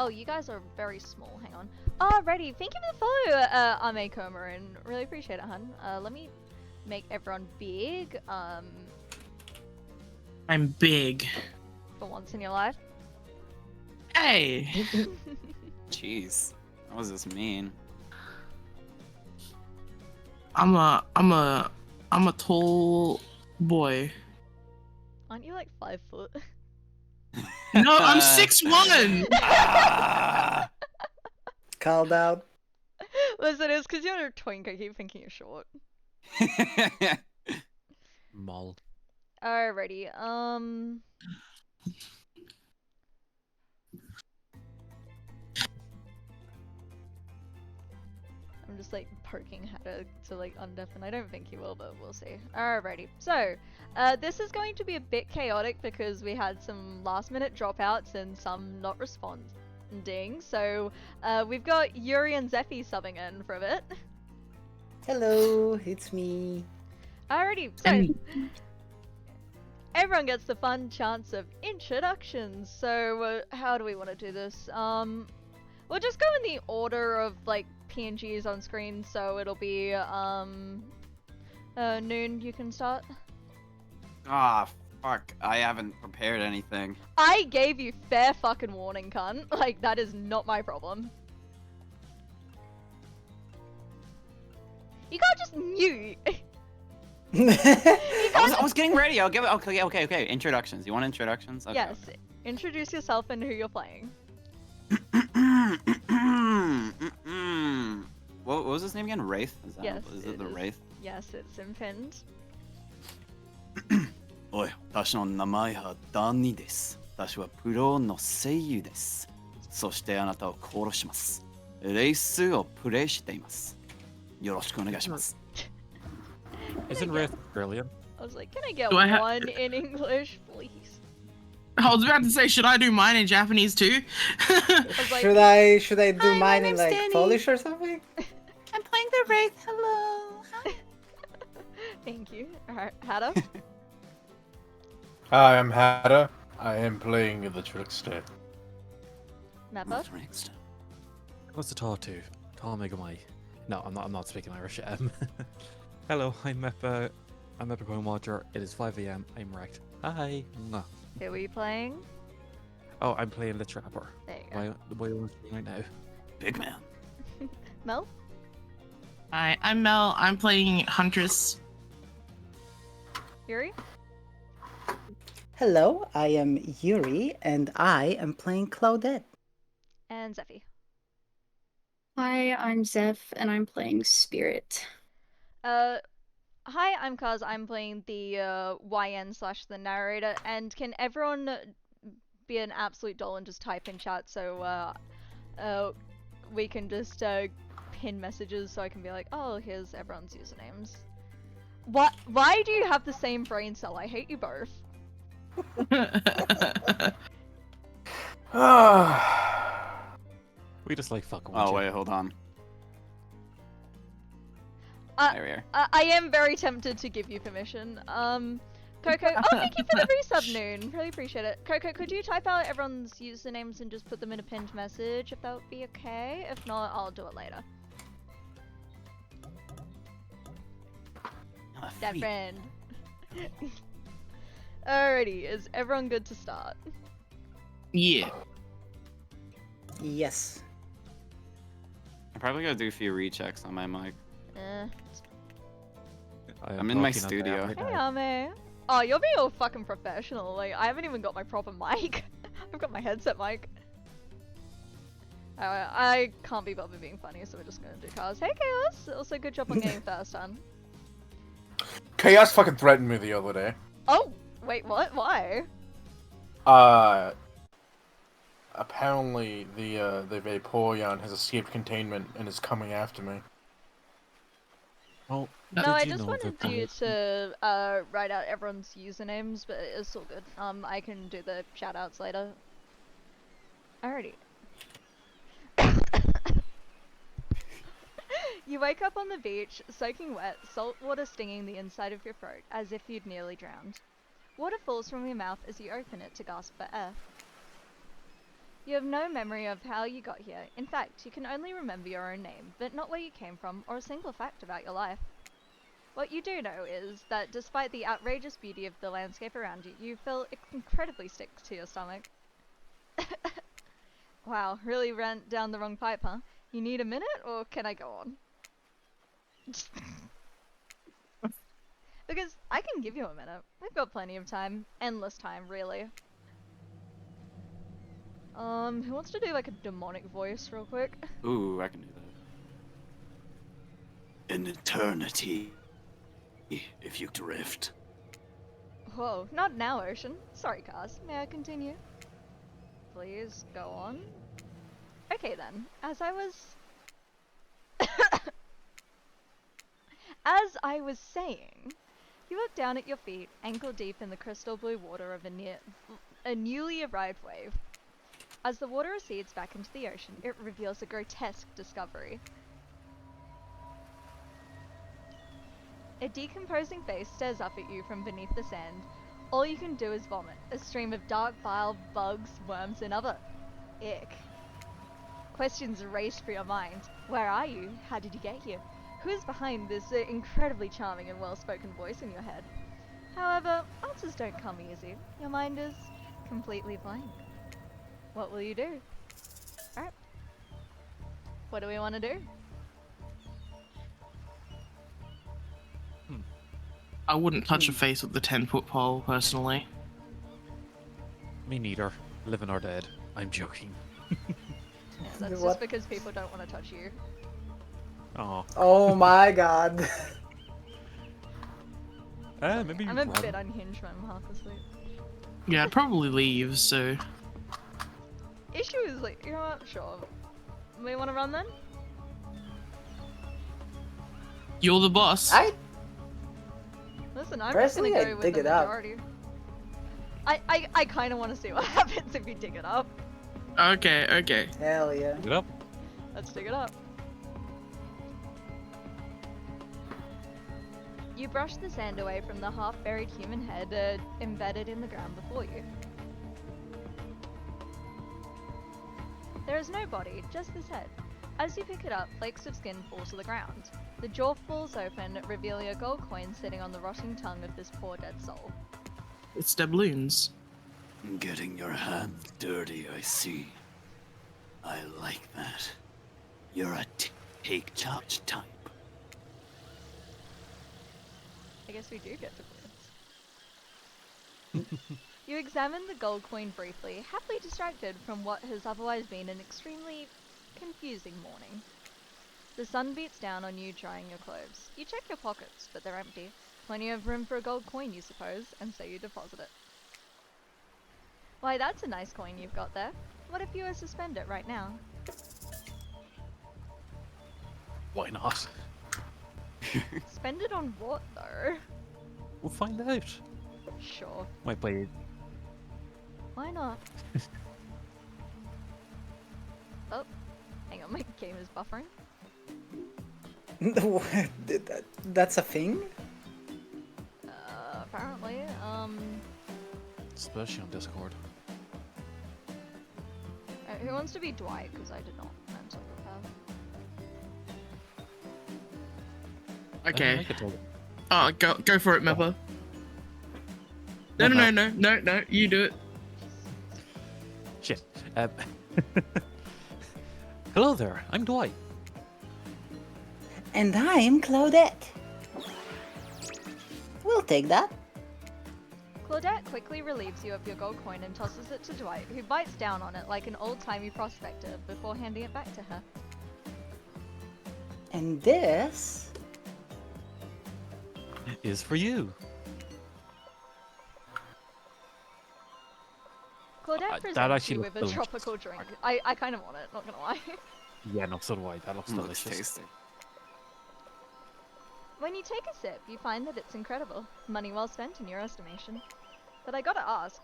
Oh, you guys are very small. Hang on. Alrighty. Thank you for the follow, Ame Komarin. Really appreciate it, hun. Let me make everyone big. I'm big. For once in your life. Hey. Jeez, what does this mean? I'm a tall boy. Aren't you like 5 foot? No, I'm 6'1". Called out. Listen, it's because you're a twink. I keep thinking you're short. Mol. Alrighty. I'm just like poking Hatter to like undeafen. I don't think he will, but we'll see. Alrighty. So, this is going to be a bit chaotic because we had some last minute dropouts and some not responding. So, we've got Yuri and Zephy subbing in for a bit. Hello, it's me. Alrighty. So, everyone gets the fun chance of introductions. So, how do we want to do this? We'll just go in the order of like PNGs on screen, so it'll be Noon, you can start. Ah, fuck. I haven't prepared anything. I gave you fair fucking warning, cunt. Like, that is not my problem. You can't just mute. I was getting ready. I'll give it. Okay. Introductions. You want introductions? Okay, Yes. Introduce yourself and who you're playing. What was his name again? Wraith? Yes, Is it the Wraith? Yes, it's impinned. おい、私の名前はダニです。私はプロの声優です。そしてあなたを殺します。レースをプレイしています。よろしくお願いします。Isn't Wraith brilliant? I was like, can I get Do I one in English, please? I was about to say, should I do mine in Japanese too? I was like, should I do Hi, my mine in name's like Danny. Polish or something? I'm playing the Wraith. Hello. thank you. Alright, Hatter. Hi, I'm Hada. I am playing the Trickster. Mappa. Next. What's the tall two? Tall Megamai. No, I'm not speaking Irish. Hello, I'm Meppa. I'm Meppa Going Watcher. It is 5 AM. I'm wrecked. Hi. Mwah. Who are you playing? Oh, I'm playing the Trapper. There you go. The way I'm right now. Big man. Mel? Hi, I'm Mel. I'm playing Huntress. Yuri? Hello, I am Yuri, and I am playing Claudette. And Zephy. Hi, I'm Zeph, and I'm playing Spirit. Hi, I'm Kaz. I'm playing the YN / the narrator. And can everyone be an absolute doll and just type in chat so we can just pin messages so I can be like, oh, here's everyone's usernames. What? Why do you have the same brain cell? I hate you both. We just like fucking with Oh you. wait, hold on. There we are. I am very tempted to give you permission. Coco, oh, thank you for the resub, Noon. Really appreciate it. Coco, could you type out everyone's usernames and just put them in a pinned message, if that would be okay? If not, I'll do it later. That friend. Alrighty, is everyone good to start? Yeah. Yes. I'm probably gonna do a few rechecks on my mic. I'm in my talking out studio. there right Hey, now. Ame. Oh, you're being all fucking professional. Like, I haven't even got my proper mic. I've got my headset mic. I can't be bothered being funny, so we're just gonna do cars. Hey, Chaos! Also, good job on getting first, son. Chaos fucking threatened me the other day. Oh! Wait, what? Why? Apparently the Vaporeon has escaped containment and is coming after me. Oh, No, did I you just know wanted that you to write out everyone's usernames, but it's all good. I can do the shoutouts later. Alrighty. You wake up on the beach, soaking wet, salt water stinging the inside of your throat, as if you'd nearly drowned. Water falls from your mouth as you open it to gasp for air. You have no memory of how you got here. In fact, you can only remember your own name, but not where you came from or a single fact about your life. What you do know is that despite the outrageous beauty of the landscape around you, you feel incredibly sick to your stomach. Wow, really ran down the wrong pipe, huh? You need a minute, or can I go on? Because I can give you a minute. We've got plenty of time. Endless time, really. Who wants to do like a demonic voice real quick? Ooh, I can do that. An eternity, if you drift. Whoa, not now, Ocean. Sorry, Cars. May I continue? Please, go on. Okay then, as I was saying, you look down at your feet, ankle deep in the crystal blue water of a newly arrived wave. As the water recedes back into the ocean, it reveals a grotesque discovery. A decomposing face stares up at you from beneath the sand. All you can do is vomit, a stream of dark bile, bugs, worms, and other ick. Questions race through your mind. Where are you? How did you get here? Who is behind this incredibly charming and well-spoken voice in your head? However, answers don't come easy. Your mind is completely blank. What will you do? Alright. What do we want to do? I wouldn't touch a face with the 10-foot pole, personally. Me neither. Living or dead. I'm joking. That's What? just because people don't want to touch you. Oh. Oh my god. Maybe I'm a run. bit unhinged when I'm half asleep. Yeah, I'd probably leave, so... Issue is like, you know what? Sure. We want to run then? You're the boss. Listen, I'm Personally, just I'd gonna go with dig the it up. majority. I kind of want to see what happens if you dig it up. Okay, okay. Hell yeah. Get up. Let's dig it up. You brush the sand away from the half-buried human head embedded in the ground before you. There is no body, just this head. As you pick it up, flakes of skin fall to the ground. The jaw falls open, revealing a gold coin sitting on the rotting tongue of this poor dead soul. It's doubloons. Getting your hands dirty, I see. I like that. You're a take charge type. I guess we do get doubloons. You examine the gold coin briefly, happily distracted from what has otherwise been an extremely confusing morning. The sun beats down on you drying your clothes. You check your pockets, but they're empty. Plenty of room for a gold coin, you suppose, and so you deposit it. Why, that's a nice coin you've got there. What if you were to spend it right now? Why not? Spend it on what, though? We'll find out. Sure. Might buy Why not? Oh, hang on, my game is buffering. That's a thing? Apparently, especially on Discord. who wants to be Dwight? Because I did not answer the Okay. I could tell them. Oh, go for it, Meppa. No, you do it. Shit. Hello there. I'm Dwight. And I'm Claudette. We'll take that. Claudette quickly relieves you of your gold coin and tosses it to Dwight, who bites down on it like an old-timey prospector before handing it back to her. And this... Is for you. Claudette that presents actually you looks with a delicious. tropical drink. I kind of want it, not gonna lie. Yeah, no, so do I. That looks Looks delicious. tasty. When you take a sip, you find that it's incredible. Money well spent in your estimation. But I gotta ask,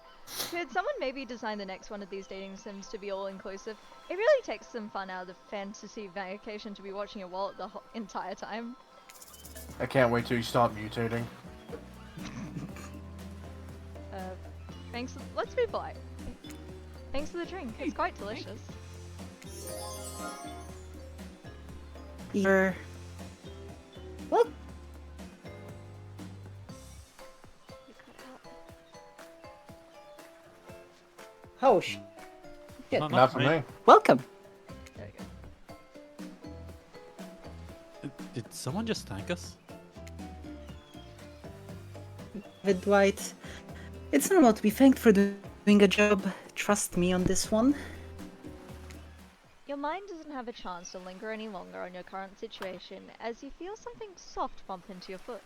could someone maybe design the next one of these dating sims to be all-inclusive? It really takes some fun out of the fantasy vacation to be watching your wallet the entire time. I can't wait till you stop mutating. Thanks. Let's be polite. Thanks for the drink. It's quite delicious. You're... What? You cut out. Oh, shit. No, Not for me. Welcome. There we go. Did someone just thank us? David Dwight. It's normal to be thanked for doing a job. Trust me on this one. Your mind doesn't have a chance to linger any longer on your current situation as you feel something soft bump into your foot.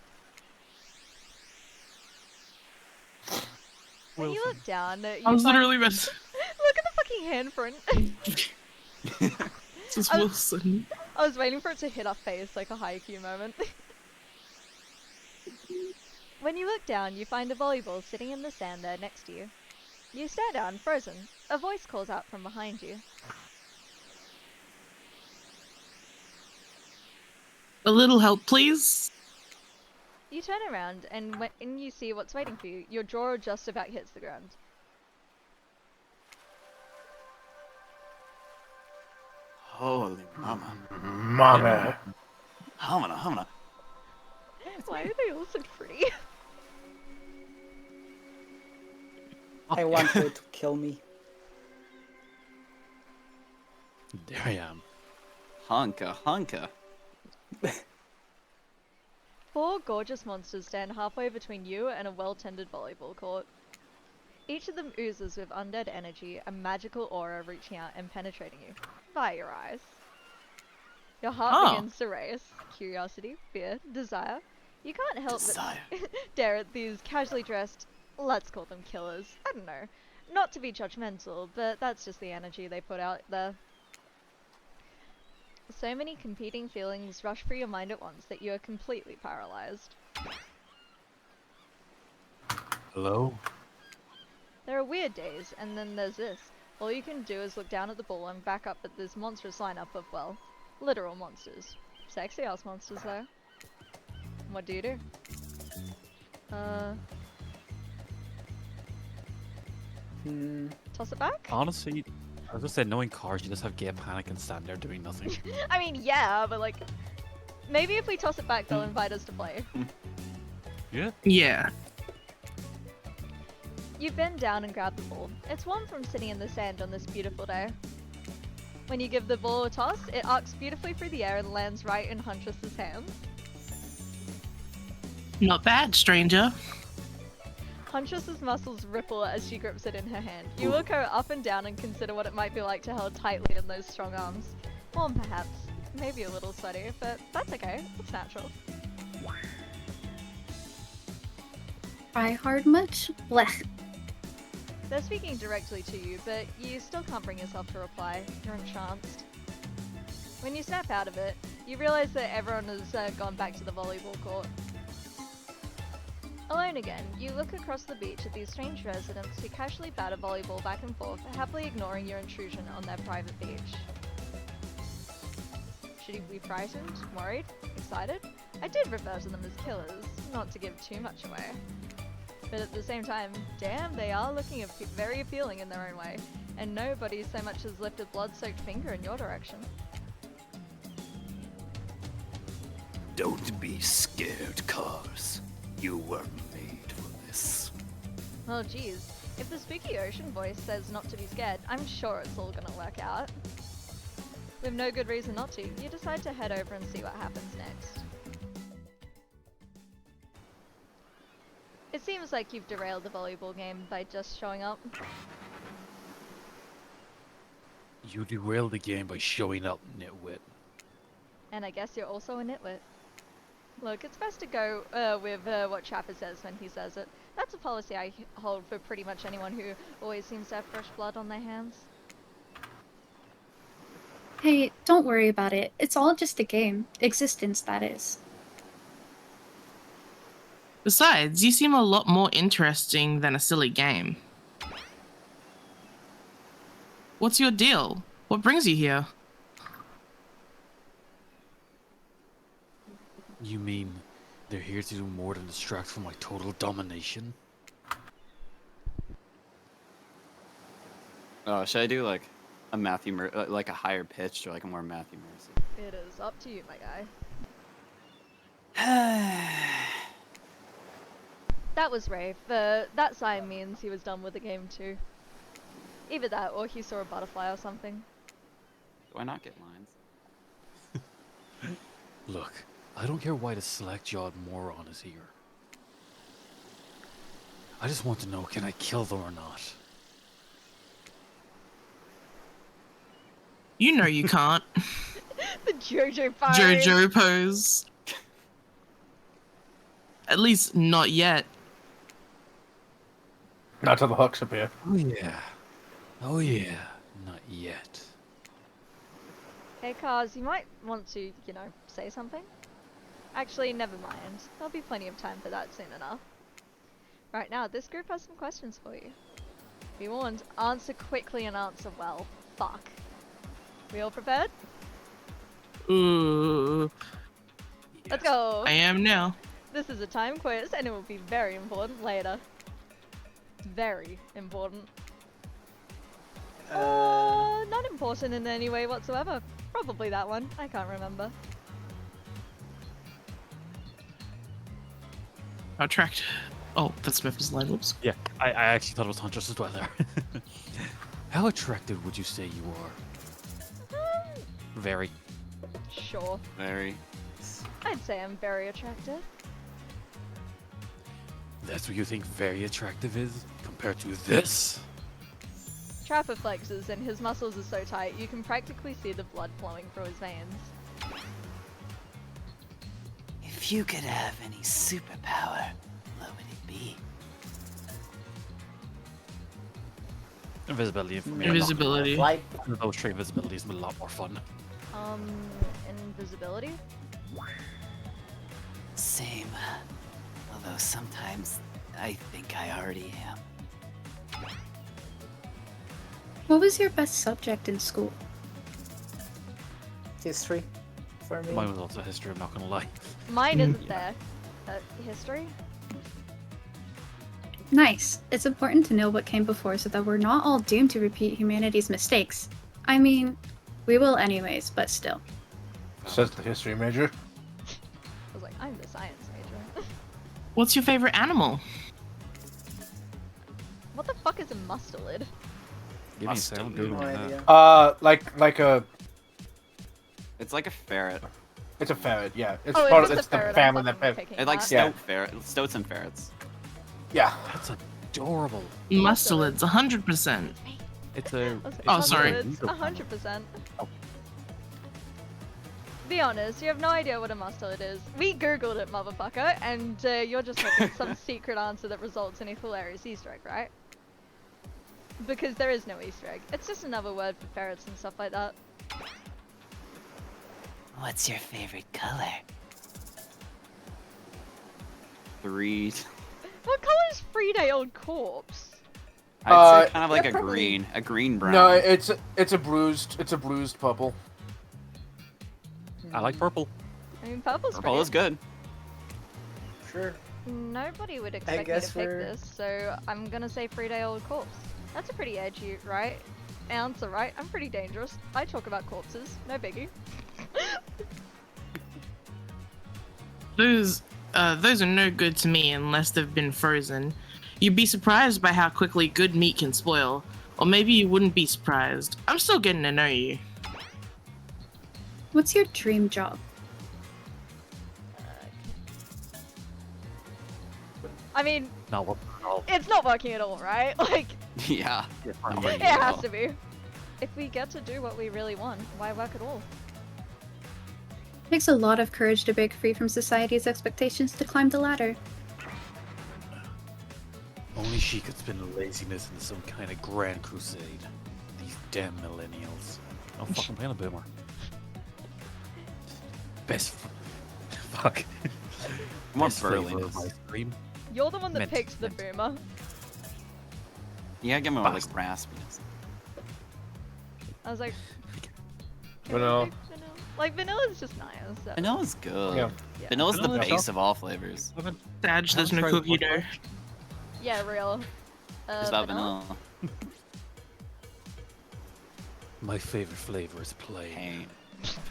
When you look down, you I was find... literally about Look at the fucking handprint! This is I was- Wilson. I was waiting for it to hit our face like a Haikyuu moment. When you look down, you find a volleyball sitting in the sand there next to you. You stare down, frozen. A voice calls out from behind you. A little help, please. You turn around and when you see what's waiting for you, your jaw just about hits the ground. Holy mama. Mama. Hamana. Why are they all so pretty? I want her to kill me. There I am. Hunka. 4 gorgeous monsters stand halfway between you and a well-tended volleyball court. Each of them oozes with undead energy, a magical aura reaching out and penetrating you, via your eyes. Your heart Oh. begins to race. Curiosity, fear, desire. You can't help Desire. but stare at these casually dressed, let's call them killers. I don't know. Not to be judgmental, but that's just the energy they put out there. So many competing feelings rush through your mind at once that you are completely paralyzed. Hello? There are weird days, and then there's this. All you can do is look down at the ball and back up at this monstrous lineup of, well, literal monsters. Sexy ass monsters, though. What do you do? Toss it back? Honestly, I was gonna say, knowing cars, you just have game panic and stand there doing nothing. I mean, yeah, but like, maybe if we toss it back, they'll invite us to play. Yeah? Yeah. You bend down and grab the ball. It's warm from sitting in the sand on this beautiful day. When you give the ball a toss, it arcs beautifully through the air and lands right in Huntress's hands. Not bad, stranger. Huntress's muscles ripple as she grips it in her hand. You look her up and down and consider what it might be like to hold tightly in those strong arms. Warm perhaps, maybe a little sweaty, but that's okay, it's natural. Try hard much? Blech. They're speaking directly to you, but you still can't bring yourself to reply. You're entranced. When you snap out of it, you realize that everyone has gone back to the volleyball court. Alone again, you look across the beach at these strange residents who casually batter volleyball back and forth, happily ignoring your intrusion on their private beach. Should you be frightened, worried, excited? I did refer to them as killers, not to give too much away. But at the same time, damn, they are looking very appealing in their own way, and nobody so much as lifted a blood-soaked finger in your direction. Don't be scared, cars. You were made for this. Well, geez, if the spooky ocean voice says not to be scared, I'm sure it's all gonna work out. With no good reason not to, you decide to head over and see what happens next. It seems like you've derailed the volleyball game by just showing up. You derailed the game by showing up, nitwit. And I guess you're also a nitwit. Look, it's best to go with what Chapper says when he says it. That's a policy I hold for pretty much anyone who always seems to have fresh blood on their hands. Hey, don't worry about it. It's all just a game. Existence, that is. Besides, you seem a lot more interesting than a silly game. What's your deal? What brings you here? You mean they're here to do more than distract from my total domination? Oh, should I do like a like a higher pitch or like a more Matthew Mercy? It is up to you, my guy. That was Rafe. That sign means he was done with the game too. Either that or he saw a butterfly or something. Do I not get lines? Look, I don't care why the slack-jawed moron is here. I just want to know, can I kill them or not? You know you can't. The JoJo pose. JoJo pose. At least not yet. Not till the hooks appear. Oh yeah. Oh yeah. Not yet. Hey, Kaz, you might want to, say something? Actually, never mind. There'll be plenty of time for that soon enough. Right now, this group has some questions for you. Be warned, answer quickly and answer well. Fuck. We all prepared? Ooh. Let's go! I am now. This is a time quiz, and it will be very important later. Very important. Not important in any way whatsoever. Probably that one. I can't remember. Attract. Oh, that's Memphis line. Oops. Yeah, I actually thought it was Huntress as well there. How attractive would you say you are? Very. Sure. Very. I'd say I'm very attractive. That's what you think very attractive is? Compared to this? Trapper flexes and his muscles are so tight you can practically see the blood flowing through his veins. If you could have any superpower, what would it be? Invisibility for me. Invisibility. Like, Those straight invisibility is a lot more fun. Invisibility? Same. Although sometimes I think I already am. What was your best subject in school? history for me. Mine was also history, I'm not gonna lie. Mine isn't there. History? Nice. It's important to know what came before so that we're not all doomed to repeat humanity's mistakes. I mean, we will anyways, but still. Says the history major. I was like, I'm the science major. What's your favorite animal? What the fuck is a mustelid? Give me a sound, dude. No idea. Like a. It's like a ferret. It's a ferret. Yeah. It's Oh, part if of it's it's a the ferret, family I'm that. fucking picking It like that. Yeah. stoats and ferrets. Yeah. That's adorable. Mustelids, 100%. It's a. Oh, sorry. Mustelids, 100%. Oh. Be honest, you have no idea what a mustelid is. We googled it, motherfucker, and you're just looking at some secret answer that results in a hilarious Easter egg, right? Because there is no Easter egg. It's just another word for ferrets and stuff like that. What's your favorite color? 3. What color is 3-day-old corpse? I'd say kind of like yeah, a probably- green brown. No, it's a bruised purple. I like purple. I mean, purple's Purple is pretty. good. Sure. Nobody would expect me to guess pick we're- this, so I'm gonna say 3-day-old corpse. That's a pretty edgy, right? Answer, right? I'm pretty dangerous. I talk about corpses, no biggie. Those are no good to me unless they've been frozen. You'd be surprised by how quickly good meat can spoil. Or maybe you wouldn't be surprised. I'm still getting to know you. What's your dream job? I mean, No, what? Oh, it's not working at all, right? Like, Yeah. it has to be. If we get to do what we really want, why work at all? It takes a lot of courage to break free from society's expectations to climb the ladder. only she could spin laziness into some kind of grand crusade. These damn millennials. Oh fuck, I'm playing a boomer. Best. Fuck. More Best flavor burliness. of ice cream. You're the one that Mint, picked the mint. boomer. You gotta get more like Bastard. raspiness. I was like, can we Vanilla. pick vanilla? Like, vanilla's just nice. So. Vanilla's good. Yeah. Yeah. Vanilla's the Vanilla's base of all flavors. Sag, there's no cookie dough. Yeah, real. It's about vanilla. My favorite flavor is plain.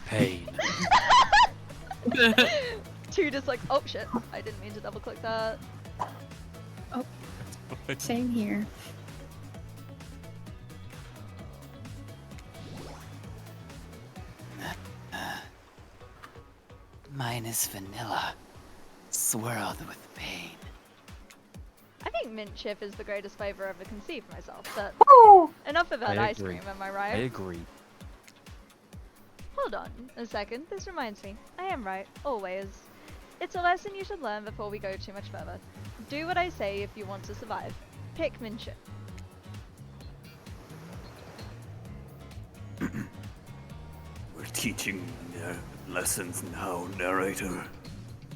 Pain. Pain. 2 just like, oh shit, I didn't mean to double click that. Same here. Mine is vanilla, swirled with pain. I think mint chip is the greatest flavor ever conceived myself, but Woo! enough about I ice agree. cream, am I I right? agree. Hold on a second, this reminds me. I am right, always. It's a lesson you should learn before we go too much further. Do what I say if you want to survive. Pick mint chip. We're teaching lessons now, narrator.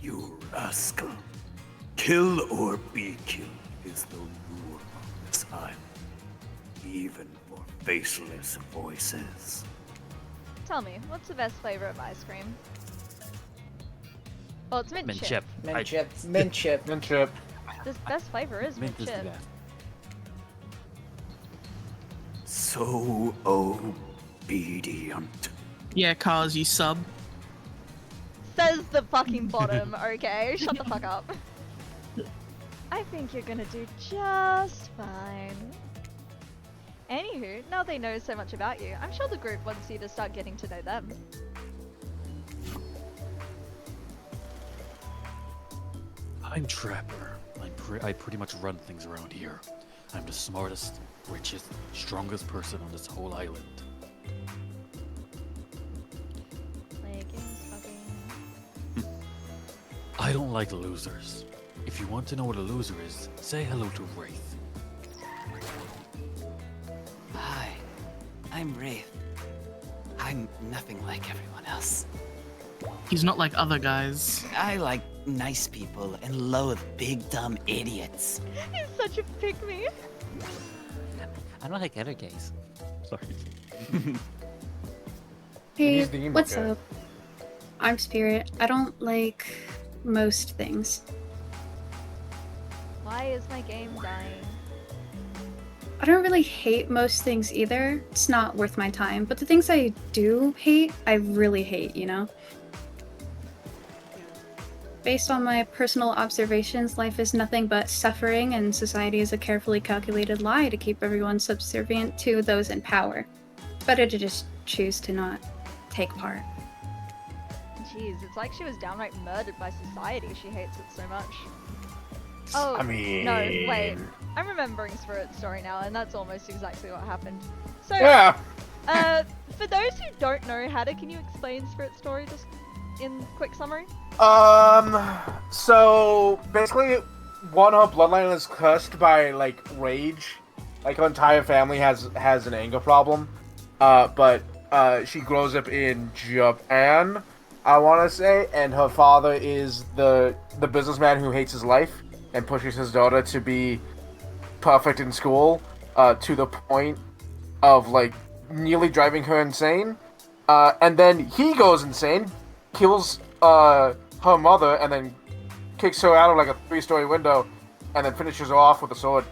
You rascal. Kill or be killed is the rule on this island. Even for faceless voices. Tell me, what's the best flavor of ice cream? Well, it's mint, Mint chip. chip. Mint chip. Mint chip. And chip. The best flavor is mint, Mint is the chip. best. So obedient. Yeah, Cars, you sub. Says the fucking bottom, okay? Shut the fuck up. I think you're gonna do just fine. Anywho, now they know so much about you, I'm sure the group wants you to start getting to know them. I'm Trapper. I pretty much run things around here. I'm the smartest, richest, strongest person on this whole island. Like, it's fucking... I don't like losers. If you want to know what a loser is, say hello to Wraith. Hi, I'm Wraith. I'm nothing like everyone else. He's not like other guys. I like nice people and loathe big dumb idiots. He's such a pick-me. I don't like other gays. Sorry. Hey, He's the emo what's guy. up? I'm Spirit. I don't like most things. Why is my game dying? I don't really hate most things either. It's not worth my time. But the things I do hate, I really hate, you know? Based on my personal observations, life is nothing but suffering, and society is a carefully calculated lie to keep everyone subservient to those in power. It's better to just choose to not take part. Jeez, it's like she was downright murdered by society. She hates it so much. Oh, I mean. no, wait. I'm remembering Spirit's story now, and that's almost exactly what happened. So, Yeah. for those who don't know, Hatter, can you explain Spirit's story just in quick summary? So basically, one her bloodline is cursed by like rage. Like her entire family has an anger problem. But she grows up in Japan, I want to say, and her father is the businessman who hates his life and pushes his daughter to be perfect in school, to the point of like nearly driving her insane. And then he goes insane, kills her mother, and then kicks her out of like a 3-story window, and then finishes her off with a sword.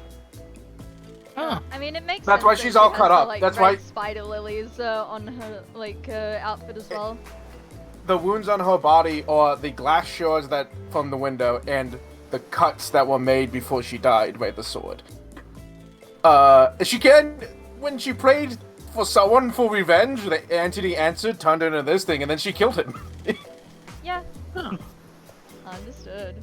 Oh. I mean, it makes That's sense why that she's she all has cut the, up. like, That's red why- spider lilies on her like outfit as well. The wounds on her body are the glass shards that from the window and the cuts that were made before she died by the sword. When she prayed for someone for revenge, the entity answered, turned into this thing, and then she killed him. Yeah, Oh. understood.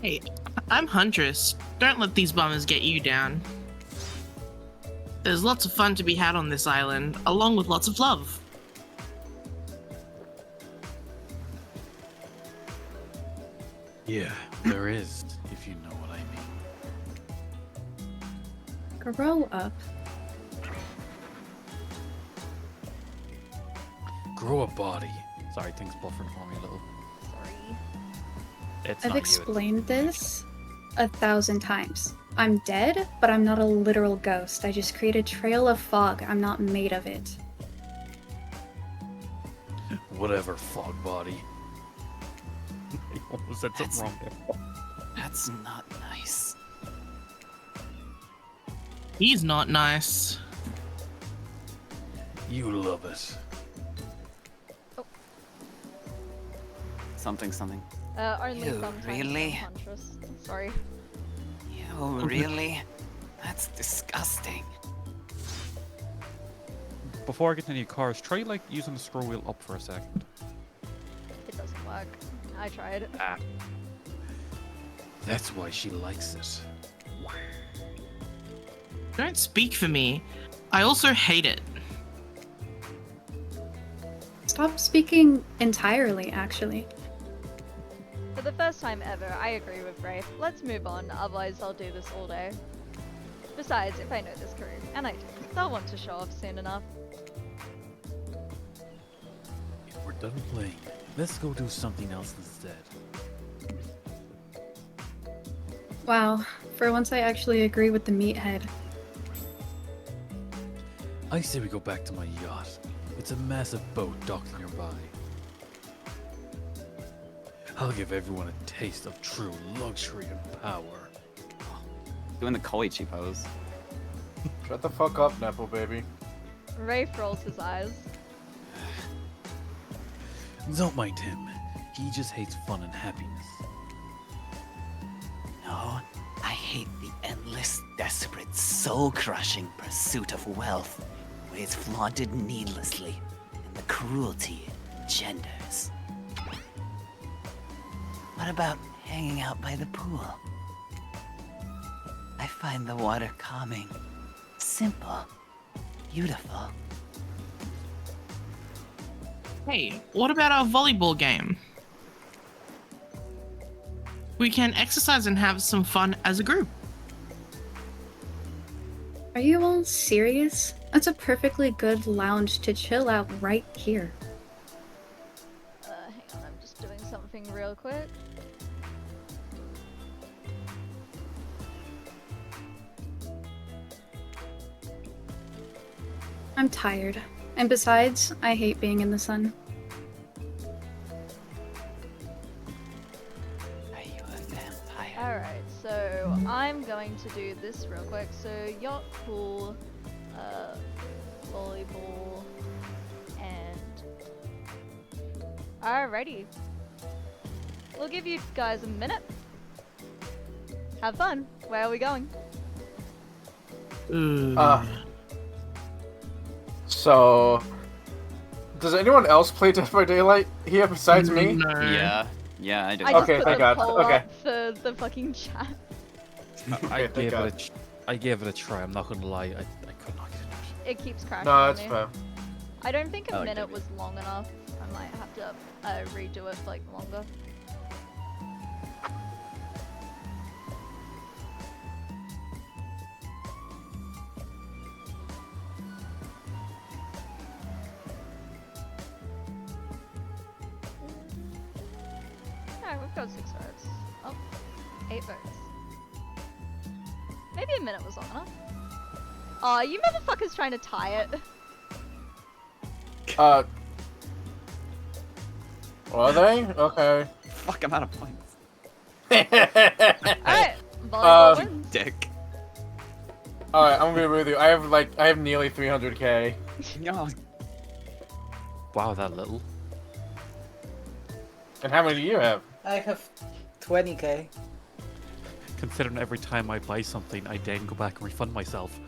Hey, I'm Huntress. Don't let these bummers get you down. There's lots of fun to be had on this island, along with lots of love. Yeah, there is, if you know what I mean. Grow up. Grow a body. Sorry, things buffering for me a little. Sorry. It's I've not explained this 1,000 times. I'm dead, but I'm not a literal ghost. I just create a trail of fog. I'm not made of it. you. Whatever, fog body. I almost said something wrong there. That's not nice. He's not nice. You love it. Something. Only Ew, sometimes really? unconscious. Sorry. You really? That's disgusting. Before I get to any cars, try like using the scroll wheel up for a second. It doesn't work. I tried. Ah. That's why she likes it. Don't speak for me. I also hate it. Stop speaking entirely, actually. For the first time ever, I agree with Rafe. Let's move on, otherwise I'll do this all day. Besides, if I know this crew, and I do, they'll want to show off soon enough. If we're done playing, let's go do something else instead. Wow, for once I actually agree with the meathead. I say we go back to my yacht. It's a massive boat docked nearby. I'll give everyone a taste of true luxury and power. Doing the Koichi pose. Shut the fuck up, Nepo baby. Rafe rolls his eyes. Don't mind him. He just hates fun and happiness. No, I hate the endless, desperate, soul-crushing pursuit of wealth, where it's flaunted needlessly, and the cruelty it engenders. What about hanging out by the pool? I find the water calming, simple, beautiful. Hey, what about our volleyball game? We can exercise and have some fun as a group. Are you all serious? That's a perfectly good lounge to chill out right here. Hang on, I'm just doing something real quick. I'm tired. And besides, I hate being in the sun. Are you a vampire? Alright, so I'm going to do this real quick. So yacht, pool, volleyball, and... Alrighty. We'll give you guys a minute. Have fun. Where are we going? So, does anyone else play Dead by Daylight here besides me? No. Yeah, I do. I just Okay, put thank a God. poll Okay. up for the fucking chat. I thank gave God. it I gave it a try. I'm not gonna lie. I could not get it. It keeps crashing No, on that's me. fair. I don't think a Oh, minute okay. was long enough. I might have to redo it for like longer. Alright, we've got 6 votes. Oh, 8 votes. Maybe a minute was long enough. Aw, you motherfuckers trying to tie it. Are they? Okay. Fuck, I'm out of points. Alright, volleyball wins. Dick. Alright, I'm gonna be with you. I have nearly 300k. No. Wow, that little. And how many do you have? I have 20k. Considering every time I buy something, I then go back and refund myself.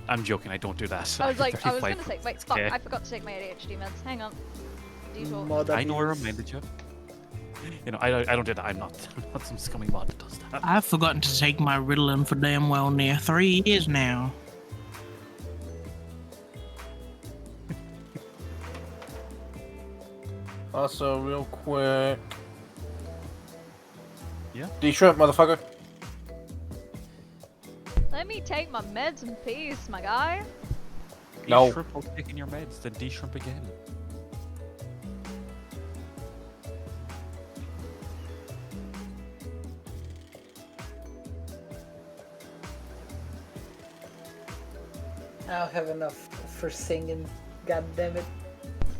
I'm joking. I don't do that. I was like, I was 35 gonna say, wait, fuck, Yeah. I forgot to take my ADHD meds. Hang on. Detour. Mod I know I abuse. reminded you. You know, I don't do that. I'm not some scummy mod that does that. I've forgotten to take my Ritalin for damn well near 3 years now. Also, real quick. Yeah? D-Shrimp, motherfucker. Let me take my meds in peace, my guy. No. D-shrimp while taking your meds, then D-shrimp again. I don't have enough for singing. God damn it.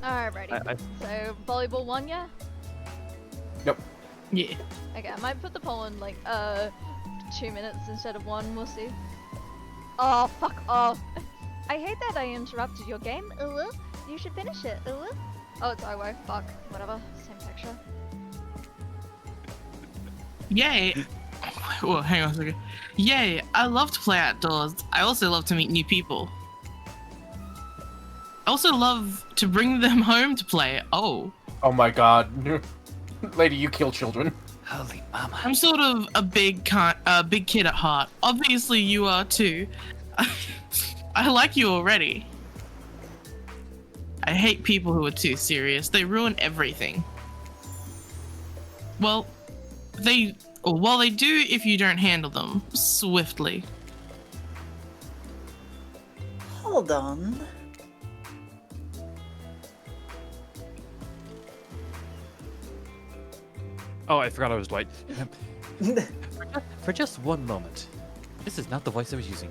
Alrighty. I- So, volleyball won, yeah? Yeah. Okay, I might put the poll in like 2 minutes instead of 1. We'll see. Oh, fuck off. I hate that I interrupted your game. You should finish it. Oh, it's Iwo. Fuck. Whatever. Same texture. Yay! Well, hang on a second. Yay! I love to play outdoors. I also love to meet new people. I also love to bring them home to play. Oh. Oh my god. Lady, you kill children. Holy mama. I'm sort of a big kid at heart. Obviously, you are too. I like you already. I hate people who are too serious. They ruin everything. Well, they do if you don't handle them swiftly. Hold on. Oh, I forgot I was Dwight. For just one moment. This is not the voice I was using.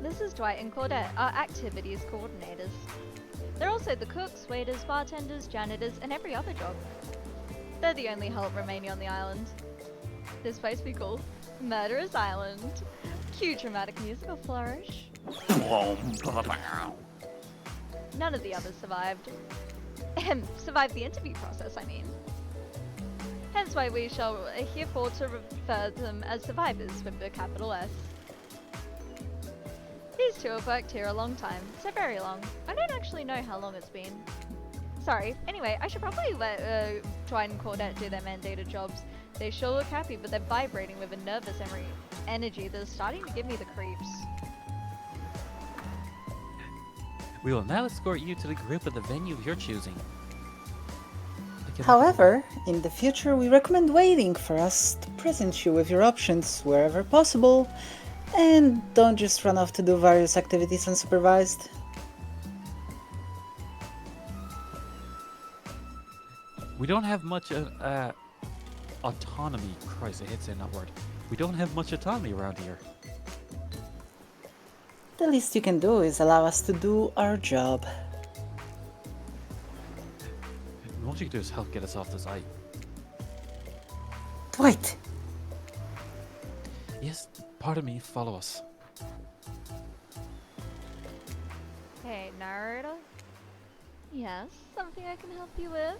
This is Dwight and Claudette, our activities coordinators. They're also the cooks, waiters, bartenders, janitors, and every other job. They're the only help remaining on the island. This place we call Murderous Island. Cue dramatic musical flourish. None of the others survived. Survived the interview process, I mean. Hence why we shall herefore to refer them as survivors with the capital S. These two have worked here a long time, so very long. I don't actually know how long it's been. Sorry. Anyway, I should probably let Dwight and Claudette do their mandated jobs. They sure look happy, but they're vibrating with a nervous energy that is starting to give me the creeps. We will now escort you to the group at the venue of your choosing. However, in the future, we recommend waiting for us to present you with your options wherever possible, and don't just run off to do various activities unsupervised. We don't have much autonomy. Christ, I hate saying that word. We don't have much autonomy around here. The least you can do is allow us to do our job. What you can do is help get us off this island. Dwight! Yes, pardon me, follow us. Hey, narrator? Yes, something I can help you with?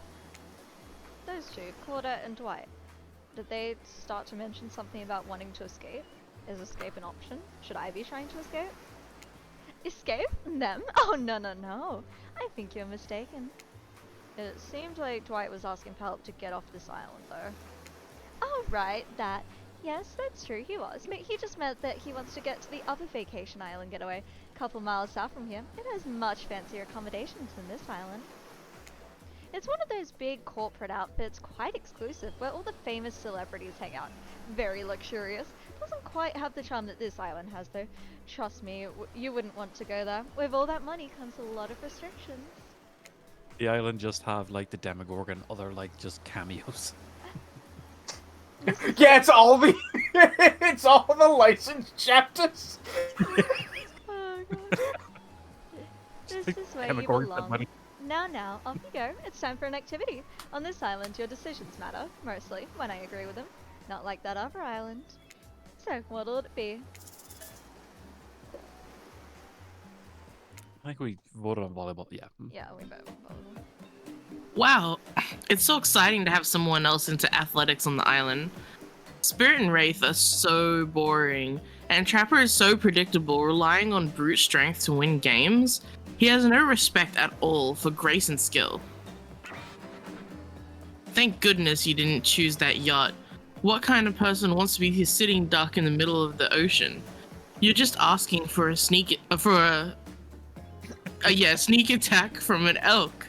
Those two, Claudette and Dwight. Did they start to mention something about wanting to escape? Is escape an option? Should I be trying to escape? Escape? Them? Oh, no, no, no. I think you're mistaken. It seemed like Dwight was asking for help to get off this island, though. Oh, right, that. Yes, that's true, he was. But he just meant that he wants to get to the other vacation island getaway, a couple miles south from here. It has much fancier accommodations than this island. It's one of those big corporate outfits, quite exclusive, where all the famous celebrities hang out. Very luxurious. Doesn't quite have the charm that this island has, though. Trust me, you wouldn't want to go there. With all that money comes a lot of restrictions. The island just have like the Demogorgon, other like just cameos. Yeah, it's all the it's all the licensed chapters. Oh god. This is where you Demogorgon for belong. money. Now, off you go. It's time for an activity. On this island, your decisions matter, mostly, when I agree with them. Not like that other island. So, what'll it be? I think we voted on volleyball. Yeah. Yeah, we both. Wow, it's so exciting to have someone else into athletics on the island. Spirit and Wraith are so boring, and Trapper is so predictable, relying on brute strength to win games. He has no respect at all for grace and skill. Thank goodness you didn't choose that yacht. What kind of person wants to be a sitting duck in the middle of the ocean? You're just asking for a sneak attack from an elk.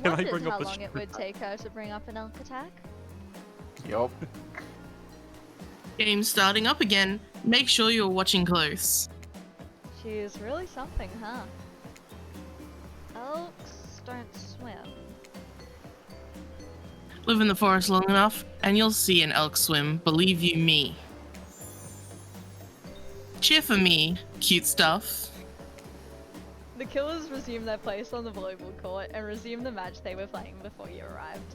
Wondered how long it would take her to bring up an elk attack. Yup. Game starting up again. Make sure you're watching close. She is really something, huh? Elks don't swim. Live in the forest long enough, and you'll see an elk swim, believe you me. Cheer for me, cute stuff. The killers resumed their place on the volleyball court and resumed the match they were playing before you arrived.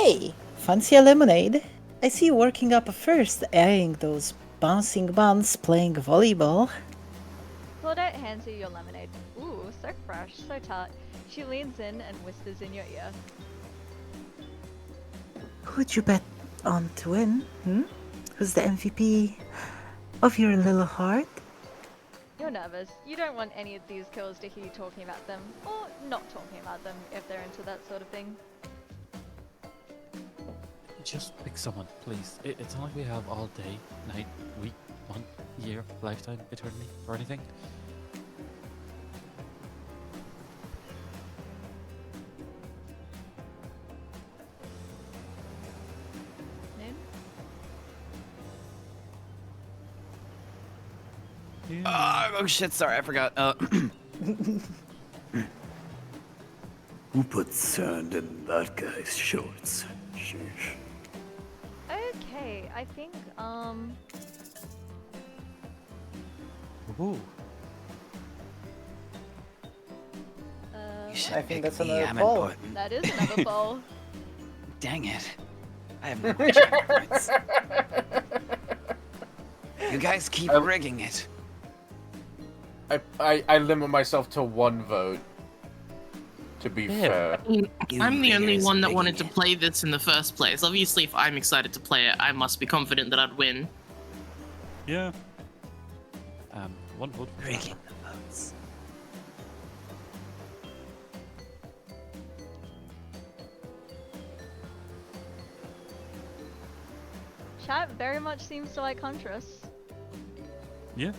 Hey, fancy a lemonade? I see you working up a first, eyeing those bouncing buns playing volleyball. Claudette hands you your lemonade. Ooh, so fresh, so tart. She leans in and whispers in your ear. Who'd you bet on to win? Who's the MVP of your little heart? You're nervous. You don't want any of these girls to hear you talking about them, or not talking about them if they're into that sort of thing. Just pick someone, please. It's not like we have all day, night, week, month, year, lifetime, eternity, or anything. Noon? Oh shit, sorry, I forgot. Who put sand in that guy's shorts? Sheesh. Okay, I think, Ooh. I think that's Pick me, another I'm poll. important. that is another bowl. Dang it. I have no channel points. You guys keep rigging it. I limit myself to 1 vote. To be fair. I'm the only riggers one that rigging wanted to it. play this in the first place. Obviously, if I'm excited to play it, I must be confident that I'd win. Yeah. 1 vote. for Rigging that. the votes. Chat very much seems to like Huntress. Yeah.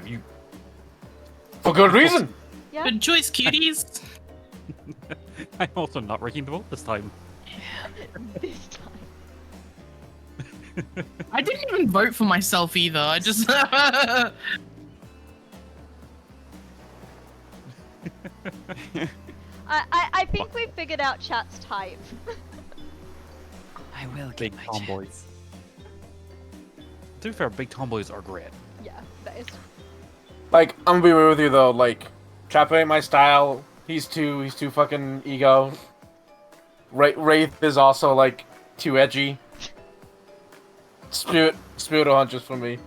You. For good reason. Yeah. Good choice, cuties. I'm also not rigging the vote this time. This time. I didn't even vote for myself either. I just. I think we figured out chat's type. I will get Big my tomboys. To be fair, big tomboys are great. Yeah, based. Like, I'm gonna be real with you though, like, Trapper ain't my style. He's too fucking ego. Wraith is also, like, too edgy. Spirit or Huntress for me.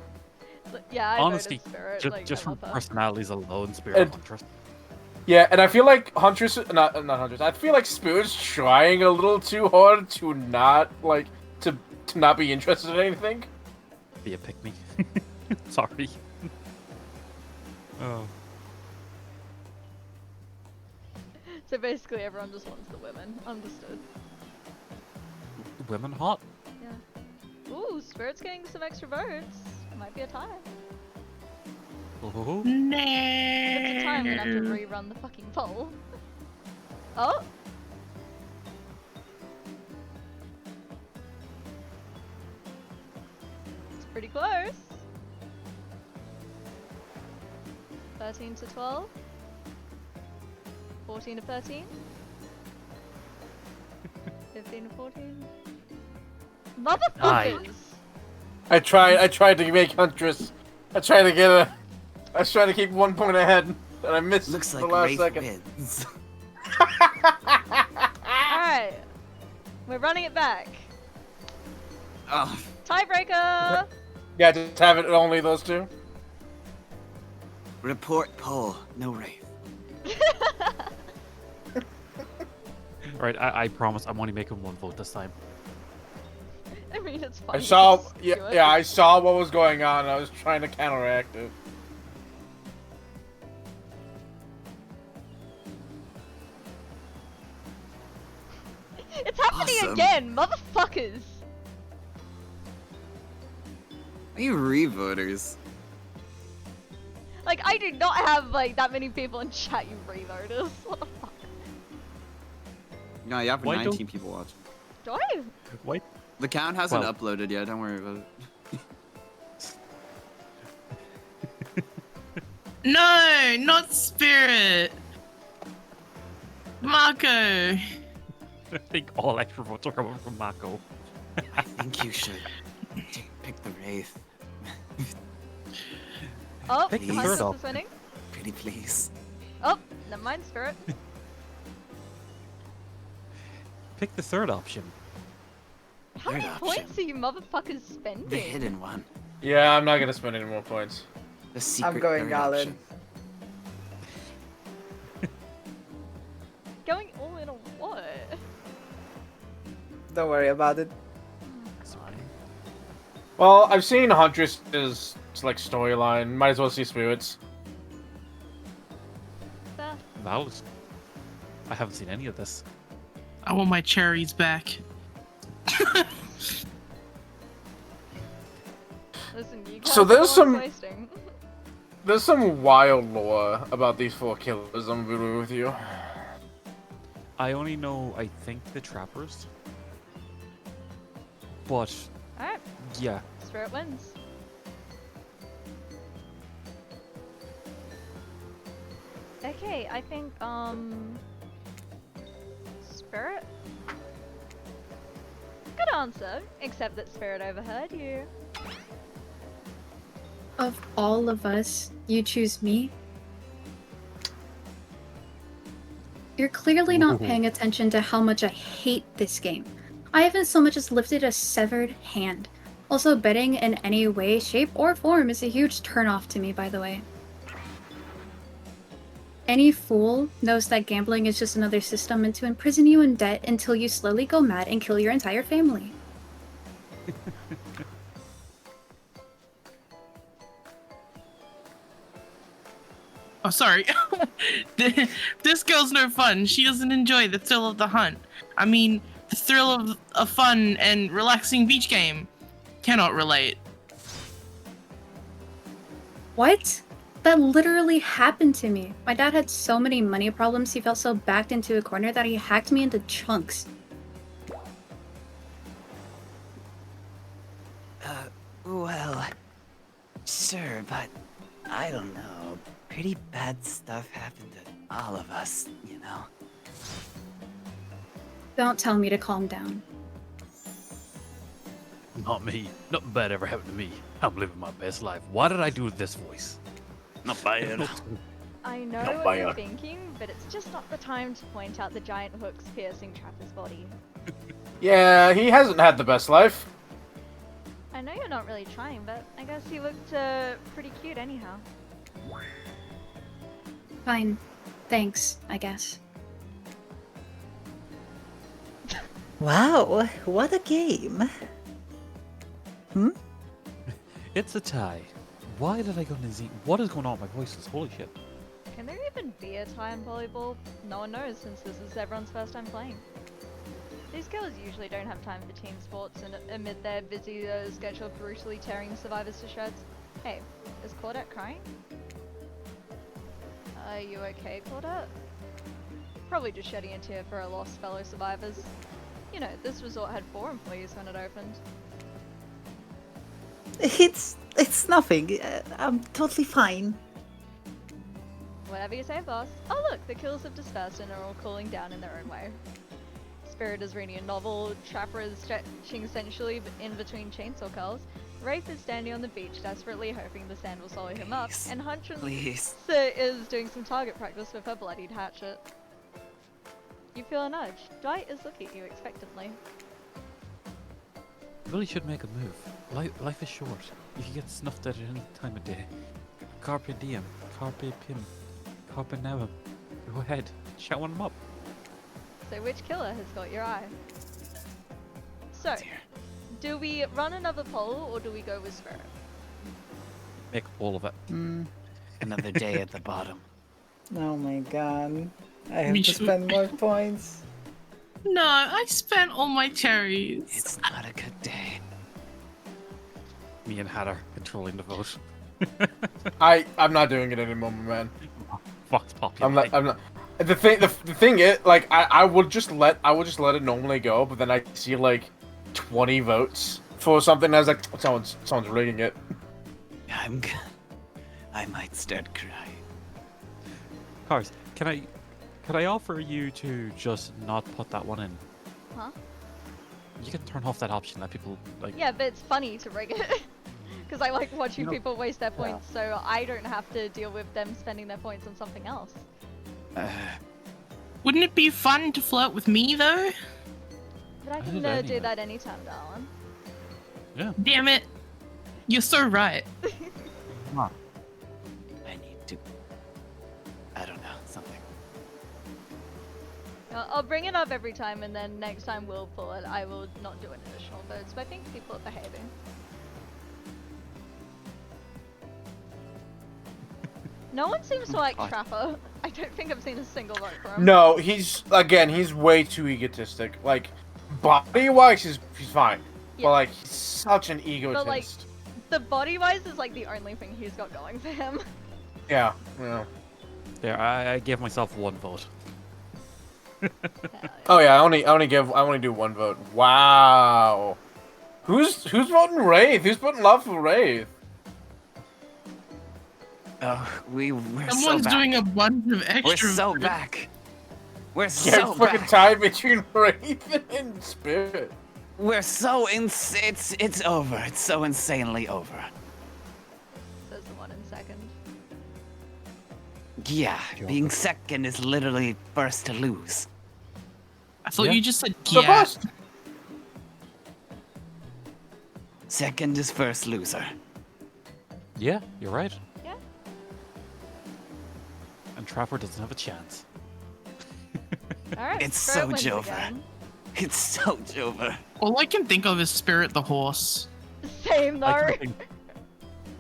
Yeah, I Honestly, voted Spirit. just I from love her. personalities alone, Spirit And- Huntress. Yeah, and I feel like Huntress, not Huntress, I feel like Spirit's trying a little too hard to not, like, to not be interested in anything. Be a pick me. Sorry. Oh. So basically, everyone just wants the women. Understood. Women hot? Yeah. Ooh, Spirit's getting some extra votes. It might be a tie. Oh. If it's a tie, I'm gonna have to rerun the fucking poll. Oh! It's pretty close. 13 to 12. 14 to 13. 15 to 14. Motherfuckers! I tried to make Huntress. I tried to get a. I was trying to keep 1 point ahead, and I missed Looks the like last Wraith second. wins. Alright. We're running it back. Oh, Tiebreaker! Yeah, just have it only those two. report poll, no Wraith. Right, I promise I'm only making 1 vote this time. I mean, it's fine. I saw. just Yeah, do it. yeah, I saw what was going on. I was trying to counteract it. It's happening Awesome. again, motherfuckers! Are you revoters? Like, I do not have, like, that many people in chat, you revoters. What the fuck? No, you have Why don't- 19 people watching. Do I? Wait. The count hasn't Well- uploaded yet. Don't worry about it. No, not Spirit. Marco. I think all extra votes are coming from Mako. I think you should pick the Wraith. Oh, Pick the Huntress third is option. winning. Pretty please. Oh, never mind, Spirit. Pick the third option. How Third many option. points are you motherfuckers spending? The hidden one. Yeah, I'm not gonna spend any more points. The secret going third Galen. option. Going all in on what? Don't worry about it. Well, I've seen Huntress's like storyline. Might as well see Spirits. Fair. Valid. I haven't seen any of this. I want my cherries back. Listen, you guys So there's are some- wasting. There's some wild lore about these 4 killers. I'm gonna be real with you. I only know, I think, the trappers. But, Alright, yeah. Spirit wins. Okay, I think, Spirit? Good answer, except that Spirit overheard you. Of all of us, you choose me? You're clearly not Ooh. paying attention to how much I hate this game. I haven't so much as lifted a severed hand. Also, betting in any way, shape, or form is a huge turnoff to me, by the way. Any fool knows that gambling is just another system meant to imprison you in debt until you slowly go mad and kill your entire family. Oh, sorry. This girl's no fun. She doesn't enjoy the thrill of the hunt. I mean, the thrill of a fun and relaxing beach game. Cannot relate. What? That literally happened to me. My dad had so many money problems, he felt so backed into a corner that he hacked me into chunks. Well, sure, but I don't know. Pretty bad stuff happened to all of us, you know. Don't tell me to calm down. Not me. Nothing bad ever happened to me. I'm living my best life. Why did I do this voice? Not bad. I know Not what by you're a- thinking, but it's just not the time to point out the giant hooks piercing Trapper's body. Yeah, he hasn't had the best life. I know you're not really trying, but I guess he looked pretty cute anyhow. Fine. Thanks, I guess. Wow, what a game. It's a tie. Why did I go to Z? What is going on with my voices? Holy shit. Can there even be a tie in volleyball? No one knows since this is everyone's first time playing. These girls usually don't have time for team sports and amid their busy schedule brutally tearing survivors to shreds. Hey, is Claudette crying? Are you okay, Claudette? Probably just shedding a tear for her lost fellow survivors. You know, this resort had 4 employees when it opened. It's nothing. I'm totally fine. Whatever you say, boss. Oh look, the kills have dispersed and are all cooling down in their own way. Spirit is reading a novel, Trapper is stretching essentially in between chainsaw curls, Wraith is standing on the beach desperately hoping the sand will swallow him up, Please, and Huntress please. is doing some target practice with her bloodied hatchet. You feel an urge. Dwight is looking at you expectantly. Really should make a move. Life is short. You can get snuffed at any time of day. Carpe diem. Carpe pim. Carpe navem. Go ahead. Shout one of them up. So which killer has got your eye? So, Dear. do we run another poll or do we go with Spirit? Make all of it. Another day at the bottom. Oh my god. I have Me to too. spend more points. No, I spent all my cherries. It's not a good day. Me and Hatter controlling the vote. I'm not doing it anymore, my man. Fuck's popular. I'm not. The thing is, like, I would just let it normally go, but then I see like 20 votes for something. And I was like, someone's reading it. I'm good. I might start crying. Cars, can I offer you to just not put that one in? Huh? You can turn off that option that people like. Yeah, but it's funny to bring it. Because I like watching You know- people waste their points, so I don't have to deal with them spending their points on something else. Wouldn't it be fun to flirt with me though? But I I can did do anyway. that anytime, darling. Yeah. Damn it! You're so right. I need to. I don't know, something. I'll bring it up every time, and then next time we'll pull it. I will not do an additional votes, but I think people are behaving. No one seems to like God. Trapper. I don't think I've seen a single vote for him. No, he's way too egotistic. Like, body-wise, he's fine. Yeah. But like, he's such an egotist. like- The body-wise is like the only thing he's got going for him. yeah. There, I gave myself 1 vote. Oh yeah, I only do 1 vote. Wow. Who's voting Wraith? Who's putting love for Wraith? Oh, we're so Someone's back. doing a bunch of We're extra. so back. We're Yeah, so it's fucking back. tied between Wraith and Spirit. We're so it's over. It's so insanely over. Says the one in second. Yeah, Joker. being second is literally first to lose. I thought Yeah. you just said The yeah. bust. Second is first loser. Yeah, you're right. Yeah. And Trapper doesn't have a chance. Alright, It's Spirit so wins Jover. again. It's so Jover. All I can think of is Spirit the horse. Same though.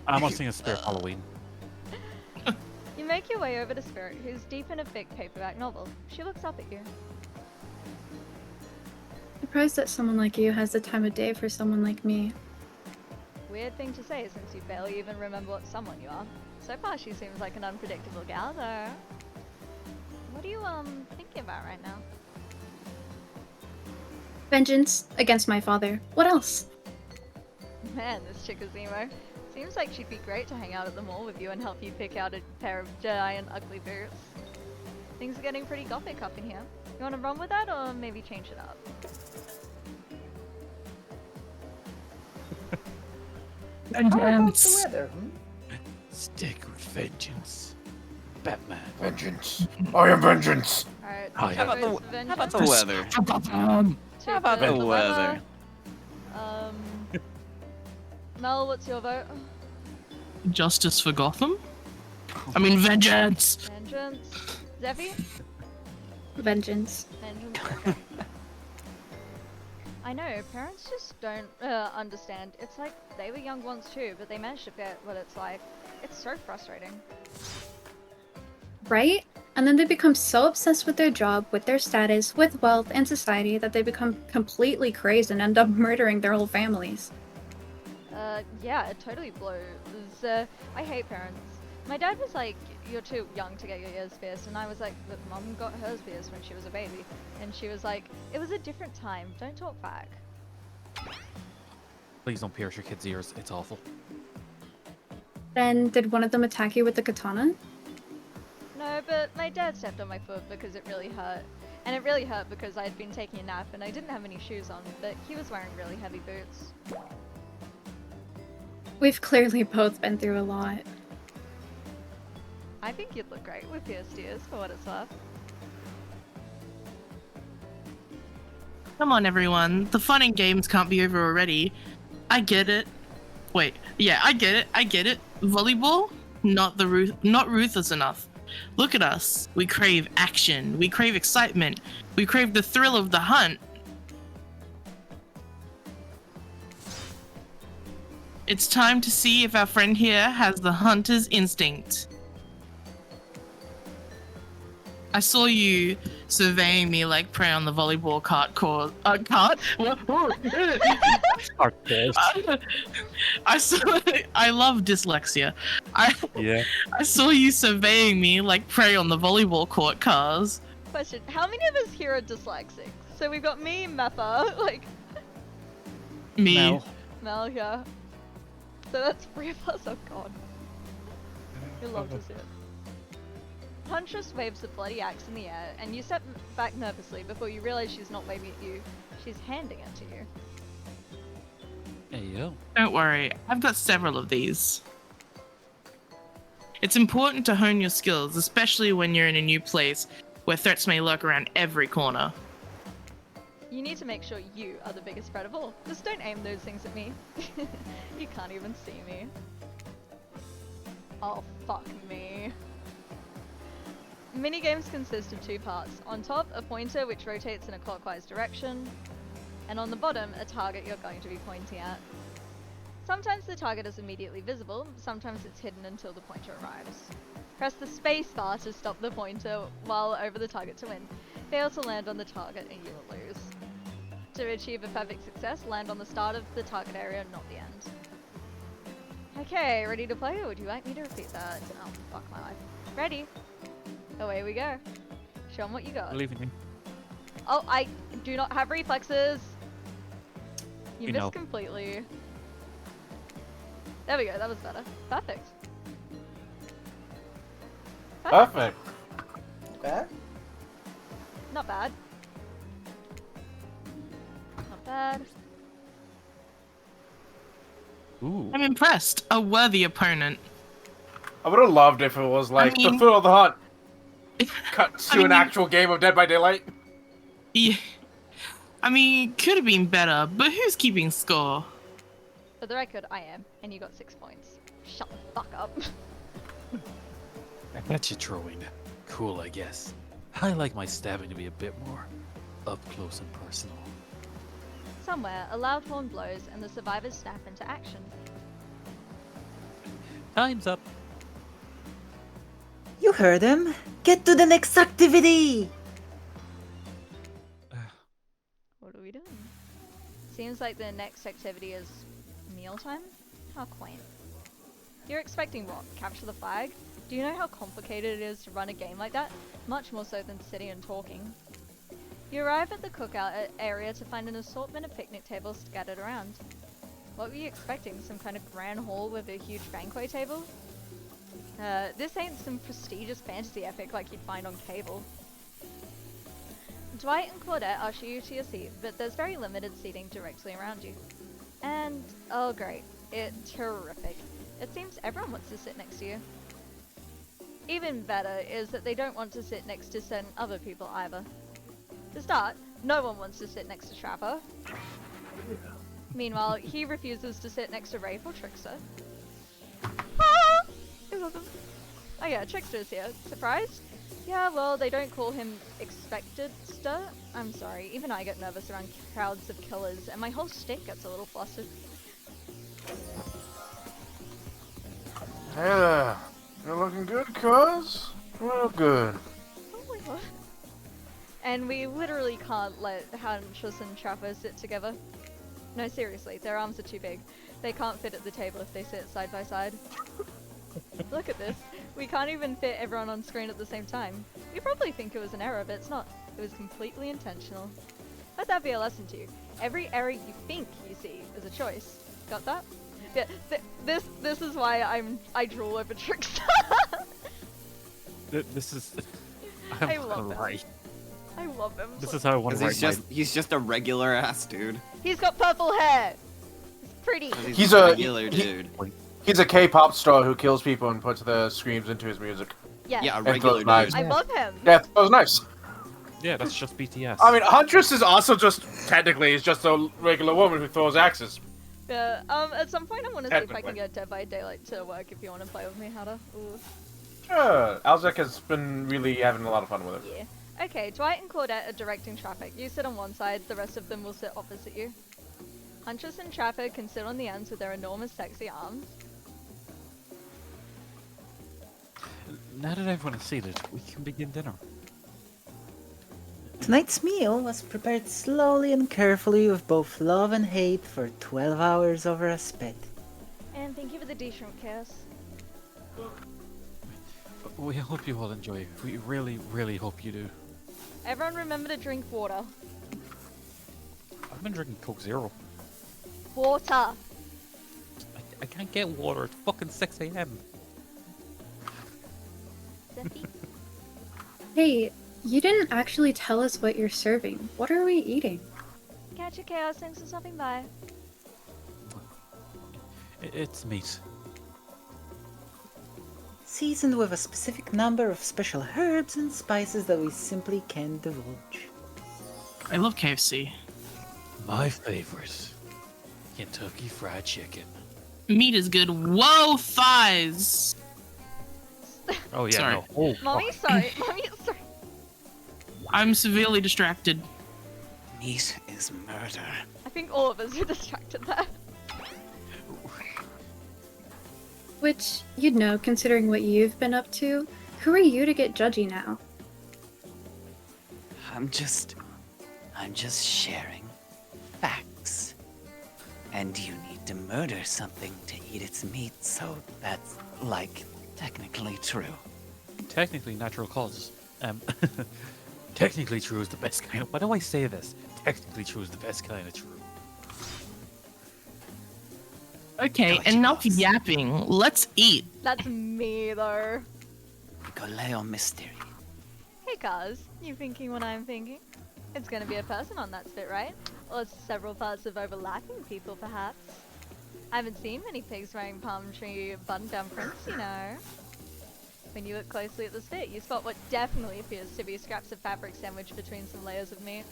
I'm watching a Spirit Halloween. You make your way over to Spirit, who's deep in a big paperback novel. She looks up at you. Surprised that someone like you has the time of day for someone like me. Weird thing to say since you barely even remember what someone you are. So far she seems like an unpredictable gal though. What are you thinking about right now? Vengeance against my father. What else? Man, this chick is emo. Seems like she'd be great to hang out at the mall with you and help you pick out a pair of giant ugly boots. Things are getting pretty gothic up in here. You wanna run with that or maybe change it up? Vengeance. Stick with vengeance. Batman. Vengeance. I am vengeance. Alright, Oh, yeah. How about votes for how about the vengeance, weather? two How about for the weather? Mel, what's your vote? Justice for Gotham? I mean, vengeance! Vengeance. Zeffy? Vengeance. Vengeance. Okay. I know, parents just don't understand. It's like they were young once too, but they managed to get what it's like. It's so frustrating. Right? And then they become so obsessed with their job, with their status, with wealth and society that they become completely crazed and end up murdering their whole families. Yeah, it totally blows. I hate parents. My dad was like, you're too young to get your ears pierced, and I was like, but mum got hers pierced when she was a baby. And she was like, it was a different time, don't talk back. Please don't pierce your kids' ears. It's awful. Then did one of them attack you with the katana? No, but my dad stepped on my foot because it really hurt. And it really hurt because I had been taking a nap and I didn't have any shoes on, but he was wearing really heavy boots. We've clearly both been through a lot. I think you'd look great with pierced ears, for what it's worth. Come on, everyone. The fun and games can't be over already. I get it. Wait, yeah, I get it. I get it. Volleyball? Not ruthless enough. Look at us. We crave action. We crave excitement. We crave the thrill of the hunt. It's time to see if our friend here has the hunter's instinct. I saw you surveying me like prey on the volleyball cart. I saw. I love dyslexia. Yeah. I saw you surveying me like prey on the volleyball court cars. Question, how many of us here are dyslexic? So we've got me, Meppa, like, Me. Mel. Mel, yeah. So that's 3 of us, oh god. You'll love to see it. Huntress waves the bloody axe in the air, and you step back nervously before you realize she's not waving at you, she's handing it to you. There you go. Don't worry, I've got several of these. It's important to hone your skills, especially when you're in a new place where threats may lurk around every corner. You need to make sure you are the biggest threat of all. Just don't aim those things at me. You can't even see me. Oh, fuck me. Minigames consist of 2 parts. On top, a pointer which rotates in a clockwise direction, and on the bottom, a target you're going to be pointing at. Sometimes the target is immediately visible, sometimes it's hidden until the pointer arrives. Press the space bar to stop the pointer while over the target to win. Fail to land on the target and you will lose. To achieve a perfect success, land on the start of the target area, not the end. Okay, ready to play, or would you like me to repeat that? Oh, fuck my life. Ready? Away we go. Show 'em what you got. Believe in me. Oh, I do not have reflexes. You We missed know. completely. There we go, that was better. Perfect. Perfect. Bad? Not bad. Not bad. Ooh. I'm impressed. A worthy opponent. I would have loved if it was like mean- the Thrill of the Hunt. Cut to I an mean- actual game of Dead by Daylight. Yeah. I mean, could have been better, but who's keeping score? For the record, I am, and you got 6 points. Shut the fuck up. I bet you're throwing. Cool, I guess. I like my stabbing to be a bit more up close and personal. Somewhere, a loud horn blows and the survivors snap into action. Time's up. You heard him. Get to the next activity! What are we doing? Seems like the next activity is mealtime? How quaint. You're expecting what? Capture the flag? Do you know how complicated it is to run a game like that? Much more so than sitting and talking. You arrive at the cookout area to find an assortment of picnic tables scattered around. What were you expecting? Some kind of grand hall with a huge banquet table? This ain't some prestigious fantasy epic like you'd find on cable. Dwight and Claudette usher you to your seat, but there's very limited seating directly around you. And, oh great, it's terrific. It seems everyone wants to sit next to you. Even better is that they don't want to sit next to certain other people either. To start, no one wants to sit next to Trapper. Meanwhile, he refuses to sit next to Wraith or Trickster. Ah! Oh yeah, Trickster's here. Surprised? Yeah, well, they don't call him Expected-ster. I'm sorry, even I get nervous around crowds of killers, and my whole stick gets a little flustered. Hey there. You're looking good, cuz? Real good. Oh my god. And we literally can't let Huntress and Trapper sit together. No, seriously, their arms are too big. They can't fit at the table if they sit side by side. Look at this. We can't even fit everyone on screen at the same time. You probably think it was an error, but it's not. It was completely intentional. Let that be a lesson to you. Every error you think you see is a choice. Got that? Yeah, this is why I drool over Trickster. This is. I love him. right. I love him. This is how I want to write he's just a regular ass dude. He's got purple hair. He's pretty. He's just a- regular dude. He's a K-pop star who kills people and puts the screams into his music. Yes. Yeah, a And regular throws knives. dude. I love him. Yeah, that was nice. Yeah, that's just BTS. I mean, Huntress is also just, technically, is just a regular woman who throws axes. Yeah, at some point I want to see if I can Technically. get Dead by Daylight to work if you want to play with me, Hada. Ooh. Sure. Alzek has been really having a lot of fun with it. Yeah. Okay, Dwight and Claudette are directing traffic. You sit on one side, the rest of them will sit opposite you. Huntress and Trapper can sit on the ends with their enormous sexy arms. Now that everyone is seated, we can begin dinner. Tonight's meal was prepared slowly and carefully with both love and hate for 12 hours over a spit. And thank you for the D-Shrimp Chaos. We hope you all enjoy. We really, really hope you do. Everyone remember to drink water. I've been drinking Coke Zero. Water! I can't get water. It's fucking 6 a.m. Zeffy? Hey, you didn't actually tell us what you're serving. What are we eating? Catch your chaos, thanks for stopping by. It's meat. Seasoned with a specific number of special herbs and spices that we simply can't divulge. I love KFC. My favorite, Kentucky Fried Chicken. Meat is good. Whoa, thighs! Oh yeah, Sorry. no. Oh, Mommy, sorry. Mommy, sorry. I'm severely distracted. Meat is murder. I think all of us are distracted there. Which, you'd know, considering what you've been up to. Who are you to get judgy now? I'm just sharing facts. And you need to murder something to eat its meat, so that's, like, technically true. technically natural causes. Technically true is the best kind of. Why do I say this? Technically true is the best kind of true. Okay, Gotcha. enough yapping. Let's eat. That's me, though. Goleo Mystery. Hey, Kaz. You thinking what I'm thinking? It's gonna be a person on that spit, right? Or several parts of overlapping people, perhaps? I haven't seen many pigs wearing palm tree button-down prints, you know. When you look closely at the spit, you spot what definitely appears to be scraps of fabric sandwiched between some layers of meat.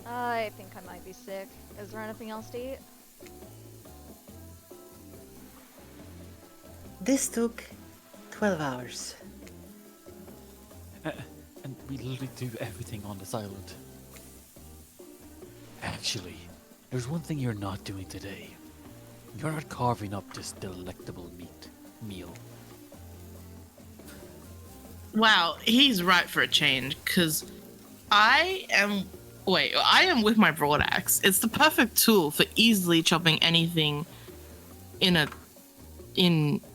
I think I might be sick. Is there anything else to eat? This took 12 hours. And we literally do everything on this island. Actually, there's one thing you're not doing today. You're not carving up this delectable meal. Wow, he's right for a change, because I am with my broadaxe. It's the perfect tool for easily chopping anything in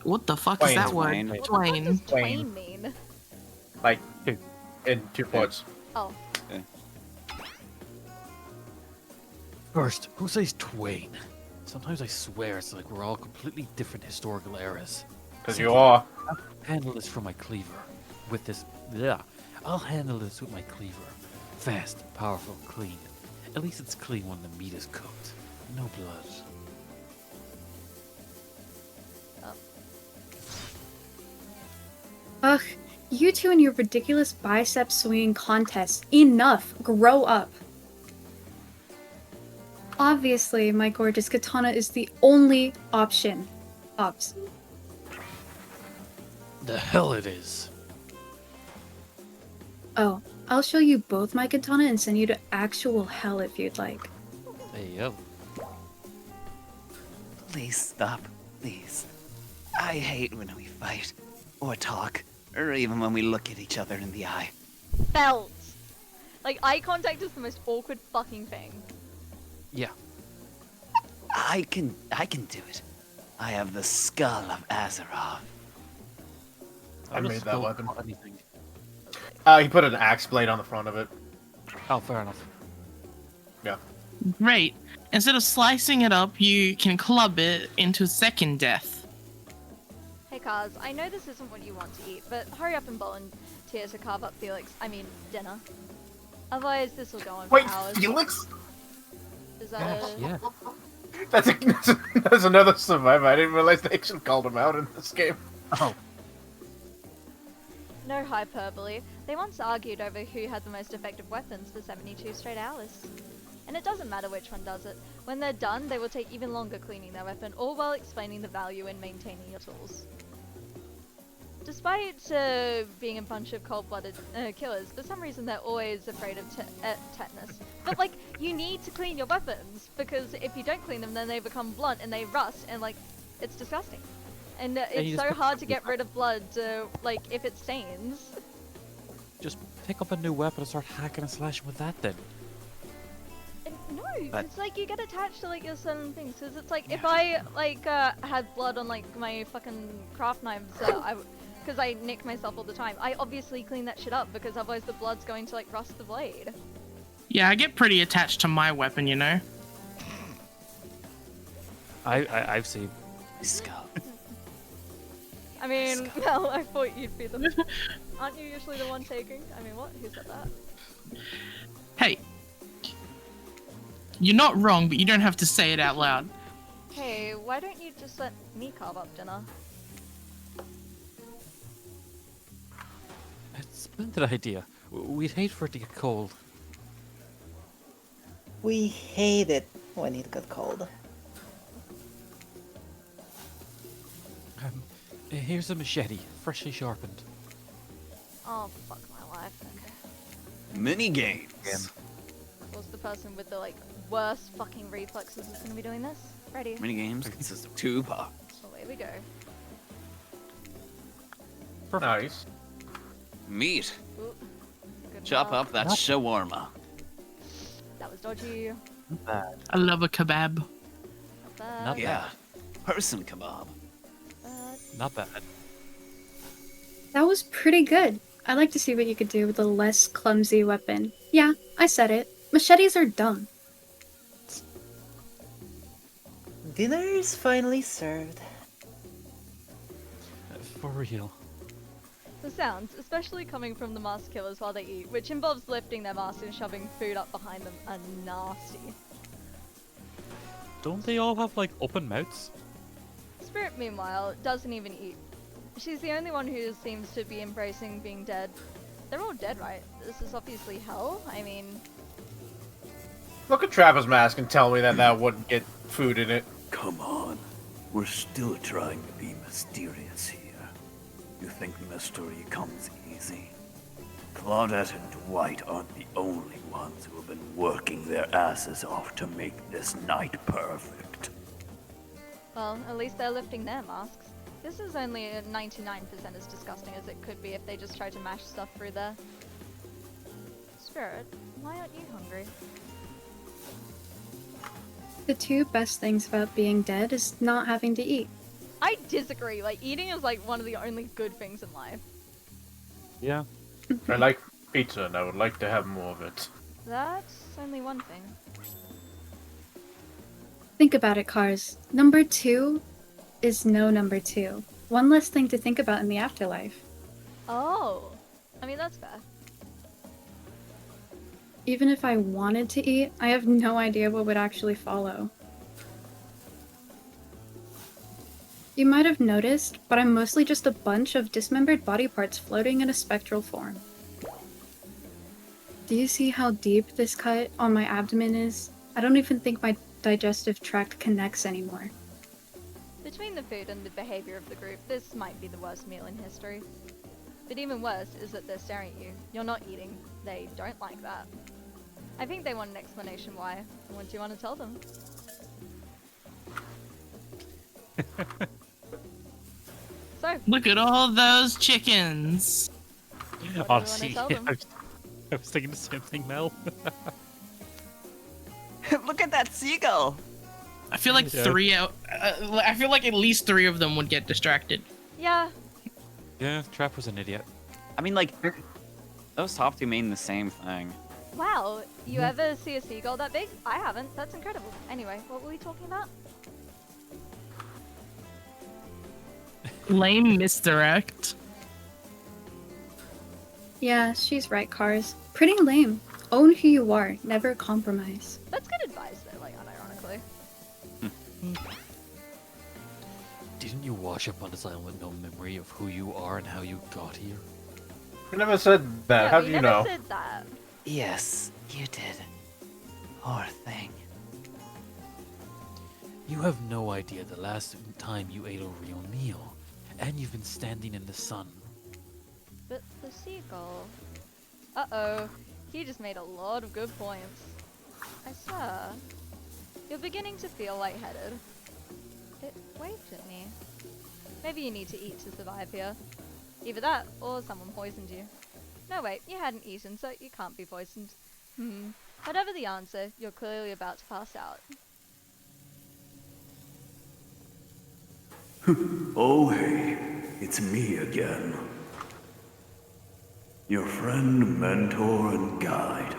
what the fuck is that Twain. word? What Twain. does Twain. twain mean? Like, in 2 quotes. Oh, First, who says Twain? Sometimes I swear it's like we're all completely different historical eras. Because you are. Handle this from my cleaver. With this, yeah, I'll handle this with my cleaver. Fast, powerful, clean. At least it's clean when the meat is cooked. No blood. Ugh, you two and your ridiculous bicep swinging contests. Enough! Grow up! Obviously, my gorgeous katana is the only option. Obs. The hell it is. Oh, I'll show you both my katana and send you to actual hell if you'd like. Hey yo. Please stop. Please. I hate when we fight, or talk, or even when we look at each other in the eye. felt. Like, eye contact is the most awkward fucking thing. Yeah. I can do it. I have the skull of Azeroth. I made that weapon. Anything. He put an axe blade on the front of it. Oh, fair enough. Yeah. Great. Instead of slicing it up, you can club it into second death. Hey, Kaz, I know this isn't what you want to eat, but hurry up and volunteer to carve up dinner. Otherwise, this will go on Wait, for hours. Felix? Is that a... Yeah. That's another survivor. I didn't realize they actually called him out in this game. Oh. No hyperbole. They once argued over who had the most effective weapons for 72 straight hours. And it doesn't matter which one does it. When they're done, they will take even longer cleaning their weapon, all while explaining the value in maintaining your tools. Despite being a bunch of cold-blooded killers, for some reason they're always afraid of tetanus. But, like, you need to clean your weapons, because if you don't clean them, then they become blunt and they rust, and, like, it's disgusting. And you it's just so put- hard to get rid of blood, like, if it stains. Just pick up a new weapon and start hacking and slashing with that then. No, But- it's like you get attached to like your certain things. Cause it's like if I like had blood on like my fucking craft knives, because I nick myself all the time. I obviously clean that shit up because otherwise the blood's going to like rust the blade. Yeah, I get pretty attached to my weapon, you know? I've seen. Skull. I mean, well, I thought you'd be the. Aren't you usually the one taking? I mean, what? Who said that? Hey. You're not wrong, but you don't have to say it out loud. Hey, why don't you just let me carve up dinner? It's a splendid idea. We'd hate for it to get cold. We hate it when it got cold. Here's a machete, freshly sharpened. Oh, fuck my life. Okay. Mini games. What's the person with the, like, worst fucking reflexes is gonna be doing this? Ready? Mini games consist of 2 parts. Away we go. Nice. Meat. Ooh. Good Chop enough. up that shawarma. That was dodgy. I love a kebab. Not bad. Not Yeah. Person kebab. bad. Not bad. That was pretty good. I'd like to see what you could do with a less clumsy weapon. Yeah, I said it. Machetes are dumb. Dinner is finally served. For real. The sounds, especially coming from the mask killers while they eat, which involves lifting their masks and shoving food up behind them, are nasty. Don't they all have like open mouths? Spirit, meanwhile, doesn't even eat. She's the only one who seems to be embracing being dead. They're all dead, right? This is obviously hell. I mean, Look at Trapper's mask and tell me that wouldn't get food in it. Come on. We're still trying to be mysterious here. You think mystery comes easy? Claudette and Dwight aren't the only ones who have been working their asses off to make this night perfect. well, at least they're lifting their masks. This is only at 99% as disgusting as it could be if they just tried to mash stuff through there. Spirit, why aren't you hungry? The two best things about being dead is not having to eat. I disagree. Like, eating is like one of the only good things in life. Yeah. I like pizza and I would like to have more of it. That's only one thing. Think about it, Cars. Number 2 is no number 2. One less thing to think about in the afterlife. Oh, I mean, that's fair. Even if I wanted to eat, I have no idea what would actually follow. You might have noticed, but I'm mostly just a bunch of dismembered body parts floating in a spectral form. Do you see how deep this cut on my abdomen is? I don't even think my digestive tract connects anymore. Between the food and the behavior of the group, this might be the worst meal in history. But even worse is that they're staring at you. You're not eating. They don't like that. I think they want an explanation why. What do you want to tell them? So, Look at all those chickens. what do you want Honestly, to tell I them? was thinking the same thing, Mel. Look at that seagull! I feel like Yeah. I feel like at least 3 of them would get distracted. Yeah, Yeah, Trap was an idiot. I mean, like, those top 2 mean the same thing. wow. You ever see a seagull that big? I haven't. That's incredible. Anyway, what were we talking about? Lame misdirect. Yeah, she's right, Cars. Pretty lame. Own who you are, never compromise. That's good advice, though, like, unironically. Didn't you wash up on this island with no memory of who you are and how you got here? We never said that. Yeah, How we do you never know? said that. Yes, you did. Poor thing. You have no idea the last time you ate a real meal, and you've been standing in the sun. But the seagull... Uh-oh. He just made a lot of good points. I swear. You're beginning to feel lightheaded. It waved at me. Maybe you need to eat to survive here. Either that, or someone poisoned you. No wait, you hadn't eaten, so you can't be poisoned. Whatever the answer, you're clearly about to pass out. Oh hey, it's me again. Your friend, mentor, and guide.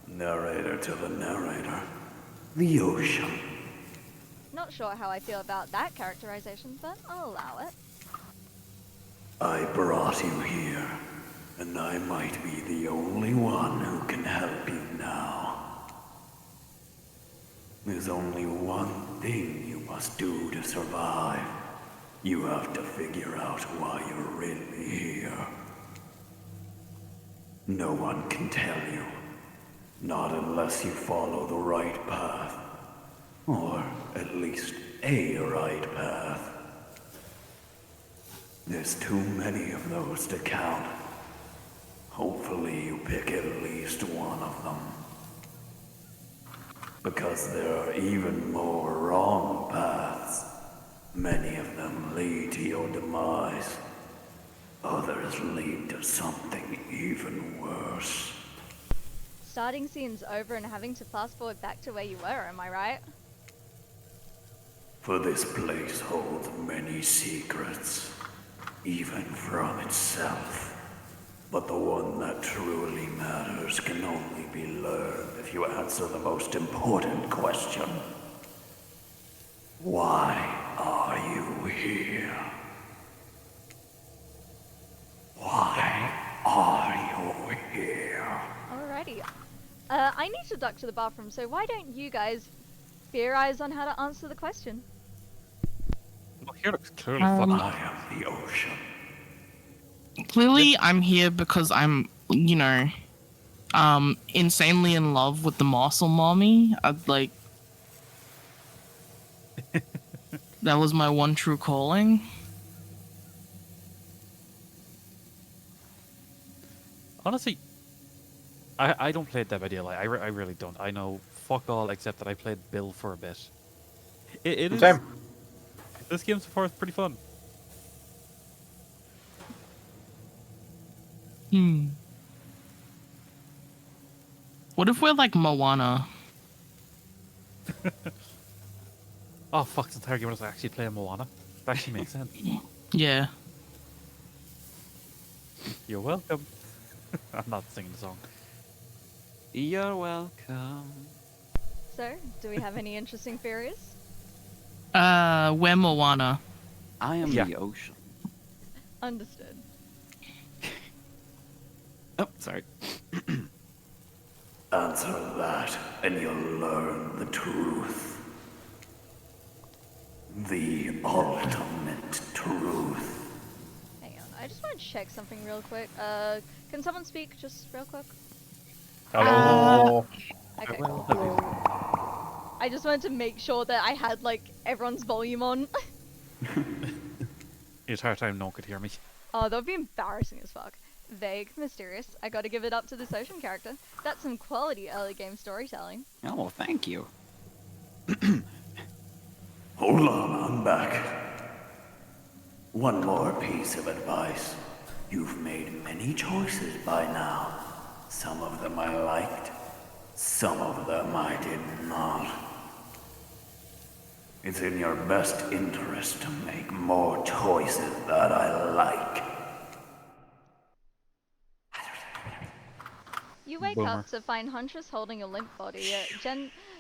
Narrator to the narrator. The ocean. Not sure how I feel about that characterization, but I'll allow it. I brought you here, and I might be the only one who can help you now. There's only one thing you must do to survive. You have to figure out why you're really here. No one can tell you. Not unless you follow the right path. Or at least a right path. There's too many of those to count. Hopefully you pick at least one of them. Because there are even more wrong paths. Many of them lead to your demise. Others lead to something even worse. Starting scenes over and having to fast forward back to where you were, am I right? For this place holds many secrets, even from itself. But the one that truly matters can only be learned if you answer the most important question. Why are you here? Why are you here? Alrighty. I need to duck to the bathroom, so why don't you guys theorize on how to answer the question? Well, here looks clearly fucking. I am the ocean. Clearly, I'm here because I'm, you know, insanely in love with the Morsel Mommy. Like, that was my one true calling. Honestly, I don't play Dead by Daylight. I really don't. I know fuck all except that I played Bill for a bit. It is. Same. This game so far is pretty fun. What if we're like Moana? Oh fuck! This entire game was actually playing Moana. That actually makes sense. Yeah. You're welcome. I'm not singing the song. You're welcome. So, do we have any interesting theories? We're Moana. I am Yeah. the ocean. Understood. Oh, sorry. Answer that, and you'll learn the truth. The ultimate truth. Hang on, I just want to check something real quick. Can someone speak just real quick? Hello. Okay, cool. I just wanted to make sure that I had, like, everyone's volume on. The entire time no one could hear me. Oh, that would be embarrassing as fuck. Vague, mysterious. I gotta give it up to this ocean character. That's some quality early game storytelling. Oh, well, thank you. Hold on, I'm back. One more piece of advice. You've made many choices by now. Some of them I liked, some of them I did not. It's in your best interest to make more choices that I like. You wake Boomer. up to find Huntress holding a limp body,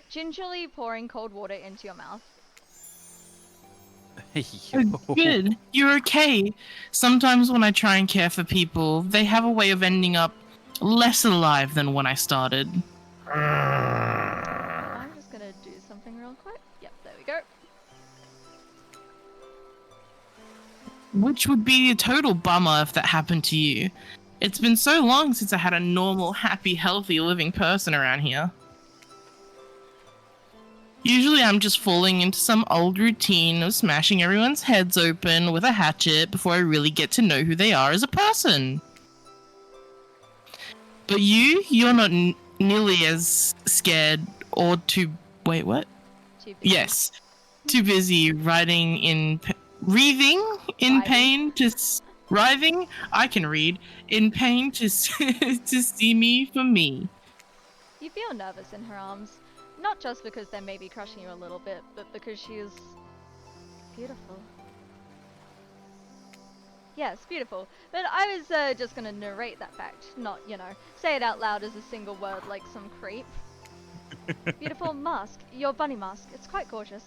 gingerly pouring cold water into your mouth. Good. You're okay. Sometimes when I try and care for people, they have a way of ending up less alive than when I started. I'm just gonna do something real quick. Yep, there we go. Which would be a total bummer if that happened to you. It's been so long since I had a normal, happy, healthy living person around here. Usually I'm just falling into some old routine of smashing everyone's heads open with a hatchet before I really get to know who they are as a person. But you're not nearly as scared or too... Wait, what? Too busy. Yes. Too busy writing in... Writhing in Writhing? pain to... Writhing? I can read. In pain to see me for me. You feel nervous in her arms. Not just because they may be crushing you a little bit, but because she is beautiful. Yes, beautiful. But I was just gonna narrate that fact, not, you know, say it out loud as a single word like some creep. Beautiful mask, your bunny mask, it's quite gorgeous.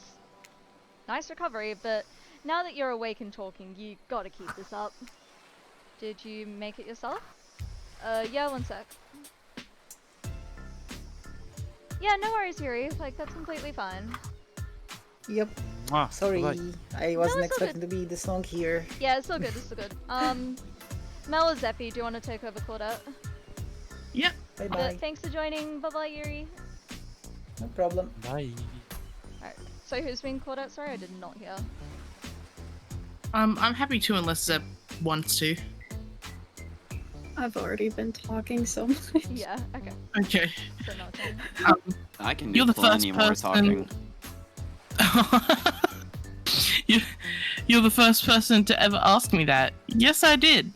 Nice recovery, but now that you're awake and talking, you gotta keep this up. Did you make it yourself? Yeah, one sec. Yeah, no worries, Yuri. Like, that's completely fine. Yep. Mwah, Sorry, bye-bye. I wasn't it's all expecting to be this long here. Yeah, it's all good, it's all good. Mel or Zeppi, do you want to take over Claudette? Yep. Bye bye. Thanks for joining. Bye bye, Yuri. No problem. Bye. Alright, so who's being called out? Sorry, I did not hear. I'm happy to unless Zeb wants to. I've already been talking so much. Yeah, okay. Okay. So not then. I can You're do the first plenty more person. talking. You're the first person to ever ask me that. Yes, I did.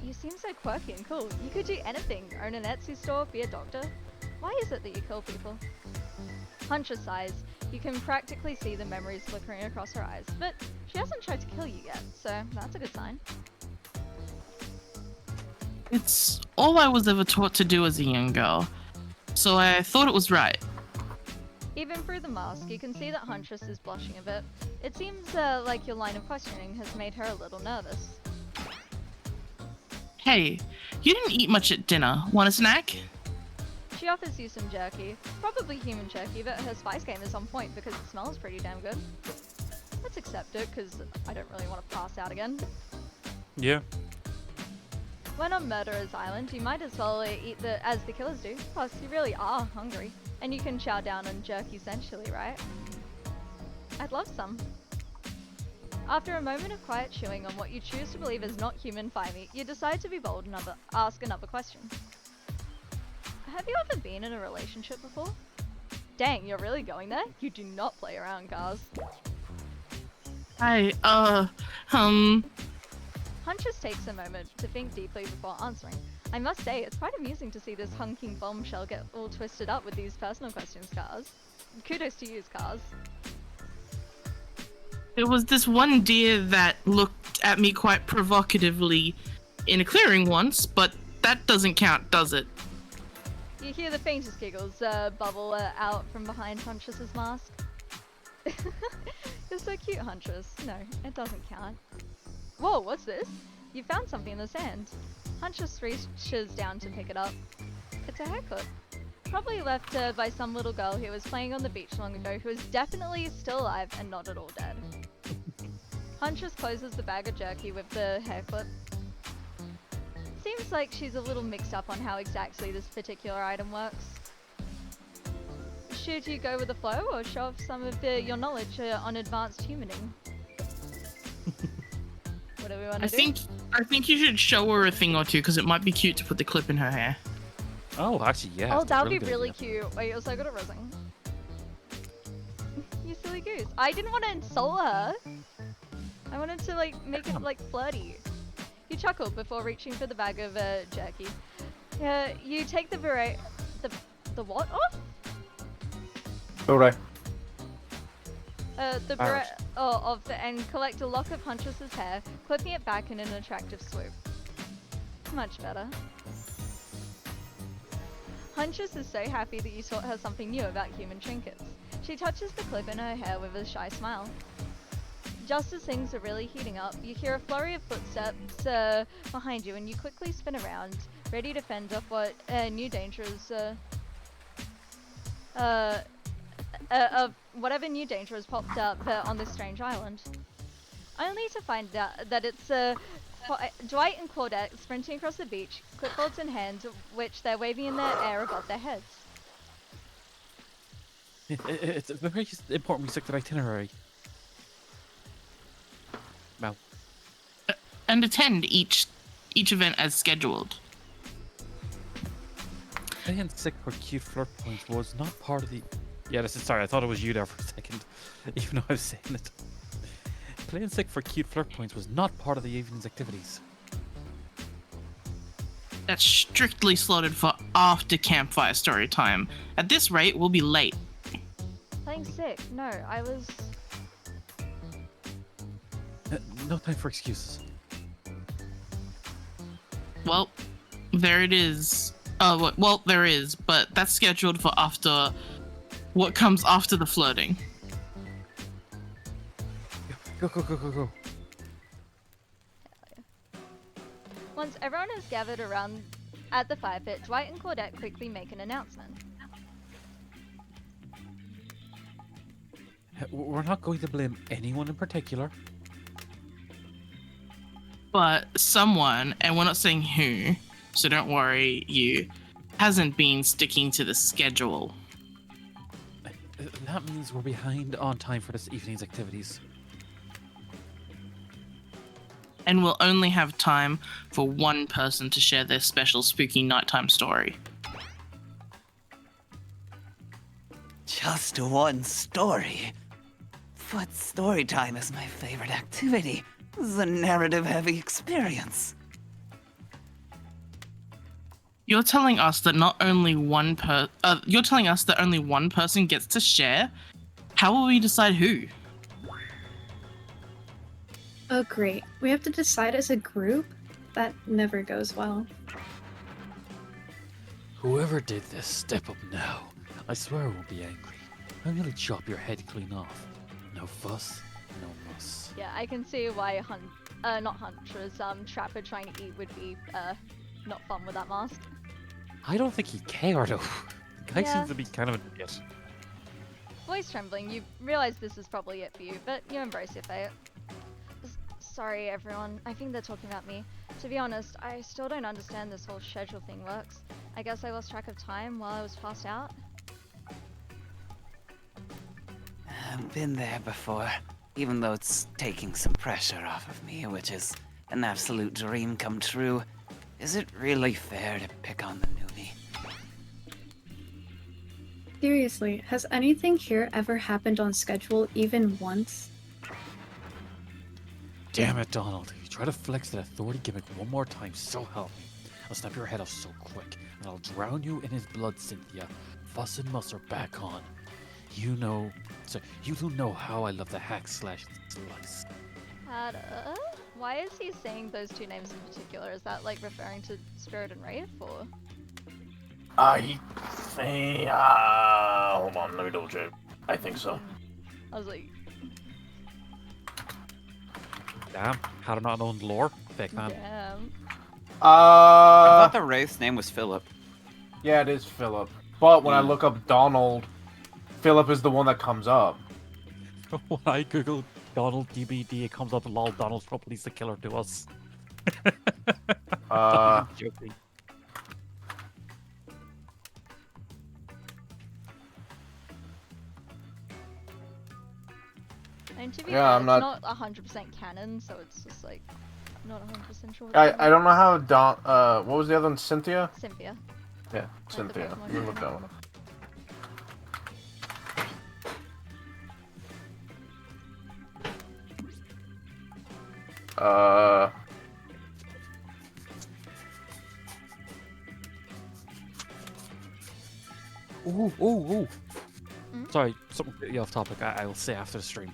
You seem so quirky and cool. You could do anything. Own an Etsy store, be a doctor. Why is it that you kill people? Huntress sighs. You can practically see the memories flickering across her eyes, but she hasn't tried to kill you yet, so that's a good sign. It's all I was ever taught to do as a young girl, so I thought it was right. Even through the mask, you can see that Huntress is blushing a bit. It seems like your line of questioning has made her a little nervous. Hey, you didn't eat much at dinner. Want a snack? She offers you some jerky. Probably human jerky, but her spice game is on point because it smells pretty damn good. Let's accept it, because I don't really want to pass out again. Yeah. When on Murderer's Island, you might as well eat as the killers do. Plus, you really are hungry. And you can chow down on jerky essentially, right? I'd love some. After a moment of quiet chewing on what you choose to believe is not human thigh meat, you decide to be bold and ask another question. Have you ever been in a relationship before? Dang, you're really going there? You do not play around, Cars. Huntress takes a moment to think deeply before answering. I must say, it's quite amusing to see this hunking bombshell get all twisted up with these personal questions, Cars. Kudos to you, Cars. It was this one deer that looked at me quite provocatively in a clearing once, but that doesn't count, does it? You hear the faintest giggles bubble out from behind Huntress's mask. You're so cute, Huntress. No, it doesn't count. Whoa, what's this? You found something in the sand. Huntress reaches down to pick it up. It's a haircut. Probably left by some little girl who was playing on the beach long ago who is definitely still alive and not at all dead. Huntress closes the bag of jerky with the hair clip. Seems like she's a little mixed up on how exactly this particular item works. Should you go with the flow or show off some of your knowledge on advanced humaning? What do we want to do? I think you should show her a thing or two because it might be cute to put the clip in her hair. Oh, actually, yeah. Oh, that's a that would be good really idea. cute. Wait, also good at resin. You silly goose. I didn't want to insult her. I wanted to make it flirty. You chuckle before reaching for the bag of jerky. You take the beret. The what off? Alright. The beret and collect a lock of Huntress's hair, clipping it back in an attractive swoop. Much better. Huntress is so happy that you taught her something new about human trinkets. She touches the clip in her hair with a shy smile. Just as things are really heating up, you hear a flurry of footsteps behind you and you quickly spin around, ready to fend off what new dangers of whatever new danger has popped up on this strange island. Only to find out that it's Dwight and Claudette sprinting across the beach, clipboards in hand, which they're waving in the air above their heads. It's very important we stick to the itinerary. Well, And attend each event as scheduled. playing sick for cute flirt points was not part of the... Yeah, sorry, I thought it was you there for a second, even though I was saying it. Playing sick for cute flirt points was not part of the evening's activities. That's strictly slotted for after campfire story time. At this rate, we'll be late. Playing sick? No, I was... No time for excuses. Well, there it is. Well, there is, but that's scheduled for after what comes after the flirting. Go. Once everyone is gathered around at the fire pit, Dwight and Claudette quickly make an announcement. We're not going to blame anyone in particular. But someone, and we're not saying who, so don't worry, you. hasn't been sticking to the schedule. That means we're behind on time for this evening's activities. And we'll only have time for one person to share their special spooky nighttime story. Just one story? But story time is my favorite activity. This is a narrative-heavy experience. You're telling us that only one person gets to share? How will we decide who? Oh, great. We have to decide as a group? That never goes well. Whoever did this, step up now. I swear I won't be angry. I'll really chop your head clean off. No fuss, no muss. Yeah, I can see why not Huntress, Trapper trying to eat would be, not fun with that mask. I don't think he cared though. The guy Yeah. seems to be kind of an idiot. Voice trembling, you realize this is probably it for you, but you embrace your fate. Sorry everyone, I think they're talking about me. To be honest, I still don't understand this whole schedule thing works. I guess I lost track of time while I was passed out. I've been there before, even though it's taking some pressure off of me, which is an absolute dream come true. Is it really fair to pick on the newbie? Seriously, has anything here ever happened on schedule even once? Damn it, Donald. If you try to flex that authority gimmick one more time, so help me. I'll snap your head off so quick, and I'll drown you in his blood, Cynthia. Fuss and muss are back on. You do know how I love the hack slash slice. Why is he saying those two names in particular? Is that like referring to Spirit and Wraith, or? Hold on, let me double check. I think so. I was like, Damn, had I not known the lore? Fake man. damn. I thought the Wraith's name was Philip. Yeah, it is Philip. But when I look up Donald, Philip is the one that comes up. When I Google Donald DBD, it comes up lol Donald's probably the killer to us. Joking. And to be Yeah, fair, I'm it's not- not 100% canon, so it's just like not 100% sure. I don't know how what was the other one? Cynthia? Cynthia. Yeah, Cynthia. Pokemon Let me look that one up. Ooh, ooh, ooh. Mm? Sorry, something completely off topic. I'll say after the stream.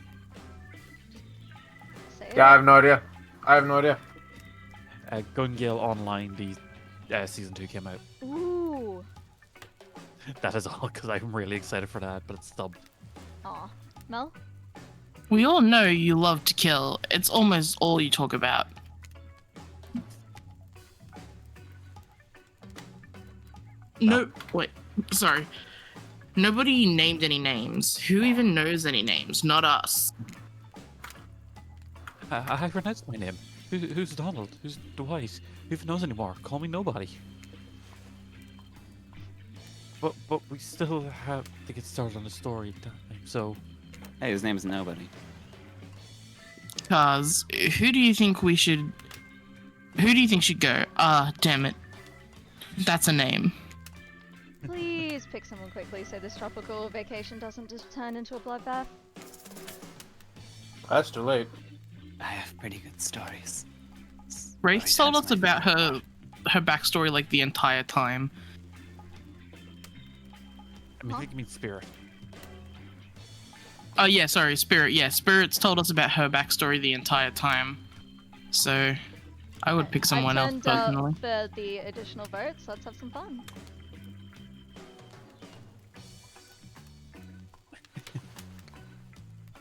Say it. Yeah, I have no idea. I have no idea. Gun Gale Online, the season 2 came out. Ooh. That is all, because I'm really excited for that, but it's dubbed. Aw. Mel? We all know you love to kill. It's almost all you talk about. No, wait, sorry. Nobody named any names. Who even knows any names? Not us. I renounced my name. Who's Donald? Who's Dwight? Who even knows anymore? Call me nobody. But we still have to get started on the story, so... Hey, his name is Nobody. Cause who do you think should go? Damn it. That's a name. Please pick someone quickly so this tropical vacation doesn't just turn into a bloodbath. That's too late. I have pretty good stories. Wraith Story told time's us my about favorite her backstory like the entire time. I mean, I think you mean Spirit. Oh yeah, sorry, Spirit. Yeah, Spirit's told us about her backstory the entire time. So, I would pick someone else turned personally. for the additional votes. Let's have some fun.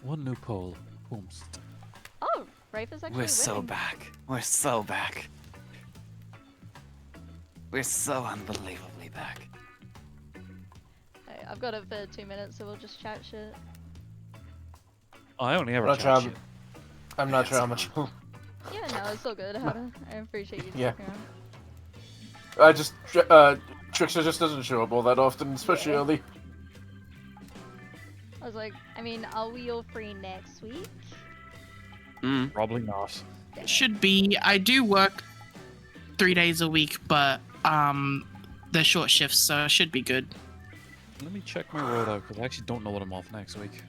One new poll. Whomst. Oh, Wraith is actually We're so winning. back. We're so back. We're so unbelievably back. Hey, I've got it for 2 minutes, so we'll just chat shit. Oh, I only ever I'm not chat sure shit. I'm not sure how much. Yeah, no, it's all good. I appreciate you Yeah. talking around. I just Trickster just doesn't show up all that often, especially early. I was like, I mean, are we all free next week? Probably not. Damn it. Should be. I do work 3 days a week, but they're short shifts, so it should be good. Let me check my road out, because I actually don't know what I'm off next week.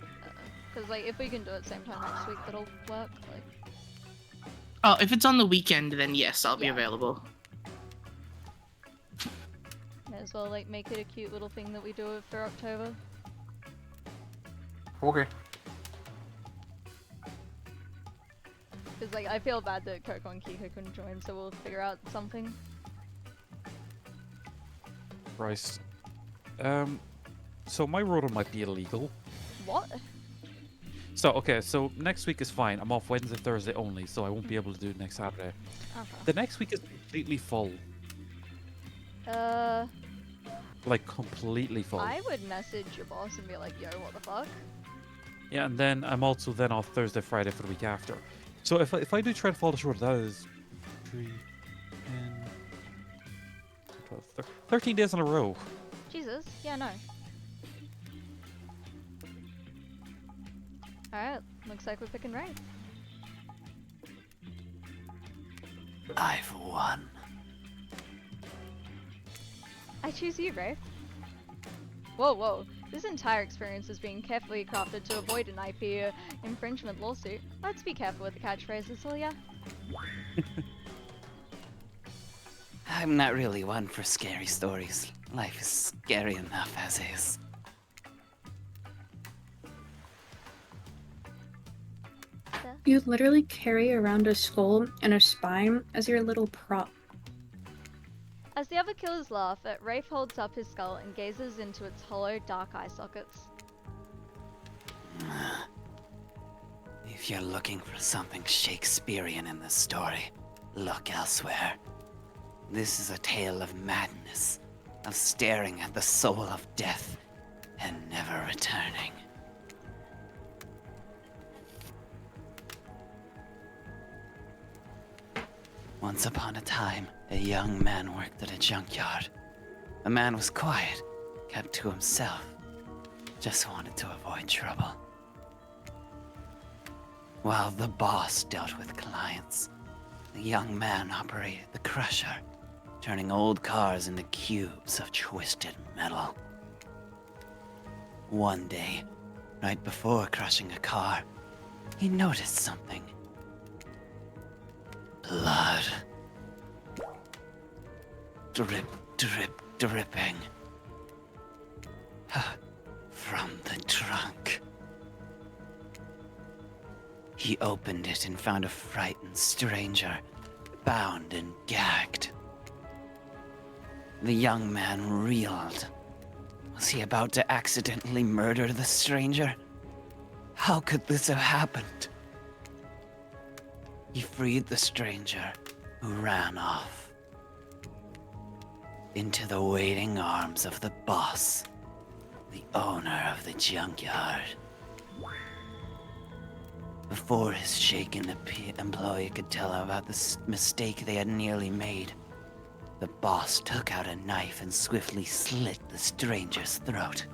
Because like, if we can do it same time next week, that'll work. Like, Oh, if it's on the weekend, then yes, I'll be Yeah. available. may as well like make it a cute little thing that we do it for October. Okay. Because like, I feel bad that Coco and Kiko couldn't join, so we'll figure out something. Christ. So my rota might be illegal. What? So, okay, so next week is fine. I'm off Wednesday, Thursday only, so I won't be able to do it next Saturday. Okay. The next week is completely full. Like, completely full. I would message your boss and be like, yo, what the fuck? Yeah, and then I'm also then off Thursday, Friday for the week after. So if I do try to fall short, that is 3, 10, 12, 13 days in a row. Jesus, yeah, no. Alright, looks like we're picking Ray. I've won. I choose you, Ray. Whoa, whoa. This entire experience is being carefully crafted to avoid an IP infringement lawsuit. Let's be careful with the catchphrases, will ya? I'm not really one for scary stories. Life is scary enough as is. You literally carry around a skull and a spine as your little prop. As the other killers laugh, Rafe holds up his skull and gazes into its hollow, dark eye sockets. If you're looking for something Shakespearean in this story, look elsewhere. This is a tale of madness, of staring at the soul of death and never returning. Once upon a time, a young man worked at a junkyard. The man was quiet, kept to himself, just wanted to avoid trouble. While the boss dealt with clients, the young man operated the crusher, turning old cars into cubes of twisted metal. One day, right before crushing a car, he noticed something. Blood. Drip, drip, dripping. From the trunk. He opened it and found a frightened stranger, bound and gagged. The young man reeled. Was he about to accidentally murder the stranger? How could this have happened? He freed the stranger, who ran off into the waiting arms of the boss, the owner of the junkyard. Before his shaken employee could tell about the mistake they had nearly made, the boss took out a knife and swiftly slit the stranger's throat.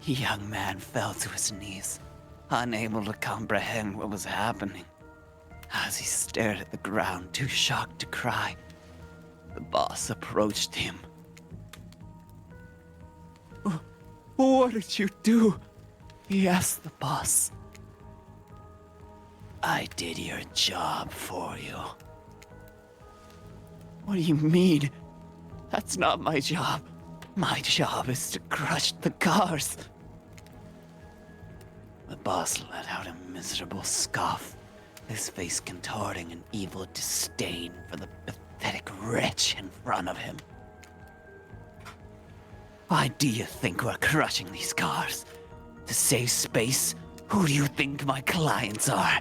The young man fell to his knees, unable to comprehend what was happening. As he stared at the ground, too shocked to cry, the boss approached him. What did you do? He asked the boss. I did your job for you. What do you mean? That's not my job. My job is to crush the cars. The boss let out a miserable scoff, his face contorting in evil disdain for the pathetic wretch in front of him. Why do you think we're crushing these cars? To save space? Who do you think my clients are?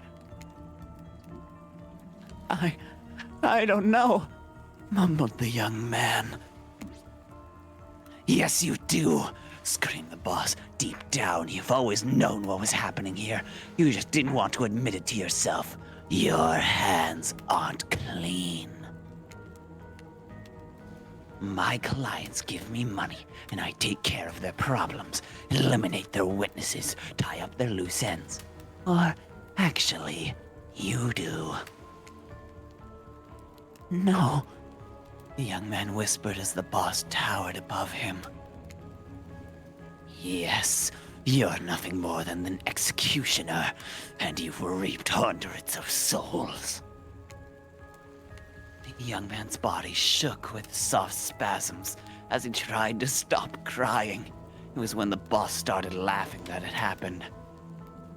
I don't know, mumbled the young man. Yes, you do, screamed the boss. Deep down, you've always known what was happening here. You just didn't want to admit it to yourself. Your hands aren't clean. My clients give me money, and I take care of their problems, eliminate their witnesses, tie up their loose ends. Or, actually, you do. No, the young man whispered as the boss towered above him. Yes, you're nothing more than an executioner, and you've reaped hundreds of souls. The young man's body shook with soft spasms as he tried to stop crying. It was when the boss started laughing that it happened.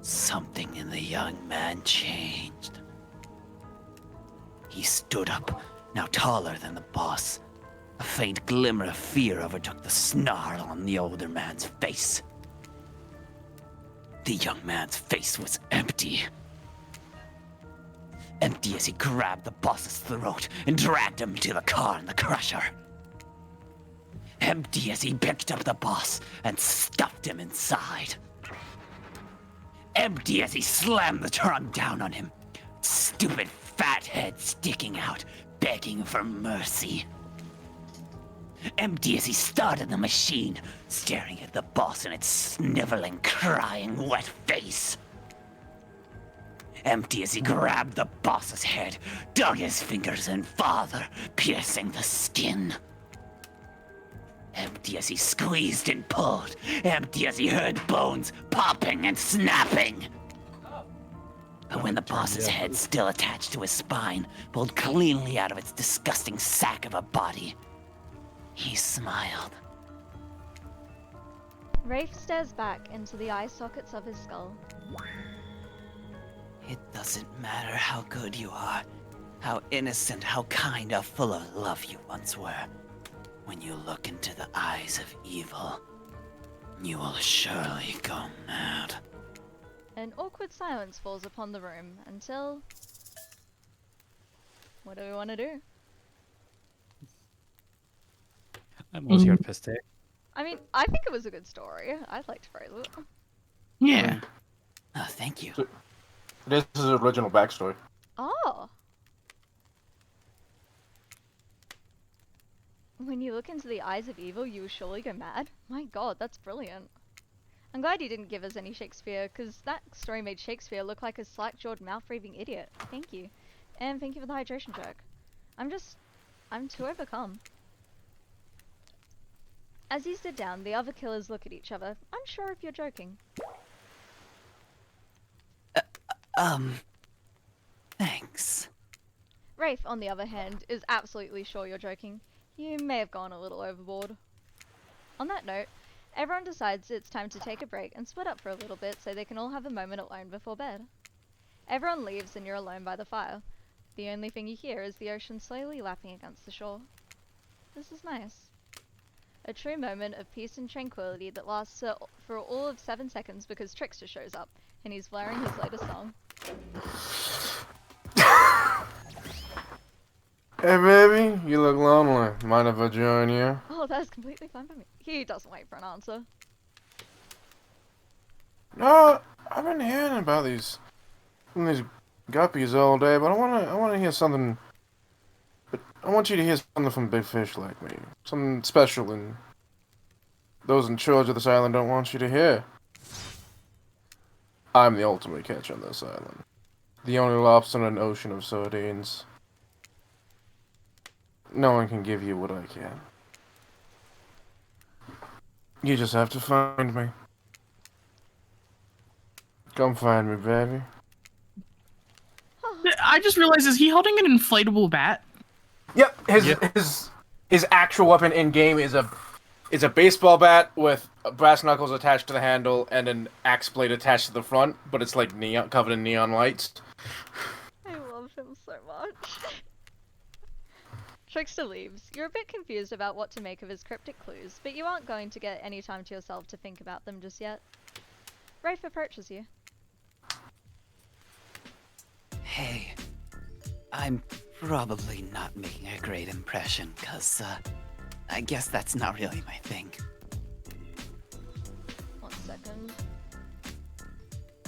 Something in the young man changed. He stood up, now taller than the boss. A faint glimmer of fear overtook the snarl on the older man's face. The young man's face was empty. Empty as he grabbed the boss's throat and dragged him to the car in the crusher. Empty as he picked up the boss and stuffed him inside. Empty as he slammed the trunk down on him. Stupid fat head sticking out, begging for mercy. Empty as he started the machine, staring at the boss in its sniveling, crying, wet face. Empty as he grabbed the boss's head, dug his fingers in farther, piercing the skin. Empty as he squeezed and pulled, empty as he heard bones popping and snapping. But when the boss's head, still attached to his spine, pulled cleanly out of its disgusting sack of a body, he smiled. Rafe stares back into the eye sockets of his skull. It doesn't matter how good you are, how innocent, how kind, how full of love you once were. When you look into the eyes of evil, you will surely go mad. An awkward silence falls upon the room until... What do we want to do? I'm also here pissed. I mean, I think it was a good story. I'd like to phrase it. Yeah. Oh, thank you. This is the original backstory. Oh! When you look into the eyes of evil, you will surely go mad? My god, that's brilliant. I'm glad you didn't give us any Shakespeare, because that story made Shakespeare look like a slack-jawed, mouth-breathing idiot. Thank you. And thank you for the hydration joke. I'm too overcome. As you sit down, the other killers look at each other, unsure if you're joking. Thanks. Rafe, on the other hand, is absolutely sure you're joking. You may have gone a little overboard. On that note, everyone decides it's time to take a break and split up for a little bit so they can all have a moment alone before bed. Everyone leaves and you're alone by the fire. The only thing you hear is the ocean slowly lapping against the shore. This is nice. A true moment of peace and tranquility that lasts for all of 7 seconds because Trickster shows up, and he's blaring his latest song. Hey baby, you look lonely. Mind if I join you? Oh, that's completely fine by me. He doesn't wait for an answer. No, I've been hearing about these guppies all day, but I wanna hear something. But I want you to hear something from big fish like me. Something special, and those in charge of this island don't want you to hear. I'm the ultimate catch on this island. The only lobster in an ocean of sardines. No one can give you what I can. You just have to find me. Come find me, baby. I just realized, is he holding an inflatable bat? Yep, his actual weapon in game is a baseball bat with brass knuckles attached to the handle and an axe blade attached to the front, but it's like neon, covered in neon lights. I love him so much. Trickster leaves. You're a bit confused about what to make of his cryptic clues, but you aren't going to get any time to yourself to think about them just yet. Rafe approaches you. Hey, I'm probably not making a great impression, cause, I guess that's not really my thing. 1 second.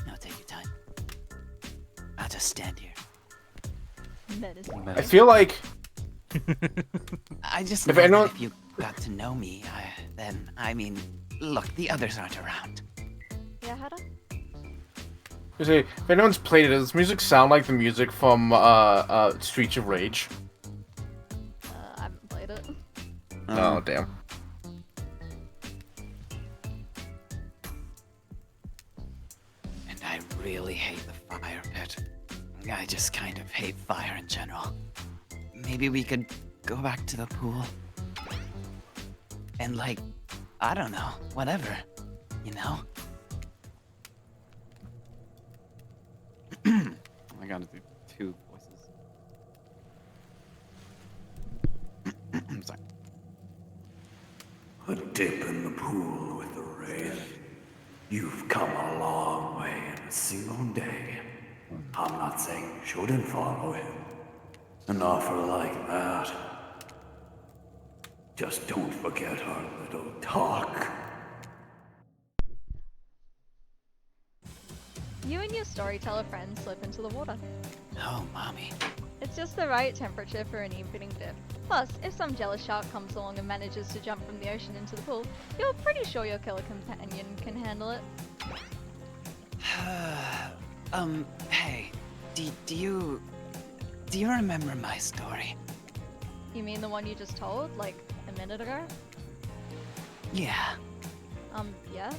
No, take your time. I'll just stand here. Medicine. I feel like I just If know that anyone- if you got to know me, then, I mean, look, the others aren't around. Yeah, Hada? You see, if anyone's played it, does this music sound like the music from Streets of Rage? I haven't played it. Oh, damn. And I really hate the fire pit. I just kind of hate fire in general. Maybe we could go back to the pool. And like, I don't know, whatever, you know? I gotta do 2 voices. I'm sorry. A dip in the pool with the wraith. You've come a long way in a single day. I'm not saying you shouldn't follow him. An offer like that. Just don't forget our little talk. You and your storyteller friend slip into the water. Oh, mommy. It's just the right temperature for an evening dip. Plus, if some jealous shark comes along and manages to jump from the ocean into the pool, you're pretty sure your killer companion can handle it. Hey, do you remember my story? You mean the one you just told, like, a minute ago? Yeah. Yeah?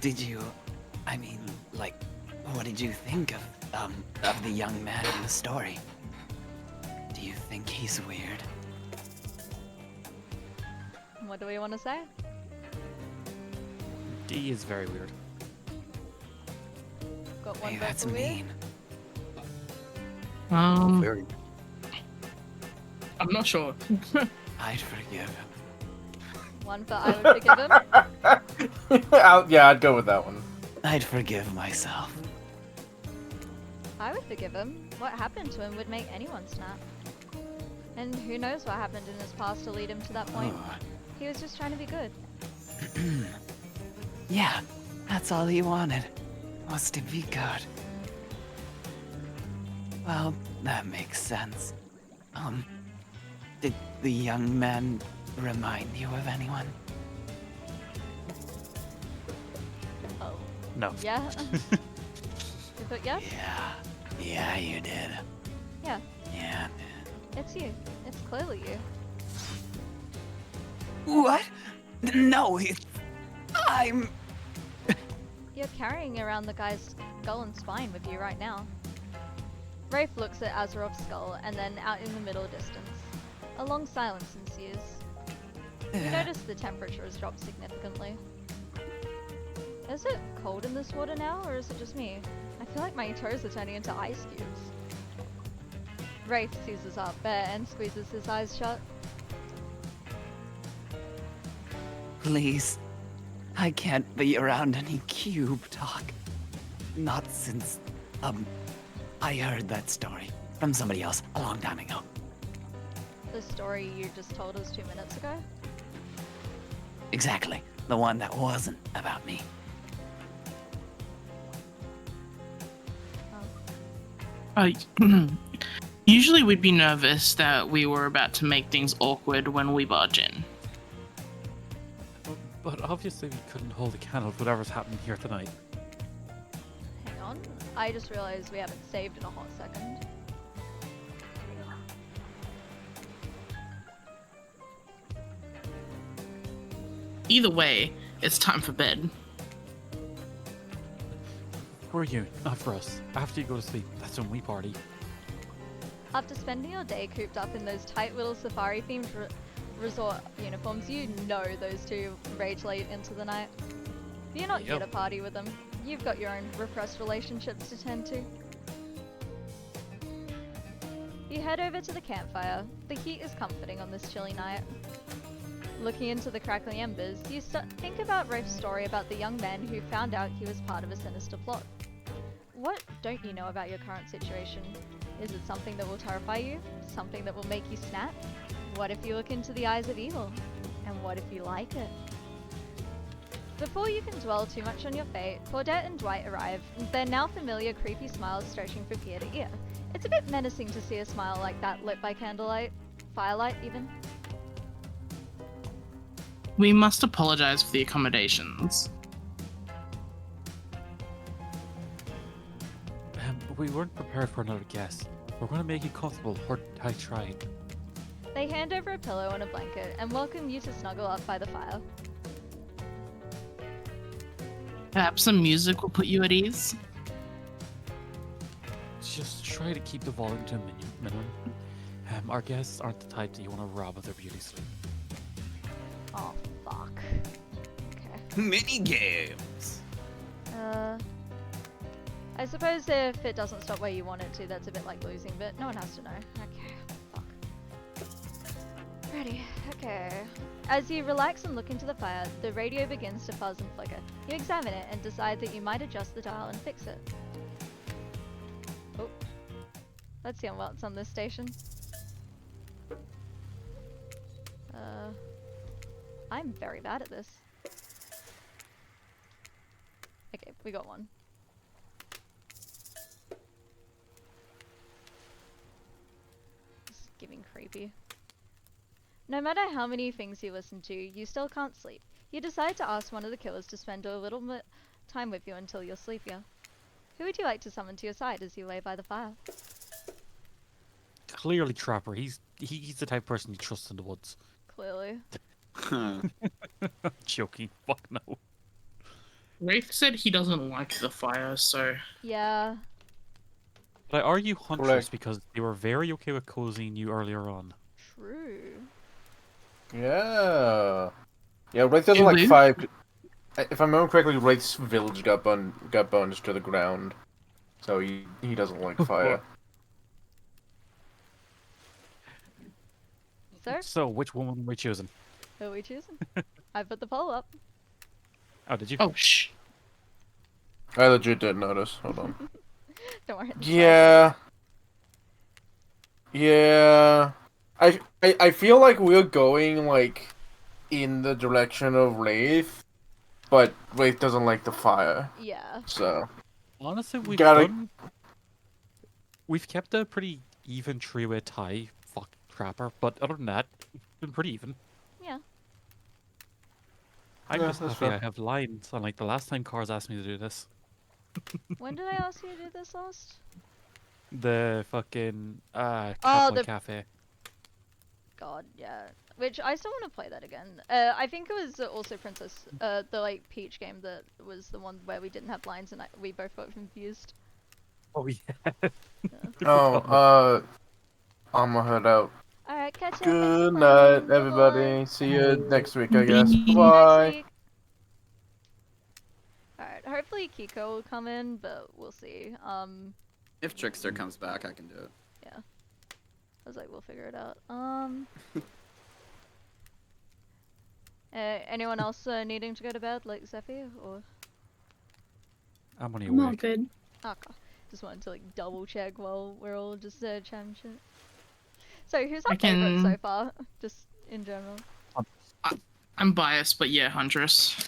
Did you, I mean, like, what did you think of the young man in the story? Do you think he's weird? What do we want to say? D is very weird. Got one Hey, vote that's for weird? mean. Very. I'm not sure. I'd forgive him. One for I would forgive him? Yeah, I'd go with that one. I'd forgive myself. I would forgive him. What happened to him would make anyone snap. And who knows what happened in his past to lead him to that point. Oh. He was just trying to be good. Yeah, that's all he wanted, was to be good. Well, that makes sense. Did the young man remind you of anyone? Oh, No. yeah? You put yes? Yeah, you did. Yeah, Yeah. it's you. It's clearly you. What? No, I'm... You're carrying around the guy's skull and spine with you right now. Rafe looks at Azeroth's skull and then out in the middle distance. A long silence ensues. You notice the temperature has dropped significantly. Is it cold in this water now, or is it just me? I feel like my toes are turning into ice cubes. Rafe seizes up and squeezes his eyes shut. Please. I can't be around any cube talk. Not since, I heard that story from somebody else a long time ago. The story you just told us 2 minutes ago? Exactly. The one that wasn't about me. Usually we'd be nervous that we were about to make things awkward when we barge in. But obviously we couldn't hold a candle to whatever's happening here tonight. Hang on. I just realized we haven't saved in a hot second. Either way, it's time for bed. For you, not for us. After you go to sleep, that's when we party. After spending your day cooped up in those tight little safari-themed resort uniforms, you know those two rage late into the night. You're not here to Yep. party with them. You've got your own repressed relationships to tend to. You head over to the campfire. The heat is comforting on this chilly night. Looking into the crackling embers, you think about Rafe's story about the young man who found out he was part of a sinister plot. What don't you know about your current situation? Is it something that will terrify you? Something that will make you snap? What if you look into the eyes of evil? And what if you like it? Before you can dwell too much on your fate, Claudette and Dwight arrive, their now familiar creepy smiles stretching from ear to ear. It's a bit menacing to see a smile like that lit by candlelight, firelight even. We must apologize for the accommodations. We weren't prepared for another guest. We're gonna make you comfortable. I tried. They hand over a pillow and a blanket and welcome you to snuggle up by the fire. Perhaps some music will put you at ease? Just try to keep the volume to a minimum. Our guests aren't the type that you want to rob of their beauty sleep. Oh, fuck. Okay. Mini games. I suppose if it doesn't stop where you want it to, that's a bit like losing, but no one has to know. Okay, fuck. Ready, okay. As you relax and look into the fire, the radio begins to fuzz and flicker. You examine it and decide that you might adjust the dial and fix it. Oh. Let's see what's on this station. I'm very bad at this. Okay, we got one. This is giving creepy. No matter how many things you listen to, you still can't sleep. You decide to ask one of the killers to spend a little time with you until you're sleepier. Who would you like to summon to your side as you lay by the fire? Clearly, Trapper. He's the type of person you trust in the woods. Clearly. Joking. Fuck no. Wraith said he doesn't like the fire, so... Yeah. But I argue Huntress Correct. because they were very okay with cozying you earlier on. True. Yeah. Yeah, Wraith doesn't Hey, like Lou? fire. If I remember correctly, Wraith's village got burned to the ground. So he doesn't like fire. So, So, which woman are we choosing? who are we choosing? I put the poll up. Oh, did you? Oh, shh. I legit didn't notice. Hold on. Don't worry. it's Yeah. Yeah. I feel like we're going like in the direction of Wraith, but Wraith doesn't like the fire. fine. Yeah. So Honestly, Gotta- we've kept a pretty even three-way tie. Fuck Trapper, but other than that, it's been pretty even. Yeah. I'm Yeah, just that's happy fair. I have lines, unlike the last time Cars asked me to do this. When did I ask you to do this last? The fucking Oh, Catboy the- Cafe. God, yeah. Which I still want to play that again. I think it was also Princess, the like Peach game that was the one where we didn't have lines and we both got confused. Oh yeah. Oh, I'm gonna head out. All right, catch you. Good night, everybody. See you next week, I guess. Bye. Bye. Alright, hopefully Kiko will come in, but we'll see. If Trickster comes back, I can do it. Yeah. I was like, we'll figure it out. Anyone else needing to go to bed, like Zephy, or? I'm only I'm all awake. good. Okay. Just wanted to like double check while we're all just chatting shit. So, who's I our favorite so can- far? Just in general. I'm biased, but yeah, Huntress.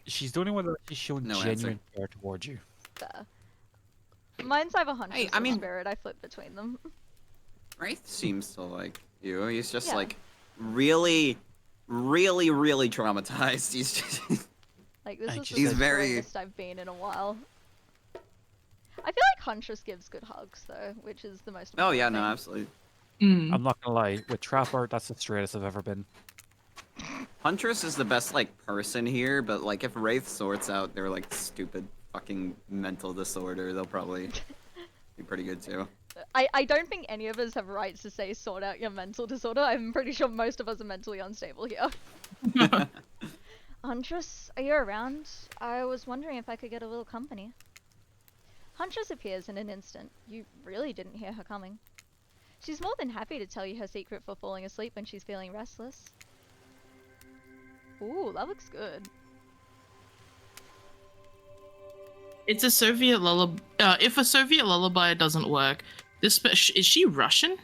She's the only one that she's showing No answer. genuine care towards you. Fair. Mine's either Huntress Hey, I or mean- Spirit. I flip between them. Wraith seems to like you. He's just Yeah. like really traumatized. He's just Like, this I is just- the He's most very- greatest I've been in a while. I feel like Huntress gives good hugs, though, which is the most Oh yeah, important no, thing. absolutely. Mm. I'm not gonna lie, with Trapper, that's the straightest I've ever been. Huntress is the best like person here, but like if Wraith sorts out their like stupid fucking mental disorder, they'll probably be pretty good too. I don't think any of us have rights to say sort out your mental disorder. I'm pretty sure most of us are mentally unstable here. Huntress, are you around? I was wondering if I could get a little company. Huntress appears in an instant. You really didn't hear her coming. She's more than happy to tell you her secret for falling asleep when she's feeling restless. Ooh, that looks good. It's a Soviet lullaby. If a Soviet lullaby doesn't work, this is she Russian?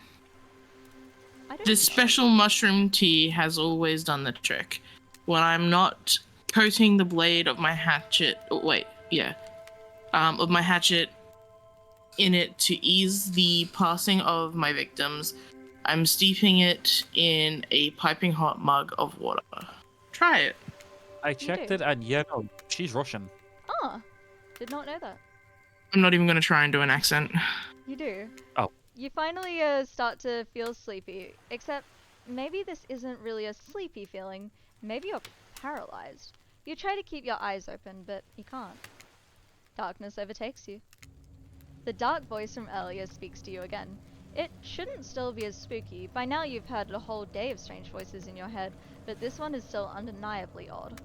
I don't This special mushroom tea has always done the trick. When I'm not coating the blade of my hatchet. Of my hatchet in it to ease the passing of my victims. I'm steeping it in a piping hot mug of water. Try it. I checked it, and yeah, no, she's Russian. Oh, did not know that. I'm not even going to try and do an accent. You do. Oh. You finally start to feel sleepy, except maybe this isn't really a sleepy feeling. Maybe you're paralyzed. You try to keep your eyes open, but you can't. Darkness overtakes you. The dark voice from earlier speaks to you again. It shouldn't still be as spooky. By now you've heard a whole day of strange voices in your head, but this one is still undeniably odd.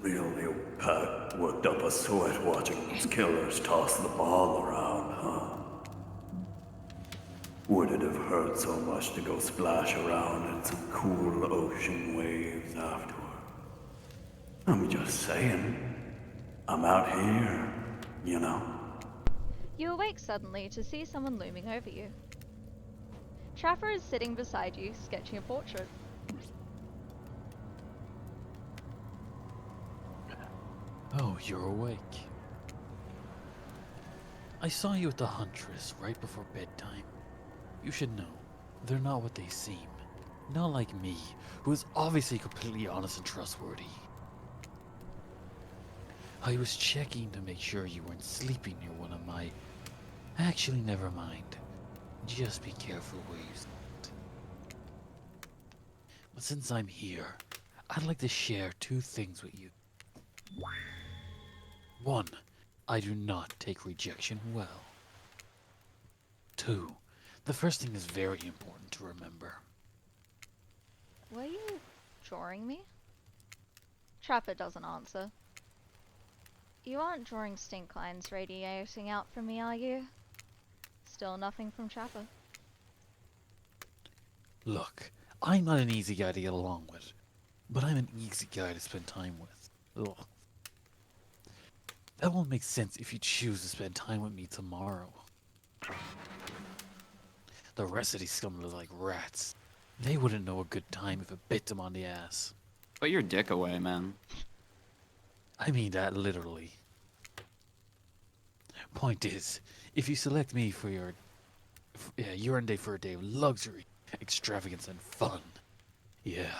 Really, Pat worked up a sweat watching these killers toss the ball around, huh? Would it have hurt so much to go splash around in some cool ocean waves afterward? I'm just saying. I'm out here, you know. You awake suddenly to see someone looming over you. Trapper is sitting beside you, sketching a portrait. Oh, you're awake. I saw you with the Huntress right before bedtime. You should know, they're not what they seem. Not like me, who is obviously completely honest and trustworthy. I was checking to make sure you weren't sleeping near one of my... Actually, never mind. Just be careful where you sit. But since I'm here, I'd like to share two things with you. One, I do not take rejection well. Two, the first thing is very important to remember. Were you drawing me? Trapper doesn't answer. You aren't drawing stink lines radiating out from me, are you? Still nothing from Trapper. Look, I'm not an easy guy to get along with, but I'm an easy guy to spend time with. Ugh. That won't make sense if you choose to spend time with me tomorrow. The rest of these scum look like rats. They wouldn't know a good time if it bit them on the ass. Put your dick away, man. I mean that literally. Point is, if you select me for your urine day for a day of luxury, extravagance, and fun. Yeah,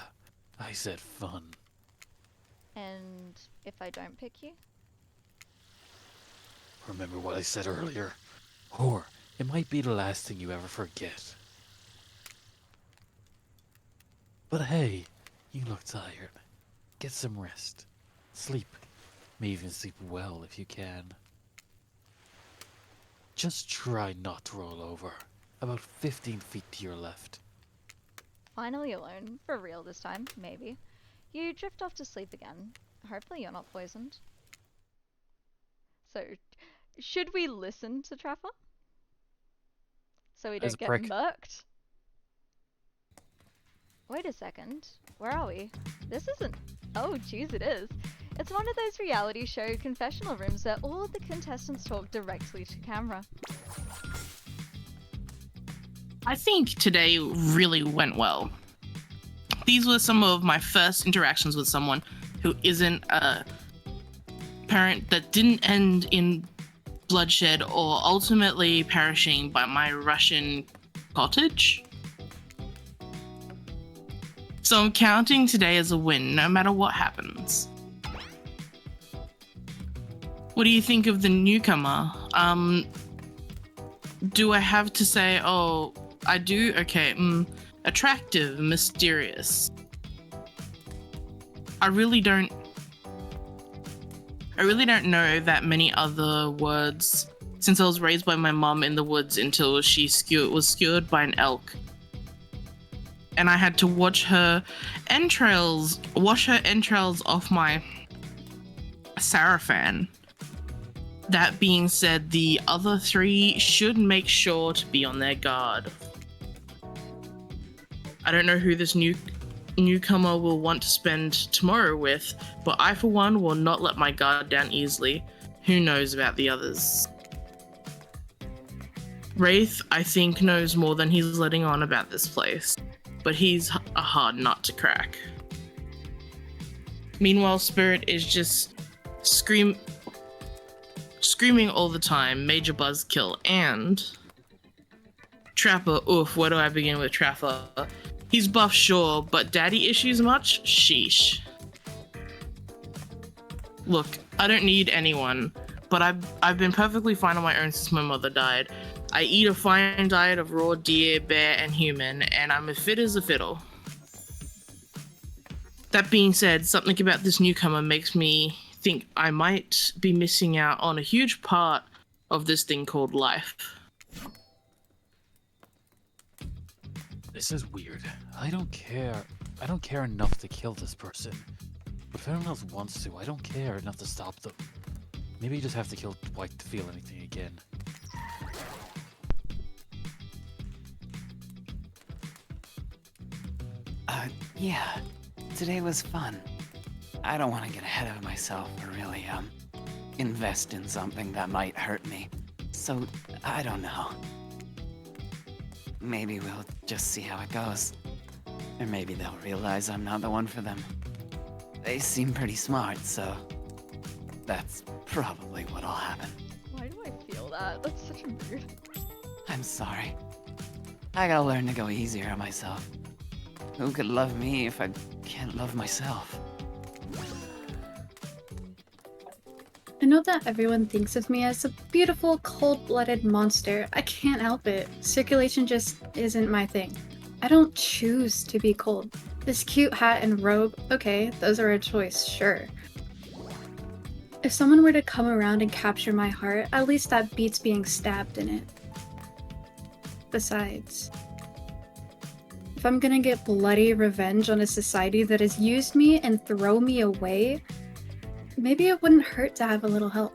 I said fun. And if I don't pick you? Remember what I said earlier? Or it might be the last thing you ever forget. But hey, you look tired. Get some rest. Sleep. May even sleep well if you can. Just try not to roll over. About 15 feet to your left. Finally alone, for real this time, maybe. You drift off to sleep again. Hopefully you're not poisoned. So, should we listen to Trapper? So we As don't a get prick. murked? Wait a second. Where are we? This isn't... Oh, jeez, it is. It's one of those reality show confessional rooms where all of the contestants talk directly to camera. I think today really went well. These were some of my first interactions with someone who isn't a parent that didn't end in bloodshed or ultimately perishing by my Russian cottage. So I'm counting today as a win, no matter what happens. What do you think of the newcomer? Do I have to say, oh, I do? Okay, attractive, mysterious. I really don't know that many other words since I was raised by my mum in the woods until she was skewered by an elk. And I had to wash her entrails off my sarafan. That being said, the other three should make sure to be on their guard. I don't know who this newcomer will want to spend tomorrow with, but I for one will not let my guard down easily. Who knows about the others? Wraith, I think, knows more than he's letting on about this place. but he's a hard nut to crack. Meanwhile, Spirit is just screaming all the time, major buzzkill, and Trapper, oof, where do I begin with Trapper? He's buff, sure, but daddy issues much? Sheesh. Look, I don't need anyone, but I've been perfectly fine on my own since my mother died. I eat a fine diet of raw deer, bear, and human, and I'm as fit as a fiddle. That being said, something about this newcomer makes me think I might be missing out on a huge part of this thing called life. This is weird. I don't care. I don't care enough to kill this person. But if anyone else wants to, I don't care enough to stop them. Maybe you just have to kill Dwight to feel anything again. Yeah. Today was fun. I don't want to get ahead of myself or really, invest in something that might hurt me. So, I don't know. Maybe we'll just see how it goes. Or maybe they'll realize I'm not the one for them. They seem pretty smart, so that's probably what'll happen. Why do I feel that? That's such a mood. I'm sorry. I gotta learn to go easier on myself. Who could love me if I can't love myself? I know that everyone thinks of me as a beautiful, cold-blooded monster. I can't help it. Circulation just isn't my thing. I don't choose to be cold. This cute hat and robe, okay, those are a choice, sure. If someone were to come around and capture my heart, at least that beats being stabbed in it. Besides, if I'm gonna get bloody revenge on a society that has used me and throw me away, maybe it wouldn't hurt to have a little help.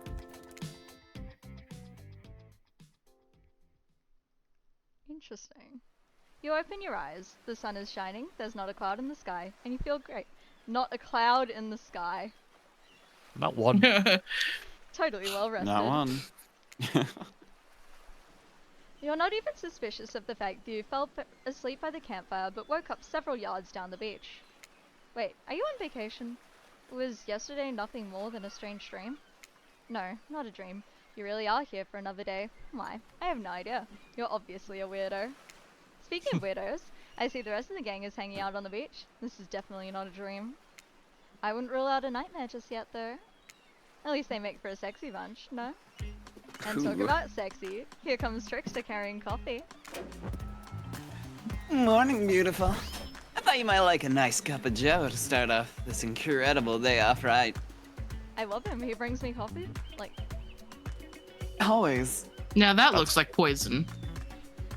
Interesting. You open your eyes, the sun is shining, there's not a cloud in the sky, and you feel great. Not a cloud in the sky. Not one. Totally well rested. Not one. You're not even suspicious of the fact that you fell asleep by the campfire but woke up several yards down the beach. Wait, are you on vacation? Was yesterday nothing more than a strange dream? No, not a dream. You really are here for another day. Why? I have no idea. You're obviously a weirdo. Speaking of weirdos, I see the rest of the gang is hanging out on the beach. This is definitely not a dream. I wouldn't rule out a nightmare just yet, though. At least they make for a sexy bunch, no? And talk Cool. about sexy. Here comes Trickster carrying coffee. Morning, beautiful. I thought you might like a nice cup of joe to start off this incredible day off right. I love him. He brings me coffee. Like, Always. Now that looks like poison.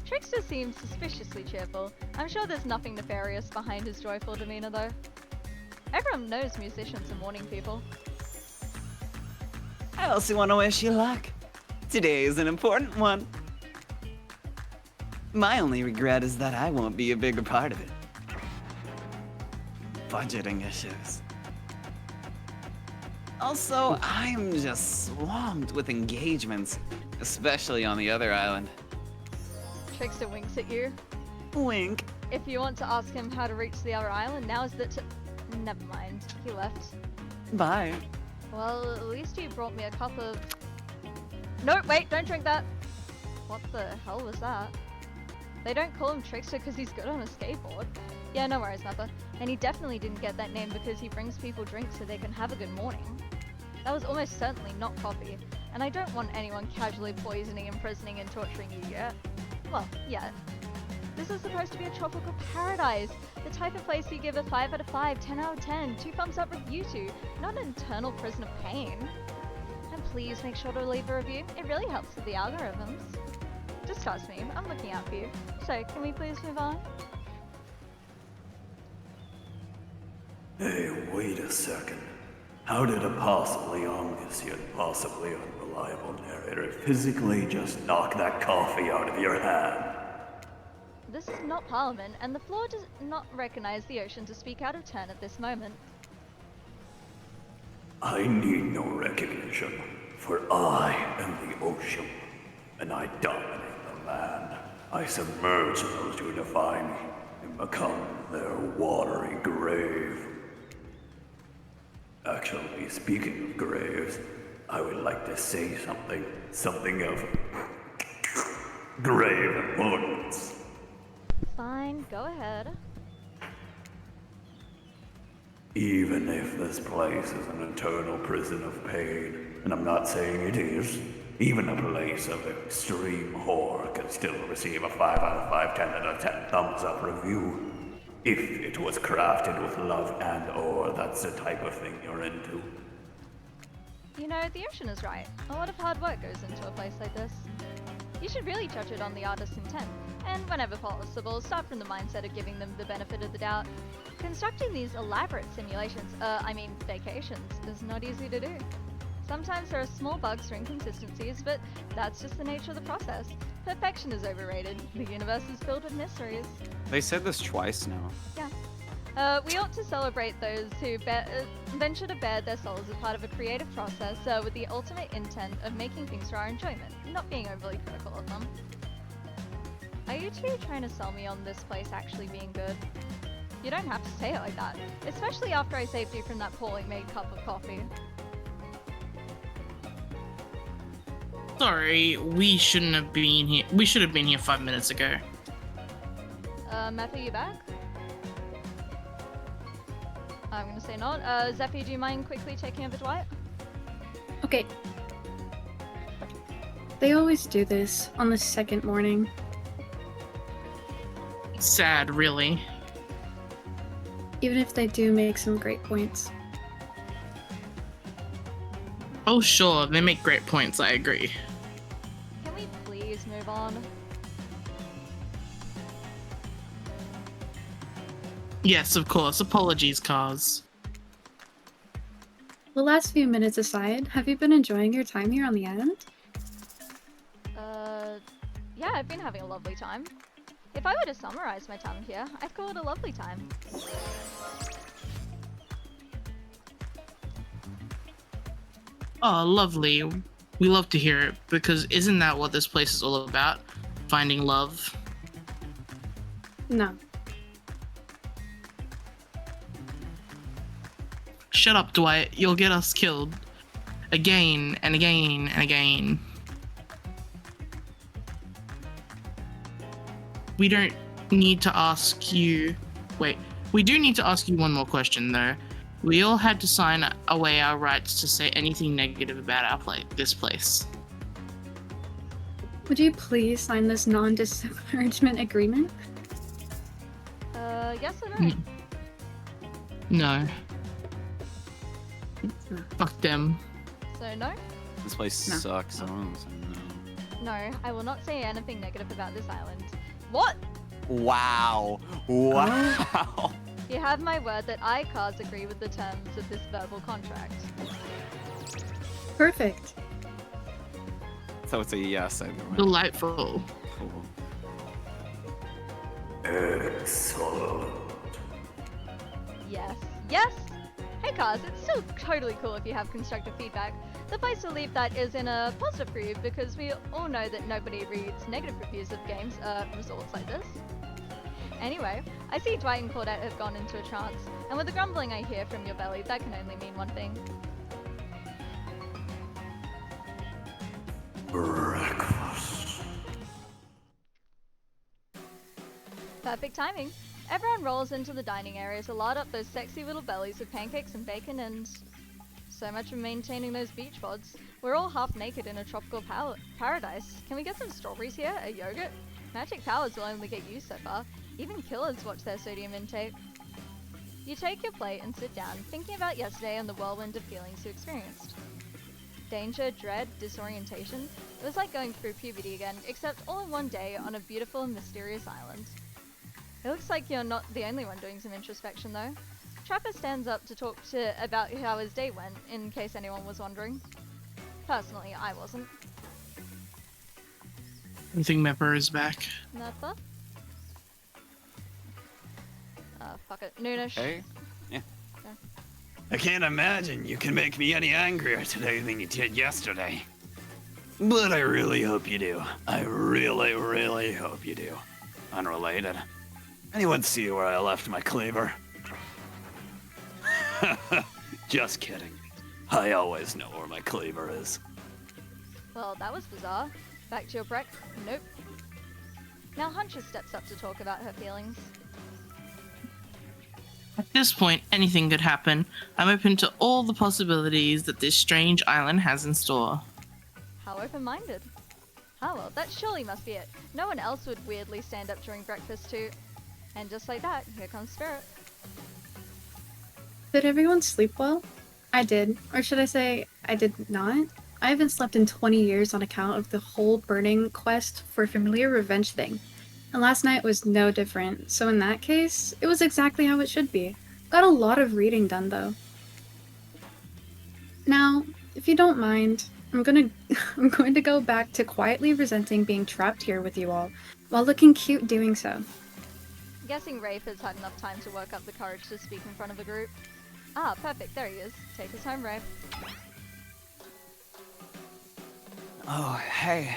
Trickster seems suspiciously cheerful. I'm sure there's nothing nefarious behind his joyful demeanor, though. Everyone knows musicians are morning people. I also want to wish you luck. Today is an important one. My only regret is that I won't be a bigger part of it. Budgeting issues. Also, I'm just swamped with engagements, especially on the other island. Trickster winks at you. Wink. If you want to ask him how to reach the other island, now is the Never mind. He left. Bye. Well, at least you brought me a cup of... No, wait, don't drink that! What the hell was that? They don't call him Trickster because he's good on a skateboard. Yeah, no worries, Nappa. And he definitely didn't get that name because he brings people drinks so they can have a good morning. That was almost certainly not coffee, and I don't want anyone casually poisoning, imprisoning, and torturing you yet. Well, yet. This is supposed to be a tropical paradise, the type of place you give a 5 out of 5, 10 out of 10, 2 thumbs up review to, not an eternal prison of pain. And please make sure to leave a review, it really helps with the algorithms. Just trust me, I'm looking out for you. So, can we please move on? Hey, wait a second. How did a possibly omniscient, possibly unreliable narrator physically just knock that coffee out of your hand? This is not Parliament, and the floor does not recognize the ocean to speak out of turn at this moment. I need no recognition, for I am the ocean, and I dominate the land. I submerge those who defy me. and become their watery grave. Actually, speaking of graves, I would like to say something of grave importance. Fine, go ahead. Even if this place is an eternal prison of pain, and I'm not saying it is, even a place of extreme horror can still receive a 5 out of 5, 10 out of 10 thumbs up review. If it was crafted with love and or that's the type of thing you're into. You know, the ocean is right. A lot of hard work goes into a place like this. You should really judge it on the artist's intent, and whenever possible, start from the mindset of giving them the benefit of the doubt. Constructing these elaborate simulations, vacations, is not easy to do. Sometimes there are small bugs or inconsistencies, but that's just the nature of the process. Perfection is overrated. The universe is filled with mysteries. They said this twice now. Yeah. We ought to celebrate those who venture to bare their souls as part of a creative process with the ultimate intent of making things for our enjoyment, not being overly critical of them. Are you two trying to sell me on this place actually being good? You don't have to say it like that, especially after I saved you from that poorly made cup of coffee. Sorry, we shouldn't have been here. We should have been here 5 minutes ago. Meth, are you back? I'm gonna say not. Zephy, do you mind quickly taking over Dwight? Okay. They always do this on the second morning. Sad, really. Even if they do make some great points. Oh, sure, they make great points, I agree. Can we please move on? Yes, of course. Apologies, Cars. The last few minutes aside, have you been enjoying your time here on the island? Yeah, I've been having a lovely time. If I were to summarize my time here, I'd call it a lovely time. Oh, lovely. We love to hear it, because isn't that what this place is all about? Finding love? No. Shut up, Dwight. You'll get us killed. Again and again and again. We don't need to ask you... Wait, we do need to ask you one more question, though. We all had to sign away our rights to say anything negative about this place. Would you please sign this non-disparagement agreement? Yes or no? No. Fuck them. So no? This place No. sucks. I don't know. No, I will not say anything negative about this island. What? Wow. Wow. You have my word that I, Cars, agree with the terms of this verbal contract. Perfect. So it's a yes either way. Delightful. Cool. Excellent. Yes. Yes! Hey Cars, it's still totally cool if you have constructive feedback. The place to leave that is in a positive for you because we all know that nobody reads negative reviews of games, results like this. Anyway, I see Dwight and Claudette have gone into a trance, and with the grumbling I hear from your belly, that can only mean one thing. Breakfast. Perfect timing. Everyone rolls into the dining area to lard up those sexy little bellies with pancakes and bacon and... so much for maintaining those beach pods. We're all half naked in a tropical paradise. Can we get some strawberries here? A yogurt? Magic powers will only get you so far. Even killers watch their sodium intake. You take your plate and sit down, thinking about yesterday and the whirlwind of feelings you experienced. Danger, dread, disorientation. It was like going through puberty again, except all in one day on a beautiful and mysterious island. It looks like you're not the only one doing some introspection though. Trapper stands up to talk about how his day went, in case anyone was wondering. Personally, I wasn't. I think Mepper is back. Never? Fuck it. Noonish. Hey. Yeah. Okay. I can't imagine you can make me any angrier today than you did yesterday. But I really hope you do. I really, really hope you do. Unrelated. Anyone see where I left my cleaver? Just kidding. I always know where my cleaver is. Well, that was bizarre. Back to your prep? Nope. Now Huntress steps up to talk about her feelings. At this point, anything could happen. I'm open to all the possibilities that this strange island has in store. How open-minded. Oh well, that surely must be it. No one else would weirdly stand up during breakfast too. And just like that, here comes Spirit. Did everyone sleep well? I did. Or should I say, I did not? I haven't slept in 20 years on account of the whole burning quest for a familiar revenge thing. And last night was no different, so in that case, it was exactly how it should be. Got a lot of reading done though. Now, if you don't mind, I'm going to go back to quietly resenting being trapped here with you all, while looking cute doing so. Guessing Rafe has had enough time to work up the courage to speak in front of a group. Ah, perfect, there he is. Take us home, Rafe. Oh, hey.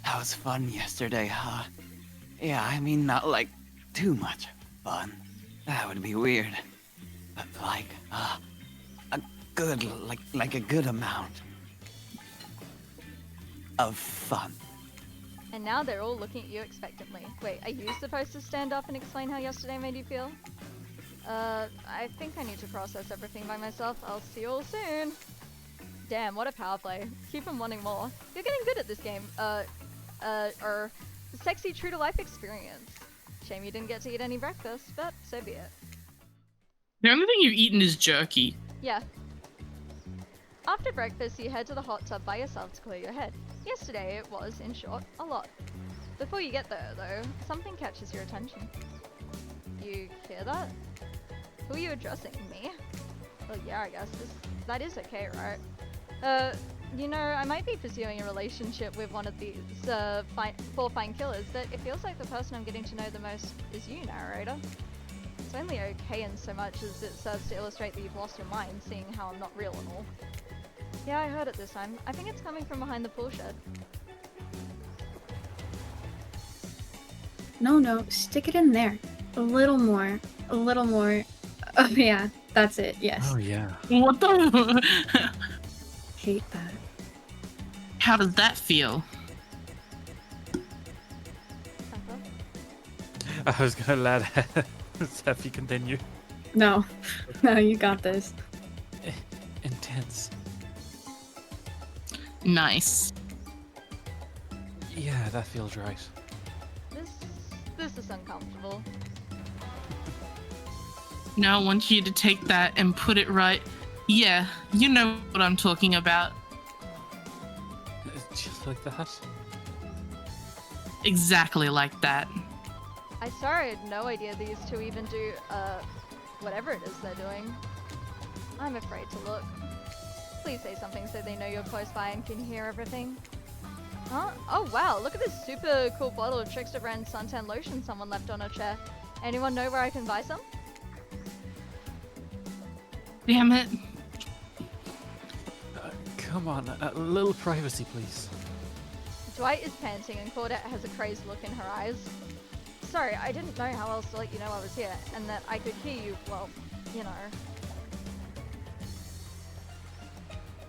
That was fun yesterday, huh? Yeah, I mean, not like too much fun. That would be weird. But like, a good, like a good amount of fun. And now they're all looking at you expectantly. Wait, are you supposed to stand up and explain how yesterday made you feel? I think I need to process everything by myself. I'll see you all soon. Damn, what a power play. Keep on wanting more. You're getting good at this game. Or sexy true to life experience. Shame you didn't get to eat any breakfast, but so be it. The only thing you've eaten is jerky. Yeah. After breakfast, you head to the hot tub by yourself to clear your head. Yesterday it was, in short, a lot. Before you get there, though, something catches your attention. You hear that? Who are you addressing? Me? Well, yeah, I guess. That is okay, right? You know, I might be pursuing a relationship with one of these, four fine killers, but it feels like the person I'm getting to know the most is you, narrator. It's only okay in so much as it serves to illustrate that you've lost your mind, seeing how I'm not real and all. Yeah, I heard it this time. I think it's coming from behind the pool shed. No, stick it in there. A little more. A little more. Oh yeah, that's it, yes. Oh yeah. What the? Hate that. How does that feel? I was gonna let Sephi continue. No, you got this. Intense. Nice. Yeah, that feels right. This is uncomfortable. Now I want you to take that and put it right. Yeah, you know what I'm talking about. Just like that? Exactly like that. I swear I had no idea these two even do, whatever it is they're doing. I'm afraid to look. Please say something so they know you're close by and can hear everything. Huh? Oh wow, look at this super cool bottle of Trickster brand suntan lotion someone left on a chair. Anyone know where I can buy some? Damn it. Come on, a little privacy, please. Dwight is panting and Claudette has a crazed look in her eyes. Sorry, I didn't know how else to let you know I was here, and that I could hear you, well, you know.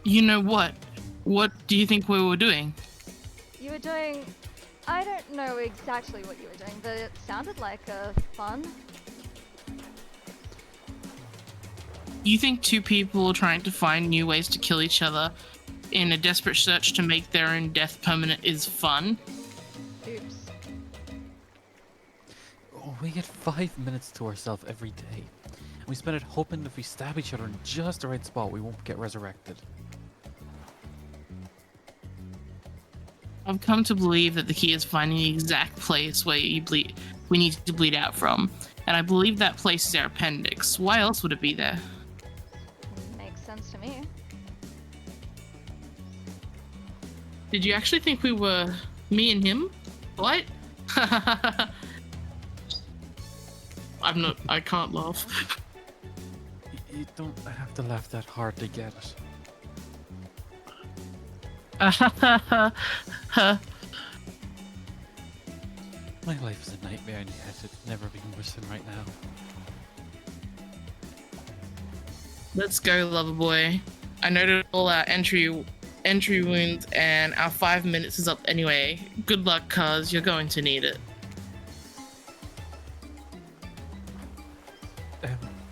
You know what? What do you think we were doing? You were doing... I don't know exactly what you were doing, but it sounded like fun. You think two people trying to find new ways to kill each other in a desperate search to make their own death permanent is fun? Oops. Oh, we get 5 minutes to ourselves every day. And we spend it hoping if we stab each other in just the right spot, we won't get resurrected. I've come to believe that the key is finding the exact place where we need to bleed out from. And I believe that place is our appendix. Why else would it be there? Makes sense to me. Did you actually think we were me and him? What? I can't laugh. You don't have to laugh that hard to get it. My life is a nightmare, and yet it's never been worse than right now. Let's go, lover boy. I noted all our entry wounds, and our 5 minutes is up anyway. Good luck, cuz you're going to need it.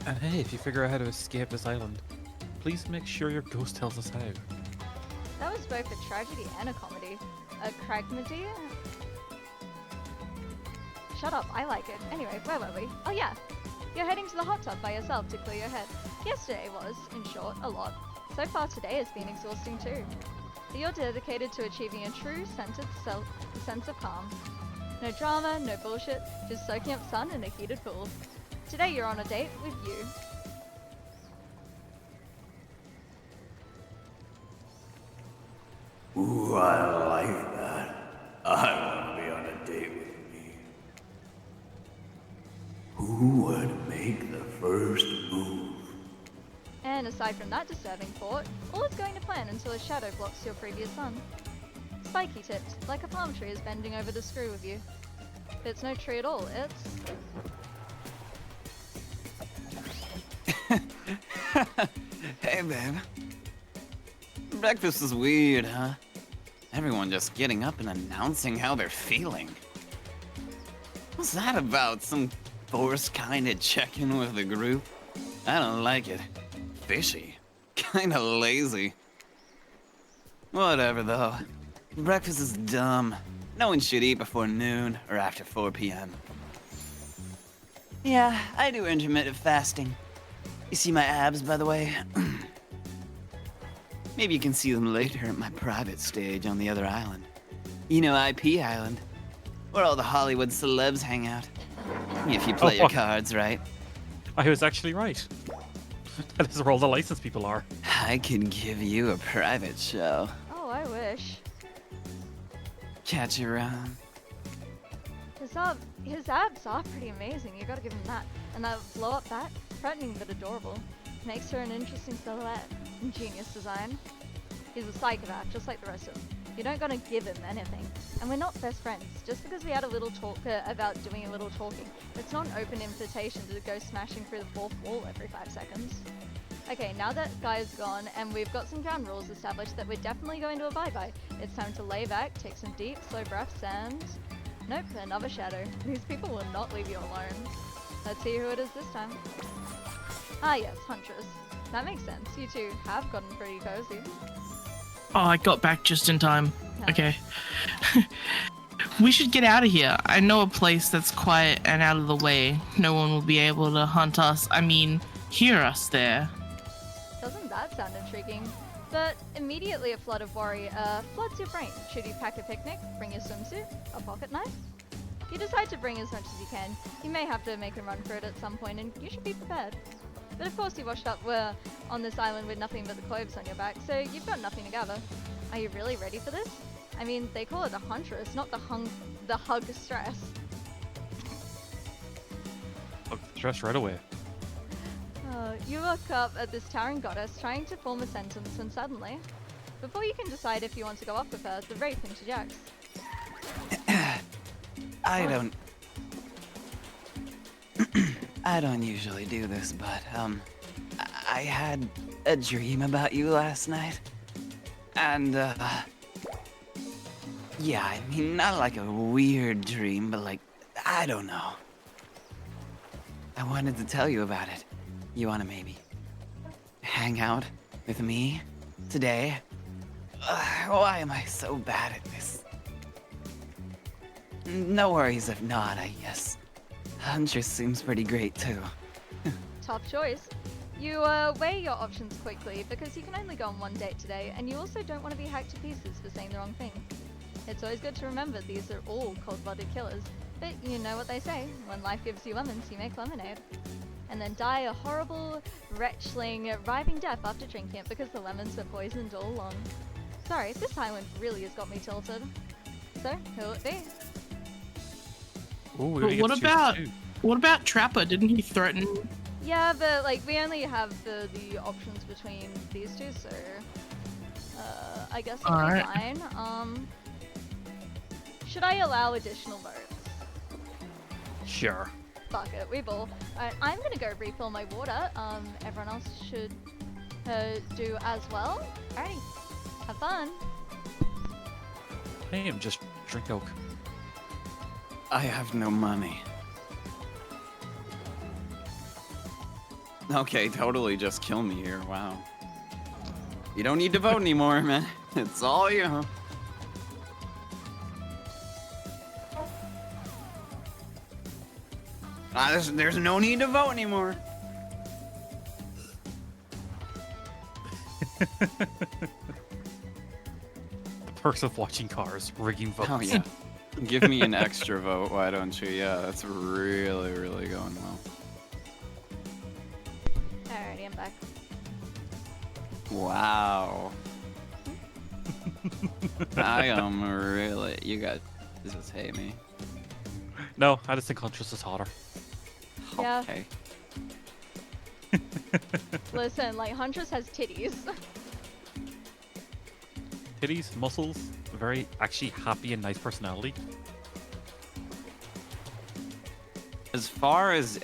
And hey, if you figure out how to escape this island, please make sure your ghost tells us how. That was both a tragedy and a comedy. A cragmedy? Shut up, I like it. Anyway, where were we? Oh yeah, you're heading to the hot tub by yourself to clear your head. Yesterday was, in short, a lot. So far today has been exhausting too. But you're dedicated to achieving a true sense of calm. No drama, no bullshit, just soaking up sun in a heated pool. Today you're on a date with you. Ooh, I like that. I want to be on a date with me. Who would make the first move? And aside from that disturbing thought, all is going to plan until a shadow blocks your previous sun. Spiky tipped, like a palm tree is bending over to screw with you. But it's no tree at all, it's... Hey, babe. Breakfast is weird, huh? Everyone just getting up and announcing how they're feeling. What's that about? Some forced kind of check-in with the group? I don't like it. Fishy. Kinda lazy. Whatever, though. Breakfast is dumb. No one should eat before noon or after 4 p.m. Yeah, I do intermittent fasting. You see my abs, by the way? Maybe you can see them later at my private stage on the other island. You know, IP Island, where all the Hollywood celebs hang out. If you play your cards right. I was actually right. That is where all the licensed people are. I could give you a private show. Oh, I wish. Catch you around. His abs are pretty amazing, you gotta give him that. And that blow up bat, threatening but adorable. Makes her an interesting silhouette. Ingenious design. He's a psychopath, just like the rest of them. You don't gotta give him anything. And we're not best friends. Just because we had a little talk about doing a little talking, it's not an open invitation to go smashing through the fourth wall every 5 seconds. Okay, now that guy's gone and we've got some ground rules established that we're definitely going to abide by, it's time to lay back, take some deep, slow breaths, and... Nope, another shadow. These people will not leave you alone. Let's see who it is this time. Ah yes, Huntress. That makes sense. You two have gotten pretty cozy. Oh, I got back just in time. Nice. Okay. We should get out of here. I know a place that's quiet and out of the way. No one will be able to hunt us. I mean, hear us there. Doesn't that sound intriguing? But immediately a flood of worry floods your brain. Should you pack a picnic, bring your swimsuit, a pocket knife? You decide to bring as much as you can. You may have to make a run for it at some point and you should be prepared. But of course you washed up on this island with nothing but the clothes on your back, so you've got nothing to gather. Are you really ready for this? I mean, they call it a huntress, not the hug stress. Look, stress right away. You look up at this towering goddess trying to form a sentence and suddenly, before you can decide if you want to go up with her, the wraith interjects. I don't usually do this, but, I had a dream about you last night. And, yeah, I mean, not like a weird dream, but like, I don't know. I wanted to tell you about it. You wanna maybe hang out with me today? Why am I so bad at this? No worries if not, I guess. Huntress seems pretty great too. Top choice. You weigh your options quickly because you can only go on one date today and you also don't want to be hacked to pieces for saying the wrong thing. It's always good to remember these are all cold-blooded killers, but you know what they say, when life gives you lemons you make lemonade. And then die a horrible, retchling, writhing death after drinking it because the lemons were poisoned all along. Sorry, this island really has got me tilted. So, who'll it be? Ooh, But what about Trapper? Didn't he threaten? Yeah, but like we only have the options between these two, so I guess it'll be fine. Should I allow additional votes? Sure. Fuck it, we ball. Alright, I'm gonna go refill my water. Everyone else should do as well. Alrighty, have fun. I am just drink oak. I have no money. Okay, totally just kill me here, wow. You don't need to vote anymore, man. It's all you. There's no need to vote anymore. The perks of watching cars, rigging votes. Oh yeah. Give me an extra vote, why don't you? Yeah, that's really, really going well. Alrighty, I'm back. Wow. I am really. You guys just hate me. No, I just think Huntress is hotter. Yeah. Okay. Listen, like, Huntress has titties. Titties, muscles, very actually happy and nice personality. As far as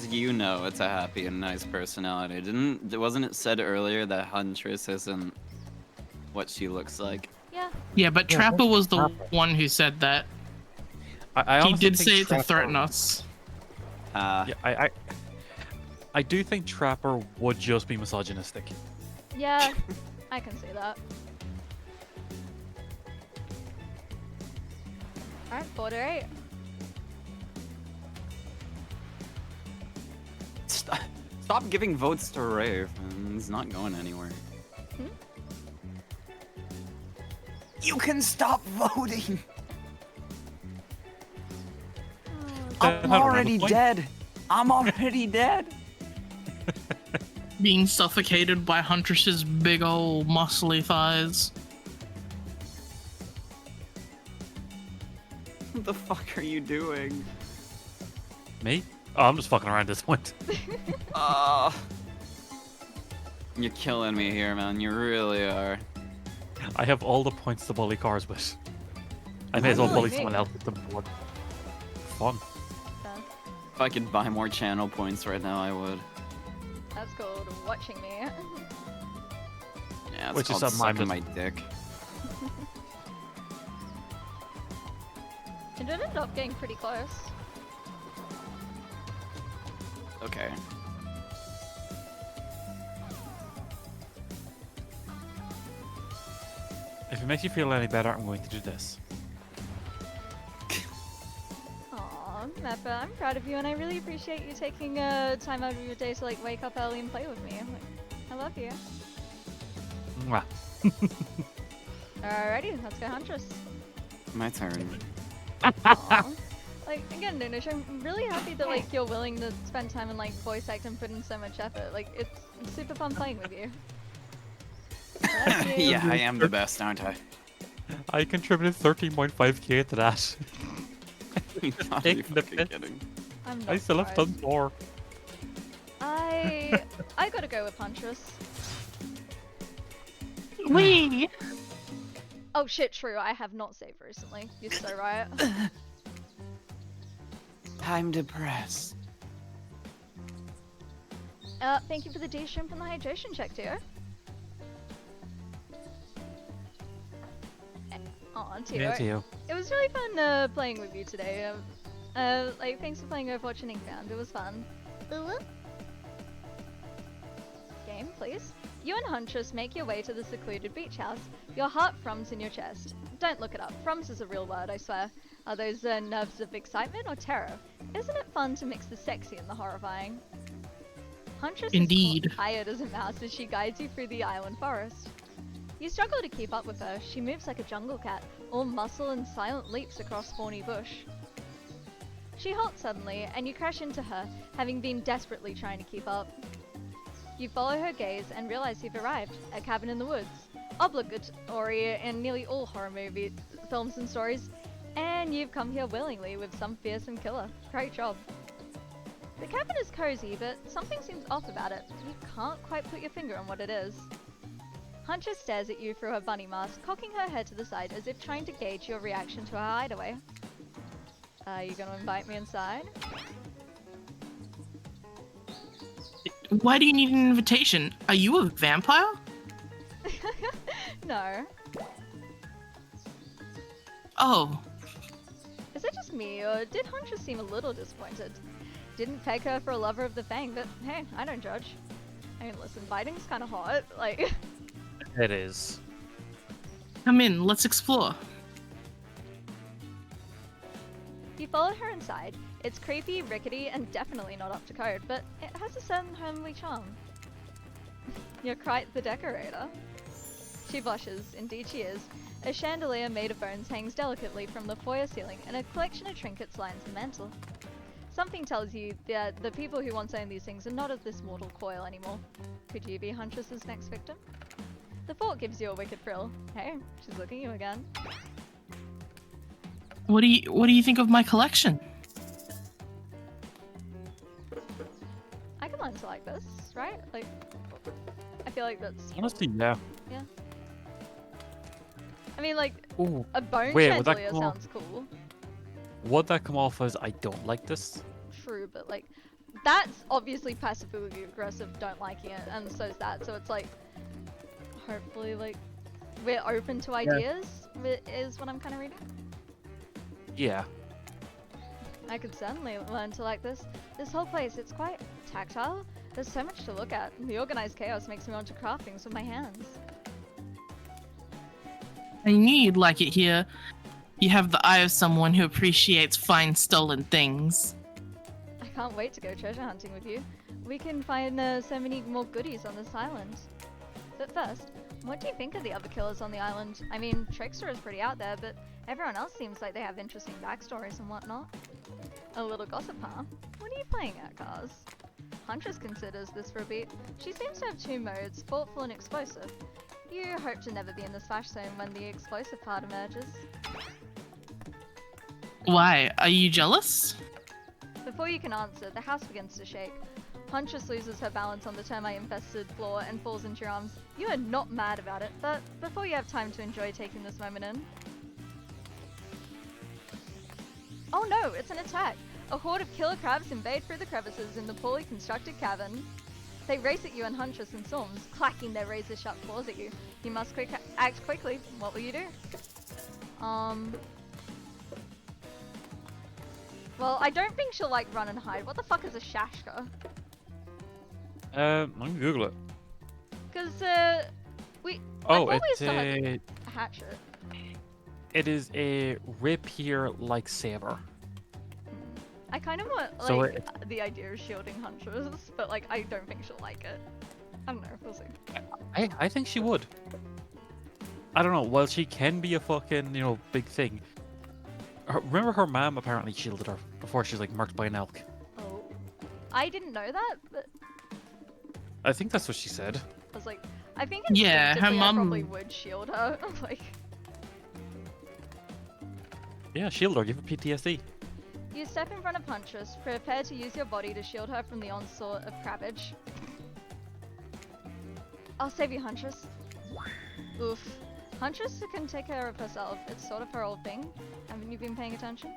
you know, it's a happy and nice personality. Wasn't it said earlier that Huntress isn't what she looks like? Yeah. Yeah, but Yeah, Trapper was the Trapper. one who said that. I He honestly did think say it to Trapper- threaten us. Yeah, I do think Trapper would just be misogynistic. Yeah, I can see that. Alright, 4-8. Stop giving votes to Rafe. He's not going anywhere. Hmm? You can stop voting. That I'm had a already random point. dead. I'm already dead. Being suffocated by Huntress's big old muscly thighs. What the fuck are you doing? Me? Oh, I'm just fucking around at this point. You're killing me here, man. You really are. I have all the points to bully cars with. I may as well Oh, bully me. someone else with the board. Fun. Fair. If I could buy more channel points right now, I would. That's called watching me. Yeah, it's Which is called something I'm sucking my dick. It ended up getting pretty close. Okay. If it makes you feel any better, I'm going to do this. Aw, Mappa, I'm proud of you, and I really appreciate you taking time out of your day to like wake up early and play with me. I love you. Mwah. Alrighty, let's go Huntress. My turn. Aw. Like again, Nunush, I'm really happy that like you're willing to spend time and like voice act and put in so much effort. Like it's super fun playing with you. Love you. Yeah, I am the best, aren't I? I contributed 13.5k to that. You're not Take even the fucking piss. kidding. I'm not I still have surprised. tons more. I gotta go with Huntress. Wee! Oh shit, true. I have not saved recently. You're so right. I'm depressed. Thank you for the D shrimp and the hydration check, too. Aw, Tio. Yeah, Tio. It was really fun playing with you today. Like, thanks for playing Overwatch and Inkbound. It was fun. Game, please. You and Huntress make your way to the secluded beach house. Your heart thrums in your chest. Don't look it up. Thrums is a real word, I swear. Are those nerves of excitement or terror? Isn't it fun to mix the sexy and the horrifying? Huntress Indeed. is tired as a mouse as she guides you through the island forest. You struggle to keep up with her. She moves like a jungle cat, all muscle and silent leaps across thorny bush. She halts suddenly, and you crash into her, having been desperately trying to keep up. You follow her gaze and realize you've arrived, a cabin in the woods, obligatory in nearly all horror movie films and stories, and you've come here willingly with some fearsome killer. Great job. The cabin is cozy, but something seems off about it. You can't quite put your finger on what it is. Huntress stares at you through her bunny mask, cocking her head to the side as if trying to gauge your reaction to her hideaway. Are you gonna invite me inside? Why do you need an invitation? Are you a vampire? No. Oh, Is it just me, or did Huntress seem a little disappointed? Didn't peg her for a lover of the Fang, but hey, I don't judge. I mean, listen, biting's kind of hot. Like, It is. come in, let's explore. you followed her inside. It's creepy, rickety, and definitely not up to code, but it has a certain homely charm. You're quite the decorator. She blushes, indeed she is. A chandelier made of bones hangs delicately from the foyer ceiling, and a collection of trinkets lines the mantel. Something tells you that the people who once owned these things are not of this mortal coil anymore. Could you be Huntress's next victim? The thought gives you a wicked thrill. Hey, she's looking at you again. What do you think of my collection? I can learn to like this, right? Like, I feel like that's... Honestly, yeah. Yeah. I mean, like, Ooh, a bone wait, would that chandelier come off- sounds cool. would that come off as I don't like this? True, but like, that's obviously passively aggressive, don't liking it, and so's that. So it's like, hopefully, like, we're open to ideas, is what I'm kind of reading. Yeah. I could certainly learn to like this. This whole place, it's quite tactile. There's so much to look at. The organized chaos makes me want to craft things with my hands. I knew you'd like it here. You have the eye of someone who appreciates fine stolen things. I can't wait to go treasure hunting with you. We can find so many more goodies on this island. But first, what do you think of the other killers on the island? I mean, Trickster is pretty out there, but everyone else seems like they have interesting backstories and whatnot. A little gossip, huh? What are you playing at, Cars? Huntress considers this for a beat. She seems to have two modes, thoughtful and explosive. You hope to never be in the splash zone when the explosive part emerges. Why? Are you jealous? Before you can answer, the house begins to shake. Huntress loses her balance on the termite-infested floor and falls into your arms. You are not mad about it, but before you have time to enjoy taking this moment in... Oh no, it's an attack! A horde of killer crabs invade through the crevices in the poorly constructed cavern. They race at you and Huntress in storms, clacking their razor-sharp claws at you. You must act quickly. What will you do? Well, I don't think she'll like run and hide. What the fuck is a shashka? I can Google it. Cause I Oh, thought we it's still had a. a hatchet. It is a rapier-like saber. I kind of want So like the idea of shielding Huntress, but like I don't think she'll like it. I don't know. We'll see. I think she would. I don't know. Well, she can be a fucking big thing. Remember her mom apparently shielded her before she was like marked by an elk. Oh, I didn't know that, but I think that's what she said. I was like, I think Yeah, her instinctively I mum- probably would shield her. Like, Yeah, shield her. Give her PTSD. you step in front of Huntress, prepare to use your body to shield her from the onslaught of crabbage. I'll save you, Huntress. Oof. Huntress can take care of herself. It's sort of her old thing. Haven't you been paying attention?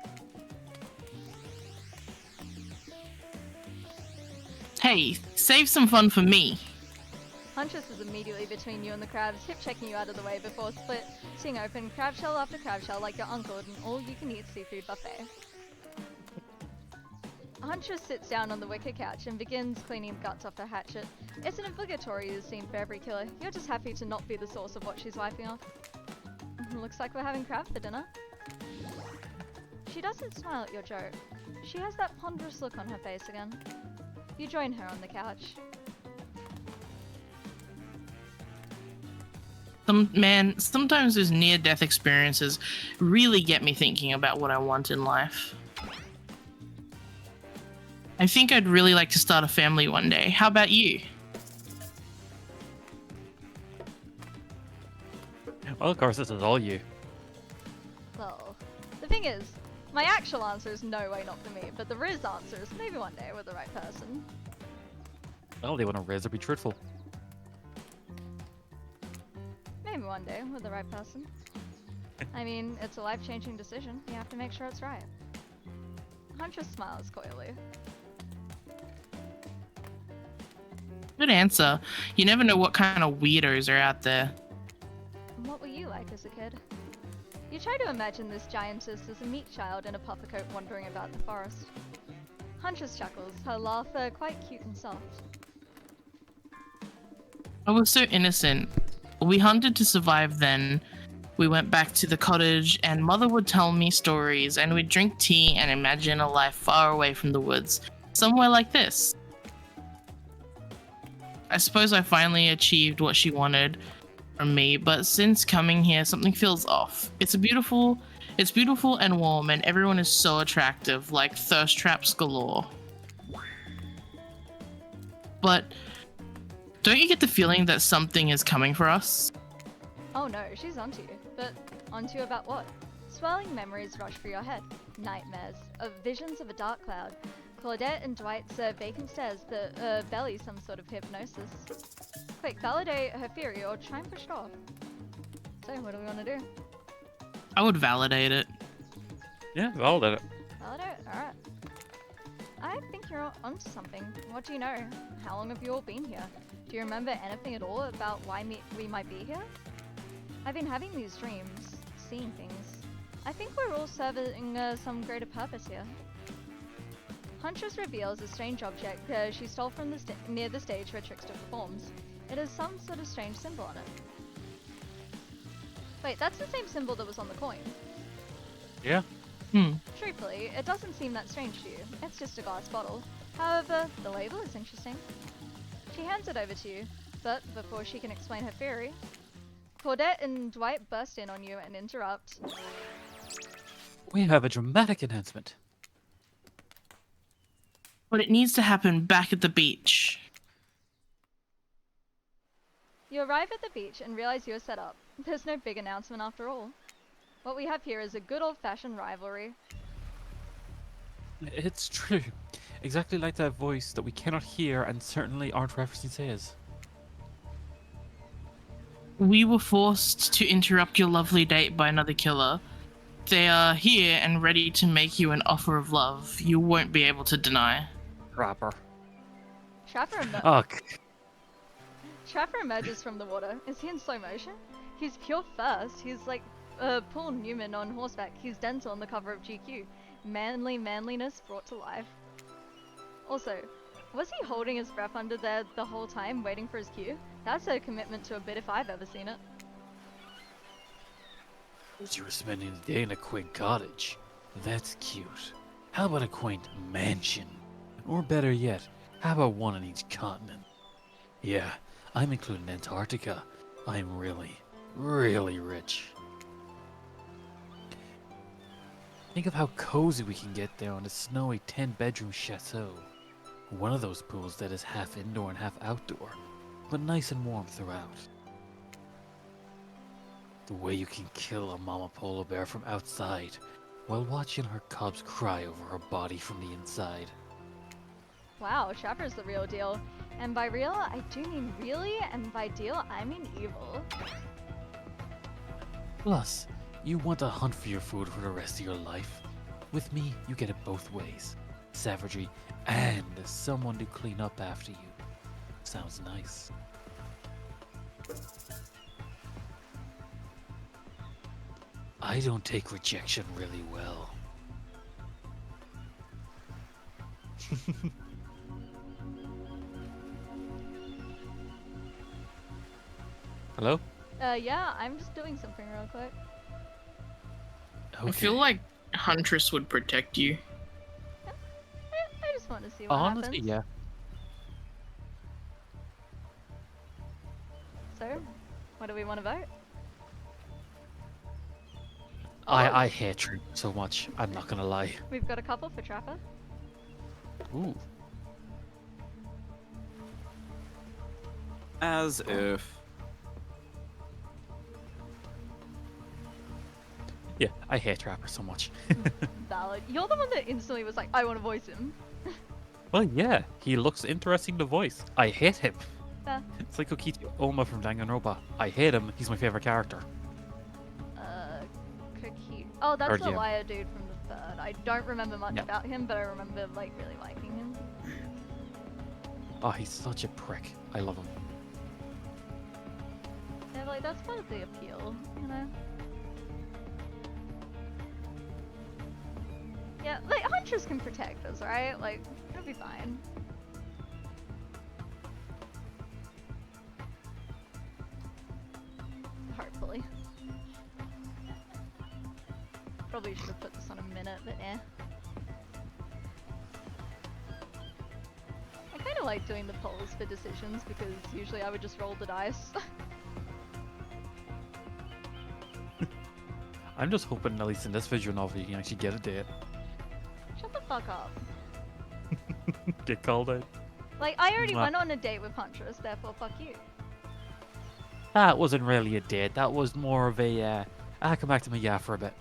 Hey, save some fun for me. Huntress is immediately between you and the crabs, hip-checking you out of the way before splitting open crab shell after crab shell like your uncle at an all-you-can-eat seafood buffet. Huntress sits down on the wicker couch and begins cleaning the guts off her hatchet. It's an obligatory scene for every killer. You're just happy to not be the source of what she's wiping off. Looks like we're having crab for dinner. She doesn't smile at your joke. She has that ponderous look on her face again. You join her on the couch. Sometimes those near-death experiences really get me thinking about what I want in life. I think I'd really like to start a family one day. How about you? Well, of course, this is all you. Well, the thing is, my actual answer is no way, not for me, but the Riz answer is maybe one day with the right person. Well, they want to raise or be truthful. Maybe one day with the right person. I mean, it's a life-changing decision. You have to make sure it's right. Huntress smiles coyly. Good answer. You never know what kind of weirdos are out there. And what were you like as a kid? You try to imagine this giantess as a meat child in a puffer coat wandering about the forest. Huntress chuckles, her laugh quite cute and soft. I was so innocent. We hunted to survive then. We went back to the cottage and Mother would tell me stories and we'd drink tea and imagine a life far away from the woods. Somewhere like this. I suppose I finally achieved what she wanted from me, but since coming here, something feels off. It's beautiful and warm and everyone is so attractive, like thirst traps galore. But don't you get the feeling that something is coming for us? Oh no, she's onto you. But onto you about what? Swirling memories rush through your head. Nightmares of visions of a dark cloud. Claudette and Dwight's vacant stares that belly some sort of hypnosis. Quick, validate her theory or try and push it off. So, what do we want to do? I would validate it. Yeah, validate it. Validate? Alright. I think you're onto something. What do you know? How long have you all been here? Do you remember anything at all about why we might be here? I've been having these dreams, seeing things. I think we're all serving some greater purpose here. Huntress reveals a strange object she stole from near the stage where Trickster performs. It has some sort of strange symbol on it. Wait, that's the same symbol that was on the coin. Yeah. Truthfully, it doesn't seem that strange to you. It's just a glass bottle. However, the label is interesting. She hands it over to you, but before she can explain her theory, Claudette and Dwight burst in on you and interrupt. We have a dramatic announcement. But it needs to happen back at the beach. You arrive at the beach and realize you're set up. There's no big announcement after all. What we have here is a good old-fashioned rivalry. It's true. Exactly like that voice that we cannot hear and certainly aren't referencing says. We were forced to interrupt your lovely date by another killer. They are here and ready to make you an offer of love you won't be able to deny. Rapper. Trapper emerges from the water. Is he in slow motion? He's pure first. He's like Paul Newman on horseback. He's Denzel on the cover of GQ. Manliness brought to life. Also, was he holding his breath under there the whole time, waiting for his cue? That's a commitment to a bit if I've ever seen it. You were spending the day in a quaint cottage. That's cute. How about a quaint mansion? Or better yet, how about one on each continent? Yeah, I'm including Antarctica. I'm really, really rich. Think of how cozy we can get there on a snowy 10-bedroom chateau. One of those pools that is half indoor and half outdoor, but nice and warm throughout. The way you can kill a mama polar bear from outside while watching her cubs cry over her body from the inside. Wow, Trapper's the real deal. And by real, I do mean really, and by deal, I mean evil. Plus, you want to hunt for your food for the rest of your life. With me, you get it both ways. Savagery and someone to clean up after you. Sounds nice. I don't take rejection really well. Hello? Yeah, I'm just doing something real quick. I feel like Huntress would protect you. I just want to see what honestly, happens. yeah. So, what do we want to vote? I hate True so much, I'm not gonna lie. We've got a couple for Trapper. Ooh. As if. Yeah, I hate Trapper so much. Valid. You're the one that instantly was like, I want to voice him. Well, yeah, he looks interesting to voice. I hate him. Fair. It's like Kokichi Oma from Danganronpa. I hate him, he's my favorite character. Cookie. Oh, that's Or, the yeah. wire dude from bird. I don't remember much Yeah. about him, but I remember like really liking him. Oh, he's such a prick. I love him. Yeah, like that's part of the appeal, you know. Yeah, like Huntress can protect us, right? Like it'll be fine. Hopefully. Probably should have put this on a minute, but eh. I kind of like doing the polls for decisions because usually I would just roll the dice. I'm just hoping, at least in this visual novel, you can actually get a date. Shut the fuck up. Get called out. Like, I already Mwah. went on a date with Huntress, therefore fuck you. That wasn't really a date. That was more of a, come back to my yeah for a bit.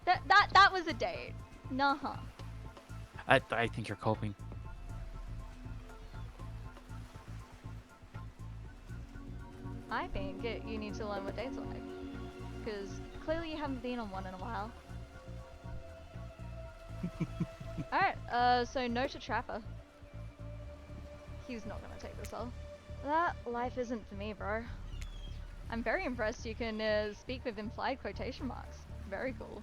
That was a date. Nah-huh. I think you're coping. I think you need to learn what dates are like. Because clearly you haven't been on one in a while. Alright, so no to Trapper. He's not gonna take this all. That life isn't for me, bro. I'm very impressed you can speak with implied quotation marks. Very cool.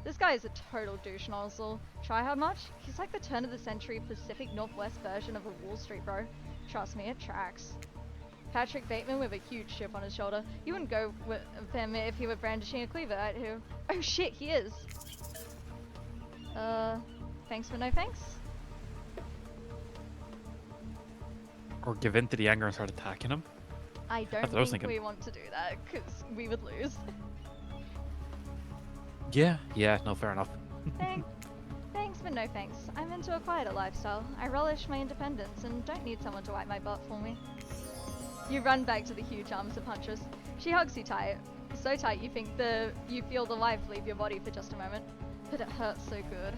This guy is a total douche nozzle. Try hard much? He's like the turn of the century Pacific Northwest version of a Wall Street bro. Trust me, it tracks. Patrick Bateman with a huge chip on his shoulder. You wouldn't go with him if he were brandishing a cleaver at who? Oh shit, he is. Thanks but no thanks? Or give in to the anger and start attacking him. I don't what I was think thinking. we want to do that, because we would lose. Yeah, no, fair enough. Thanks but no thanks. I'm into a quieter lifestyle. I relish my independence and don't need someone to wipe my butt for me. You run back to the huge arms of Huntress. She hugs you tight. So tight you think you feel the life leave your body for just a moment. But it hurts so good.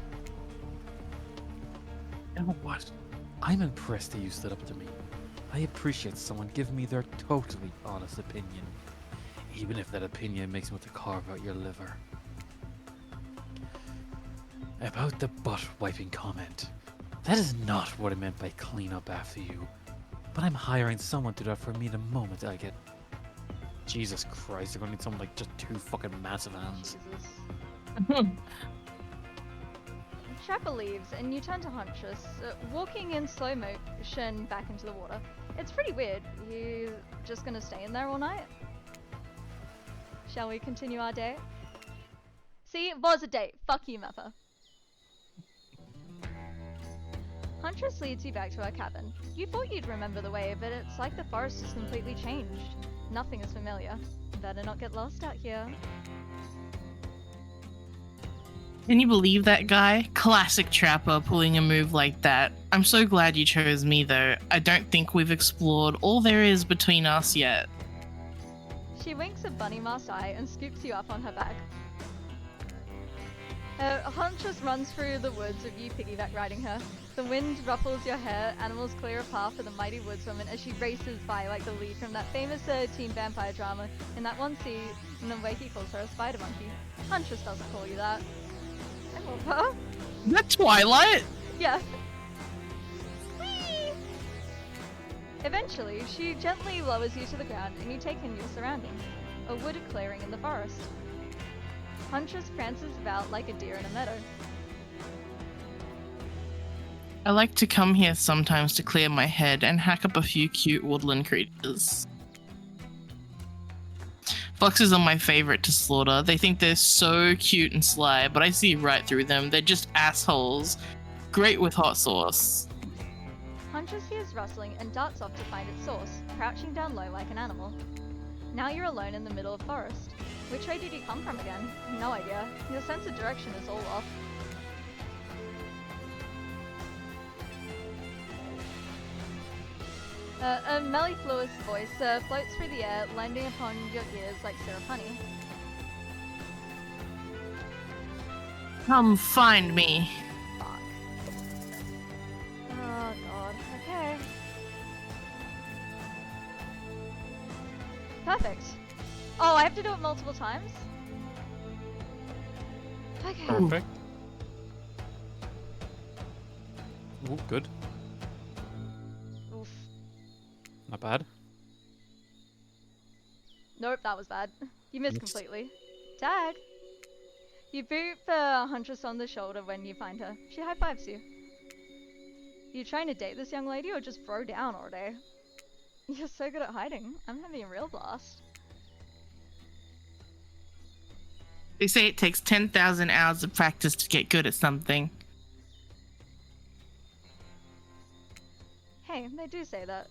You know what? I'm impressed that you stood up to me. I appreciate someone giving me their totally honest opinion. Even if that opinion makes me want to carve out your liver. About the butt wiping comment. That is not what I meant by clean up after you. But I'm hiring someone to do that for me the moment I get... Jesus Christ, they're gonna need someone like just 2 fucking massive hands. Jesus. Trapper leaves and you turn to Huntress, walking in slow motion back into the water. It's pretty weird. You just gonna stay in there all night? Shall we continue our date? See, it was a date. Fuck you, Mappa. Huntress leads you back to her cabin. You thought you'd remember the way, but it's like the forest has completely changed. Nothing is familiar. Better not get lost out here. Can you believe that guy? Classic Trapper pulling a move like that. I'm so glad you chose me though. I don't think we've explored all there is between us yet. She winks a bunny-masked eye and scoops you up on her back. Huntress runs through the woods with you piggyback riding her. The wind ruffles your hair, animals clear a path for the mighty woodswoman as she races by like the lead from that famous teen vampire drama in that one scene where he calls her a spider monkey. Huntress doesn't call you that. I love her. That Twilight? Yeah. Whee! Eventually, she gently lowers you to the ground and you take in your surroundings. A wooded clearing in the forest. Huntress prances about like a deer in a meadow. I like to come here sometimes to clear my head and hack up a few cute woodland creatures. Foxes are my favorite to slaughter. They think they're so cute and sly, but I see right through them. They're just assholes. Great with hot sauce. Huntress hears rustling and darts off to find its source, crouching down low like an animal. Now you're alone in the middle of forest. Which way did you come from again? No idea. Your sense of direction is all off. A mellifluous voice floats through the air, landing upon your ears like syrup honey. Come find me. Fuck. Oh god. Okay. Perfect. Oh, I have to do it multiple times? Okay. Perfect. Ooh, good. Oof. Not bad. Nope, that was bad. You missed Oops. completely. Tag! You boot the Huntress on the shoulder when you find her. She high fives you. You trying to date this young lady or just throw down all day? You're so good at hiding. I'm having a real blast. They say it takes 10,000 hours of practice to get good at something. Hey, they do say that.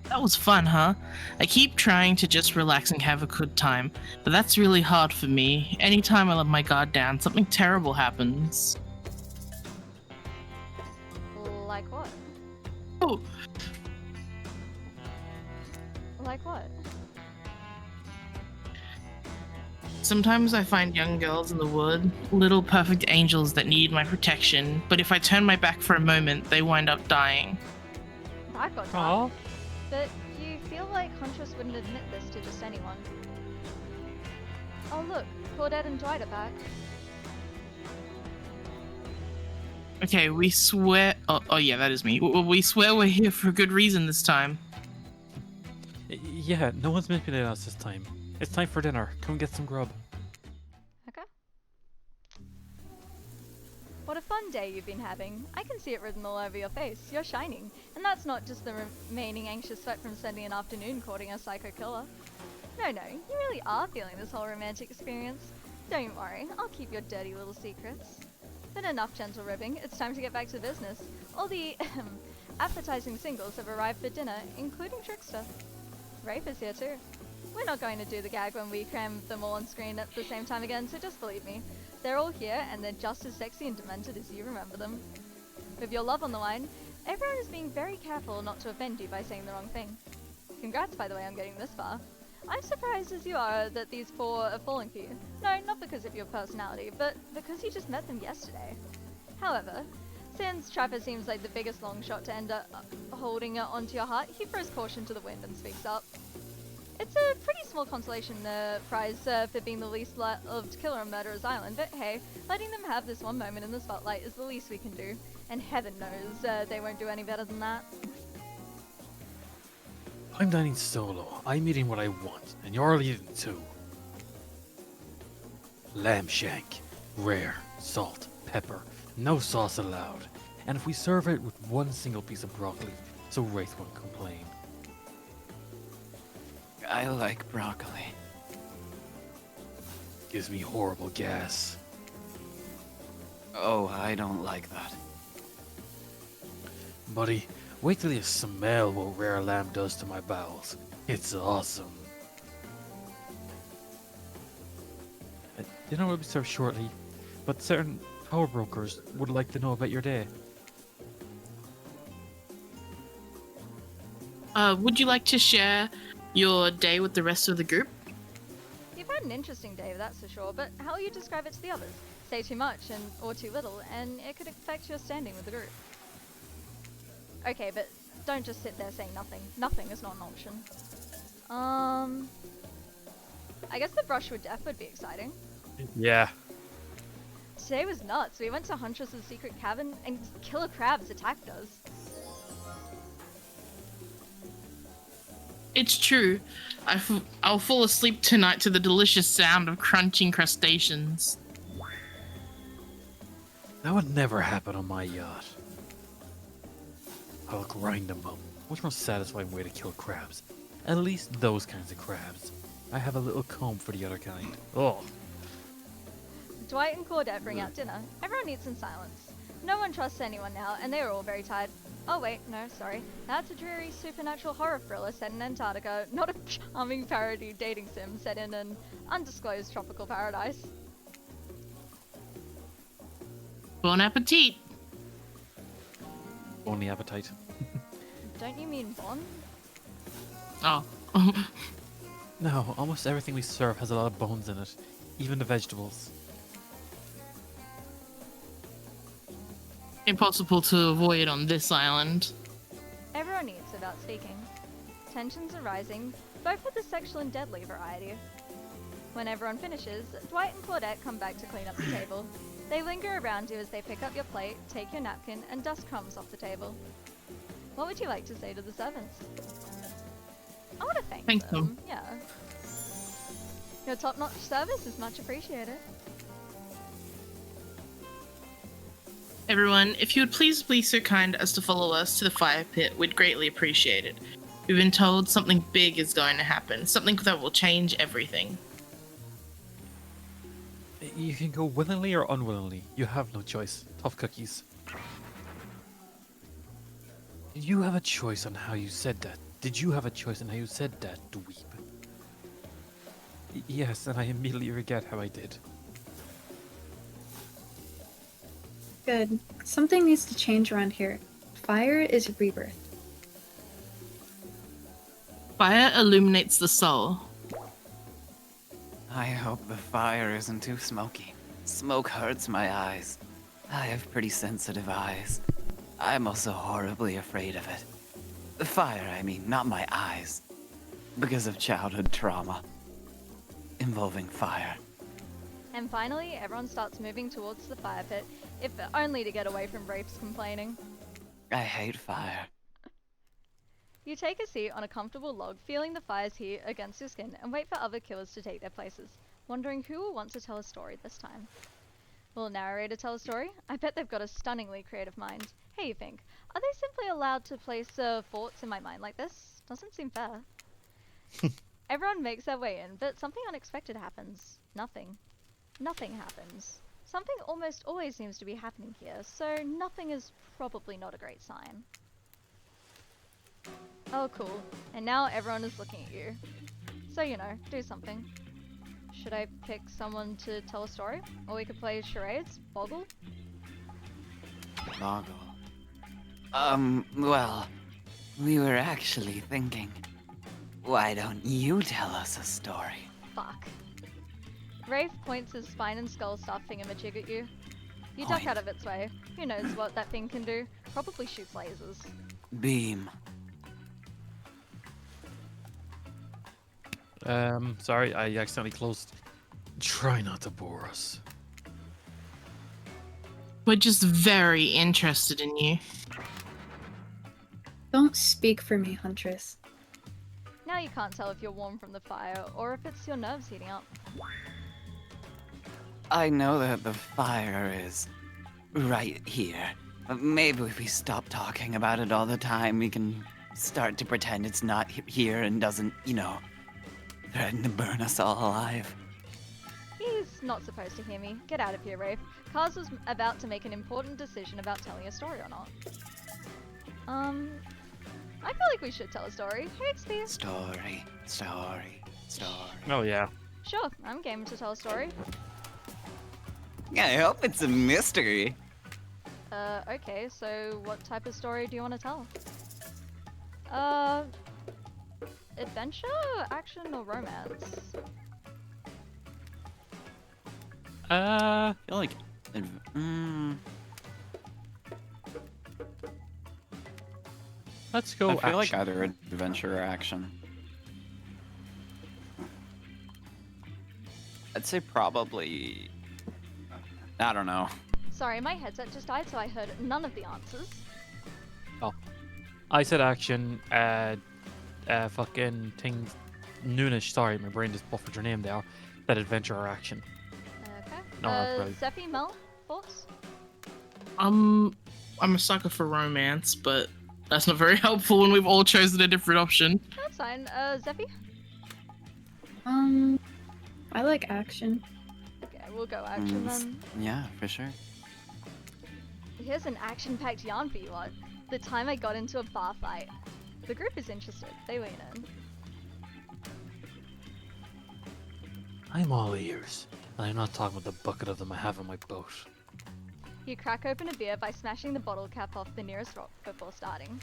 That was fun, huh? I keep trying to just relax and have a good time, but that's really hard for me. Anytime I let my guard down, something terrible happens. Like what? Oh, Like what? sometimes I find young girls in the wood, little perfect angels that need my protection, but if I turn my back for a moment, they wind up dying. That got dark. Aw. But you feel like Huntress wouldn't admit this to just anyone. Oh look, Claudette and Dwight are back. Okay, we swear. Oh yeah, that is me. We swear we're here for a good reason this time. Yeah, no one's manipulating us this time. It's time for dinner. Come get some grub. Okay. What a fun day you've been having. I can see it written all over your face. You're shining. And that's not just the remaining anxious sweat from spending an afternoon courting a psycho killer. No, you really are feeling this whole romantic experience. Don't worry, I'll keep your dirty little secrets. But enough gentle ribbing, it's time to get back to business. All the appetizing singles have arrived for dinner, including Trickster. Rafe is here too. We're not going to do the gag when we cram them all on screen at the same time again, so just believe me. They're all here, and they're just as sexy and demented as you remember them. With your love on the line, everyone is being very careful not to offend you by saying the wrong thing. Congrats, by the way, on getting this far. I'm surprised as you are that these four are falling for you. No, not because of your personality, but because you just met them yesterday. However, since Trapper seems like the biggest long shot to end up holding it onto your heart, he throws caution to the wind and speaks up. It's a pretty small consolation prize for being the least loved killer on Murderer's Island, but hey, letting them have this one moment in the spotlight is the least we can do. And heaven knows they won't do any better than that. I'm dining solo. I'm eating what I want, and you're eating too. Lamb shank. Rare. Salt. Pepper. No sauce allowed. And if we serve it with one single piece of broccoli, so Wraith won't complain. I like broccoli. Gives me horrible gas. Oh, I don't like that. Buddy, wait till you smell what rare lamb does to my bowels. It's awesome. Dinner will be served shortly, but certain power brokers would like to know about your day. Would you like to share your day with the rest of the group? You've had an interesting day, that's for sure, but how will you describe it to the others? Say too much or too little, and it could affect your standing with the group. Okay, but don't just sit there saying nothing. Nothing is not an option. I guess the brushwood death would be exciting. Yeah. Today was nuts. We went to Huntress's secret cabin and killer crabs attacked us. It's true. I'll fall asleep tonight to the delicious sound of crunching crustaceans. That would never happen on my yacht. I'll grind them up. Much more satisfying way to kill crabs. At least those kinds of crabs. I have a little comb for the other kind. Oh. Dwight and Claudette bring out dinner. Everyone eats in silence. No one trusts anyone now, and they are all very tired. Oh wait, no, sorry. That's a dreary supernatural horror thriller set in Antarctica, not a charming parody dating sim set in an undisclosed tropical paradise. Bon appetit! Only appetite. Don't you mean Bond? Oh. No, almost everything we serve has a lot of bones in it. Even the vegetables. Impossible to avoid on this island. Everyone eats without speaking. Tensions are rising, both with the sexual and deadly variety. When everyone finishes, Dwight and Claudette come back to clean up the table. They linger around you as they pick up your plate, take your napkin, and dust crumbs off the table. What would you like to say to the servants? I want to thank them. Yeah. Your top-notch service is much appreciated. Everyone, if you would please be so kind as to follow us to the fire pit, we'd greatly appreciate it. We've been told something big is going to happen, something that will change everything. You can go willingly or unwillingly. You have no choice. Tough cookies. You have a choice on how you said that. Did you have a choice on how you said that, dweeb? Yes, and I immediately regret how I did. Good. Something needs to change around here. Fire is rebirth. Fire illuminates the soul. I hope the fire isn't too smoky. Smoke hurts my eyes. I have pretty sensitive eyes. I'm also horribly afraid of it. The fire, I mean, not my eyes. Because of childhood trauma involving fire. And finally, everyone starts moving towards the fire pit, if only to get away from Rafe's complaining. I hate fire. You take a seat on a comfortable log, feeling the fire's heat against your skin, and wait for other killers to take their places, wondering who will want to tell a story this time. Will a narrator tell a story? I bet they've got a stunningly creative mind. Hey, you think, are they simply allowed to place thoughts in my mind like this? Doesn't seem fair. Everyone makes their way in, but something unexpected happens. Nothing. Nothing happens. Something almost always seems to be happening here, so nothing is probably not a great sign. Oh, cool. And now everyone is looking at you. So, you know, do something. Should I pick someone to tell a story? Or we could play charades? Boggle? Boggle. Well, we were actually thinking, why don't you tell us a story? Fuck. Rafe points his spine and skull stuff thingamajig at you. You duck Point. out of its way. Who knows what that thing can do? Probably shoots lasers. Beam. Sorry, I accidentally closed. Try not to bore us. We're just very interested in you. Don't speak for me, Huntress. Now you can't tell if you're warm from the fire, or if it's your nerves heating up. I know that the fire is right here. But maybe if we stop talking about it all the time, we can start to pretend it's not here and doesn't, you know, threaten to burn us all alive. He's not supposed to hear me. Get out of here, Rafe. Kaz was about to make an important decision about telling a story or not. I feel like we should tell a story. Hey, XP. Story. Oh yeah. Sure, I'm game to tell a story. I hope it's a mystery. Okay, so what type of story do you want to tell? Adventure, action, or romance? I feel like, Let's go. I feel like action. either adventure or action. I'd say probably. I don't know. Sorry, my headset just died, so I heard none of the answers. I said action. Fucking thing. Noonish. Sorry, my brain just buffered your name there. That adventure or action. Okay. No, that's right. Zephy, Mel, thoughts? I'm a sucker for romance, but that's not very helpful when we've all chosen a different option. That's fine. Zephy? I like action. Okay, we'll go action then. Yeah, for sure. Here's an action-packed yarn for you lot. The time I got into a bar fight. The group is interested. They lean in. I'm all ears. And I'm not talking about the bucket of them I have on my boat. You crack open a beer by smashing the bottle cap off the nearest rock before starting.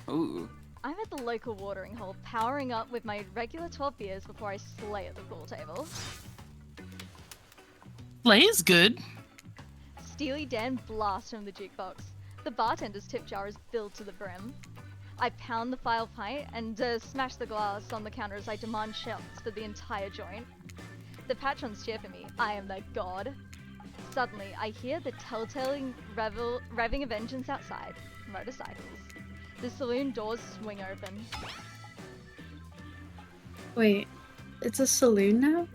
Ooh. I'm at the local watering hole, powering up with my regular 12 beers before I slay at the pool table. Play is good. Steely Dan blasts from the jukebox. The bartender's tip jar is filled to the brim. I pound the file pint and smash the glass on the counter as I demand shots for the entire joint. The patrons cheer for me. I am their god. Suddenly, I hear the telltale revving of engines outside. Motorcycles. The saloon doors swing open. Wait, it's a saloon now?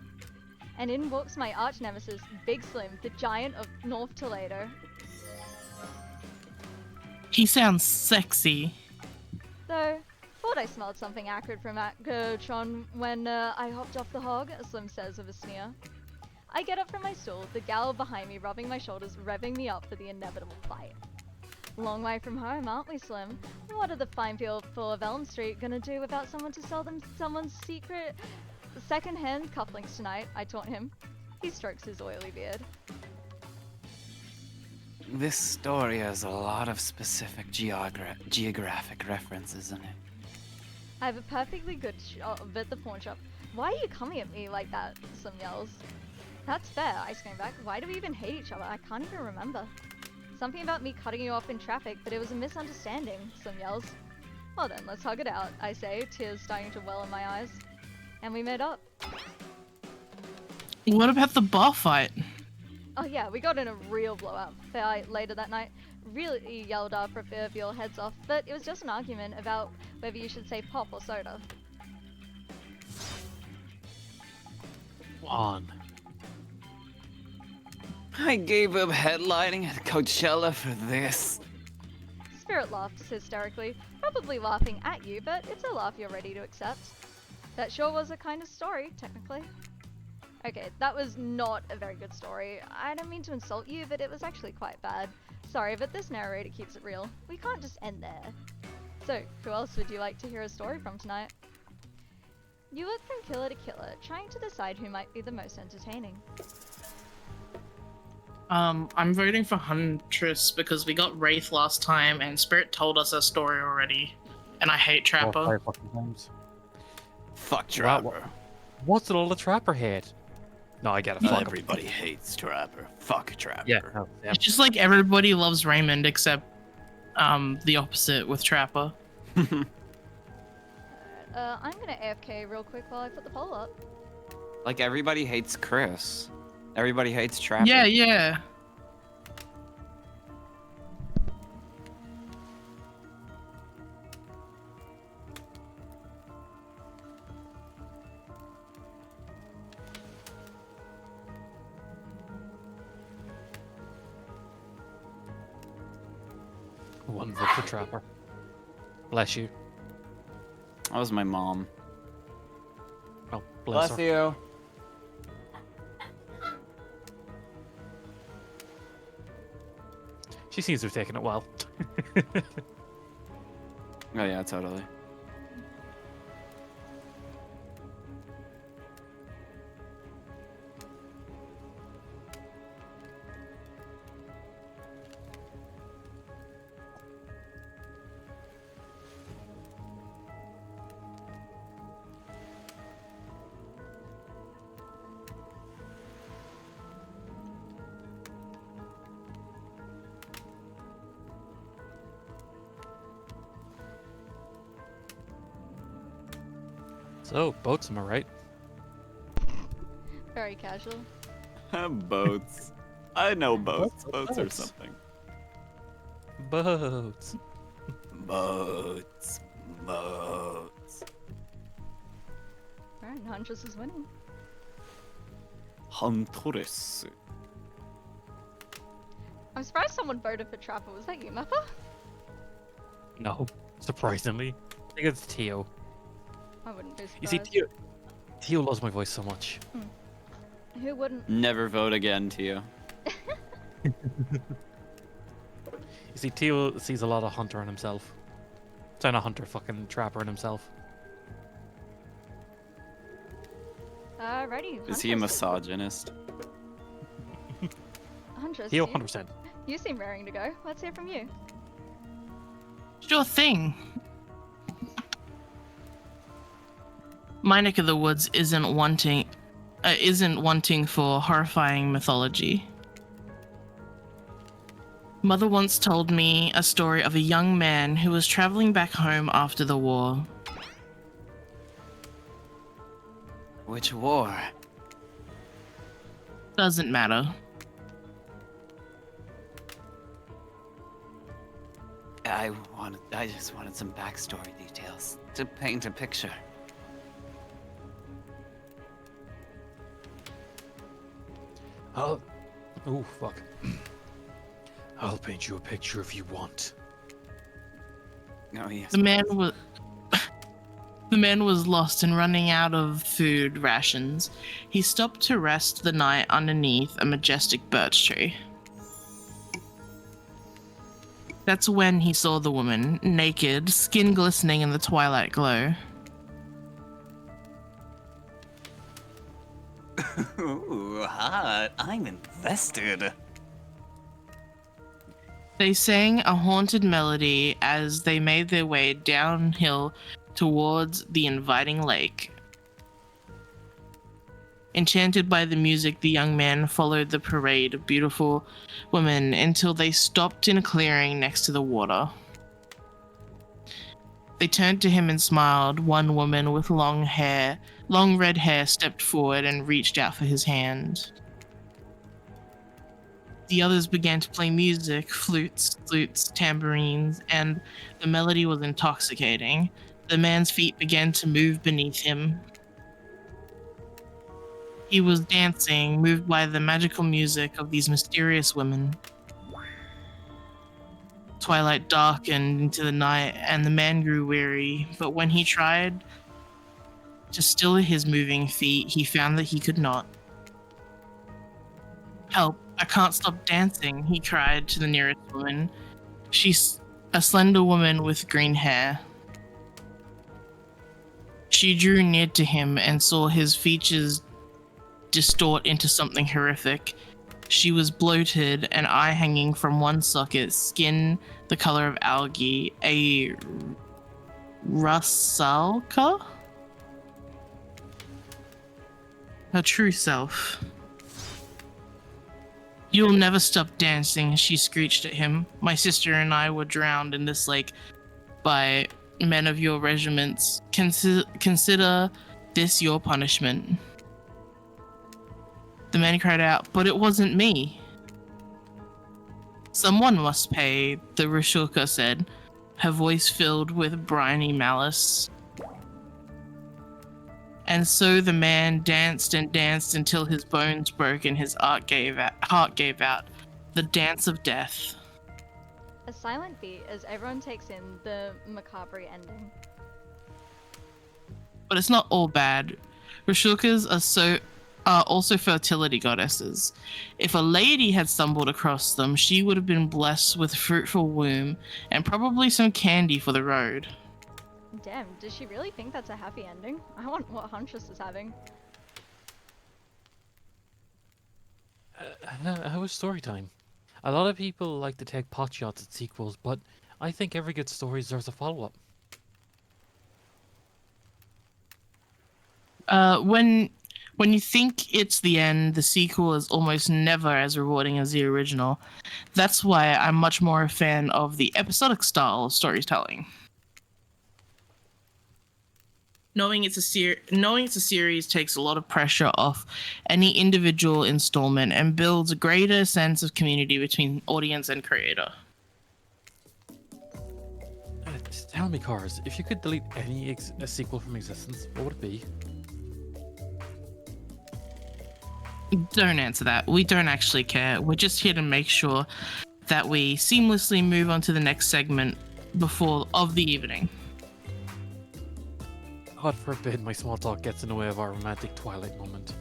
And in walks my arch nemesis, Big Slim, the giant of North Toledo. He sounds sexy. Though, thought I smelled something acrid from Gertron when I hopped off the hog, Slim says with a sneer. I get up from my stool, the gal behind me rubbing my shoulders, revving me up for the inevitable fight. Long way from home, aren't we, Slim? What are the fine people of Elm Street gonna do without someone to sell them someone's secret second-hand cufflinks tonight? I taunt him. He strokes his oily beard. This story has a lot of specific geographic references in it. I have a perfectly good shot at the pawn shop. Why are you coming at me like that? Slim yells. That's fair, I scream back. Why do we even hate each other? I can't even remember. Something about me cutting you off in traffic, but it was a misunderstanding, Slim yells. Well then, let's hug it out, I say, tears starting to well in my eyes. And we made up. What about the bar fight? Oh yeah, we got in a real blowout fight later that night. Really yelled our proverbial heads off, but it was just an argument about whether you should say pop or soda. On. I gave up headlining at Coachella for this. Spirit laughs hysterically, probably laughing at you, but it's a laugh you're ready to accept. That sure was a kind of story, technically. Okay, that was not a very good story. I don't mean to insult you, but it was actually quite bad. Sorry, but this narrator keeps it real. We can't just end there. So, who else would you like to hear a story from tonight? You look from killer to killer, trying to decide who might be the most entertaining. I'm voting for Huntress because we got Wraith last time and Spirit told us her story already. And I hate Trapper. 5 fucking times. Fuck Trapper. What's it all the Trapper hate? No, I get it. Fuck him. Everybody hates Trapper. Fuck Trapper. Yeah. No, yeah. It's just like everybody loves Raymond except the opposite with Trapper. I'm gonna AFK real quick while I put the poll up. Like everybody hates Chris. Everybody hates Trapper. Yeah, yeah. One vote for Trapper. Bless you. That was my mom. Oh, bless her. you. She seems to have taken it well. Oh yeah, totally. So, boats, am I right? Very casual. Boats. I know boats. Boats or Boats. something. Boats. Boats. Boats. Alright, Huntress is winning. Huntress. I'm surprised someone voted for Trapper. Was that you, Mappa? No, surprisingly. I think it's Tio. I wouldn't be You surprised. see, Tio loves my voice so much. Who wouldn't? Never vote again, Tio. You see, Tio sees a lot of Hunter in himself. Sorry, not Hunter, fucking Trapper in himself. Alrighty. Is he a Huntress- misogynist? Huntress, Tio, you, 100%. you seem raring to go. Let's hear from you. Sure thing. My neck of the woods isn't wanting for horrifying mythology. Mother once told me a story of a young man who was traveling back home after the war. Which war? Doesn't matter. I just wanted some backstory details to paint a picture. Oh, fuck. I'll paint you a picture if you want. Oh yes. The man was lost and running out of food rations. He stopped to rest the night underneath a majestic birch tree. That's when he saw the woman, naked, skin glistening in the twilight glow. Ooh, hot. I'm invested. They sang a haunted melody as they made their way downhill towards the inviting lake. Enchanted by the music, the young man followed the parade of beautiful women until they stopped in a clearing next to the water. They turned to him and smiled. One woman with long red hair stepped forward and reached out for his hand. The others began to play music, flutes, tambourines, and the melody was intoxicating. The man's feet began to move beneath him. He was dancing, moved by the magical music of these mysterious women. Twilight darkened into the night, and the man grew weary, but when he tried to still his moving feet, he found that he could not. "Help, I can't stop dancing," he cried to the nearest woman. She's a slender woman with green hair. She drew near to him and saw his features distort into something horrific. She was bloated, an eye hanging from one socket, skin the color of algae, a Rusalka? Her true self. "You'll never stop dancing," she screeched at him. "My sister and I were drowned in this lake by men of your regiments. Consider this your punishment." The man cried out, "But it wasn't me." "Someone must pay," the Rusalka said, her voice filled with briny malice. And so the man danced and danced until his bones broke and his heart gave out. The dance of death. A silent beat as everyone takes in the macabre ending. But it's not all bad. Rusalkas are also fertility goddesses. If a lady had stumbled across them, she would have been blessed with a fruitful womb and probably some candy for the road. Damn, does she really think that's a happy ending? I want what Huntress is having. How was story time? A lot of people like to take potshots at sequels, but I think every good story deserves a follow-up. When you think it's the end, the sequel is almost never as rewarding as the original. That's why I'm much more a fan of the episodic style of storytelling. Knowing it's a series takes a lot of pressure off any individual installment and builds a greater sense of community between audience and creator. Tell me, Cars, if you could delete any sequel from existence, what would it be? Don't answer that. We don't actually care. We're just here to make sure that we seamlessly move on to the next segment of the evening. God forbid my small talk gets in the way of our romantic Twilight moment.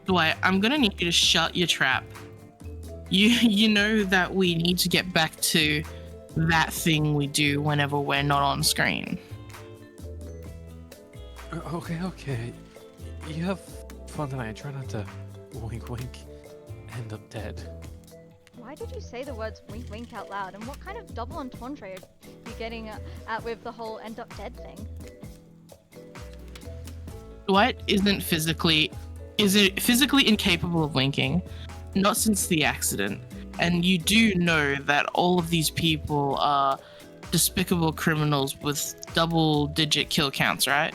Dwight, I'm gonna need you to shut your trap. You know that we need to get back to that thing we do whenever we're not on screen. Okay. You have fun tonight. Try not to wink end up dead. Why did you say the words wink wink out loud? And what kind of double entendre are you getting at with the whole end up dead thing? Dwight isn't physically incapable of winking, not since the accident. And you do know that all of these people are despicable criminals with double-digit kill counts, right?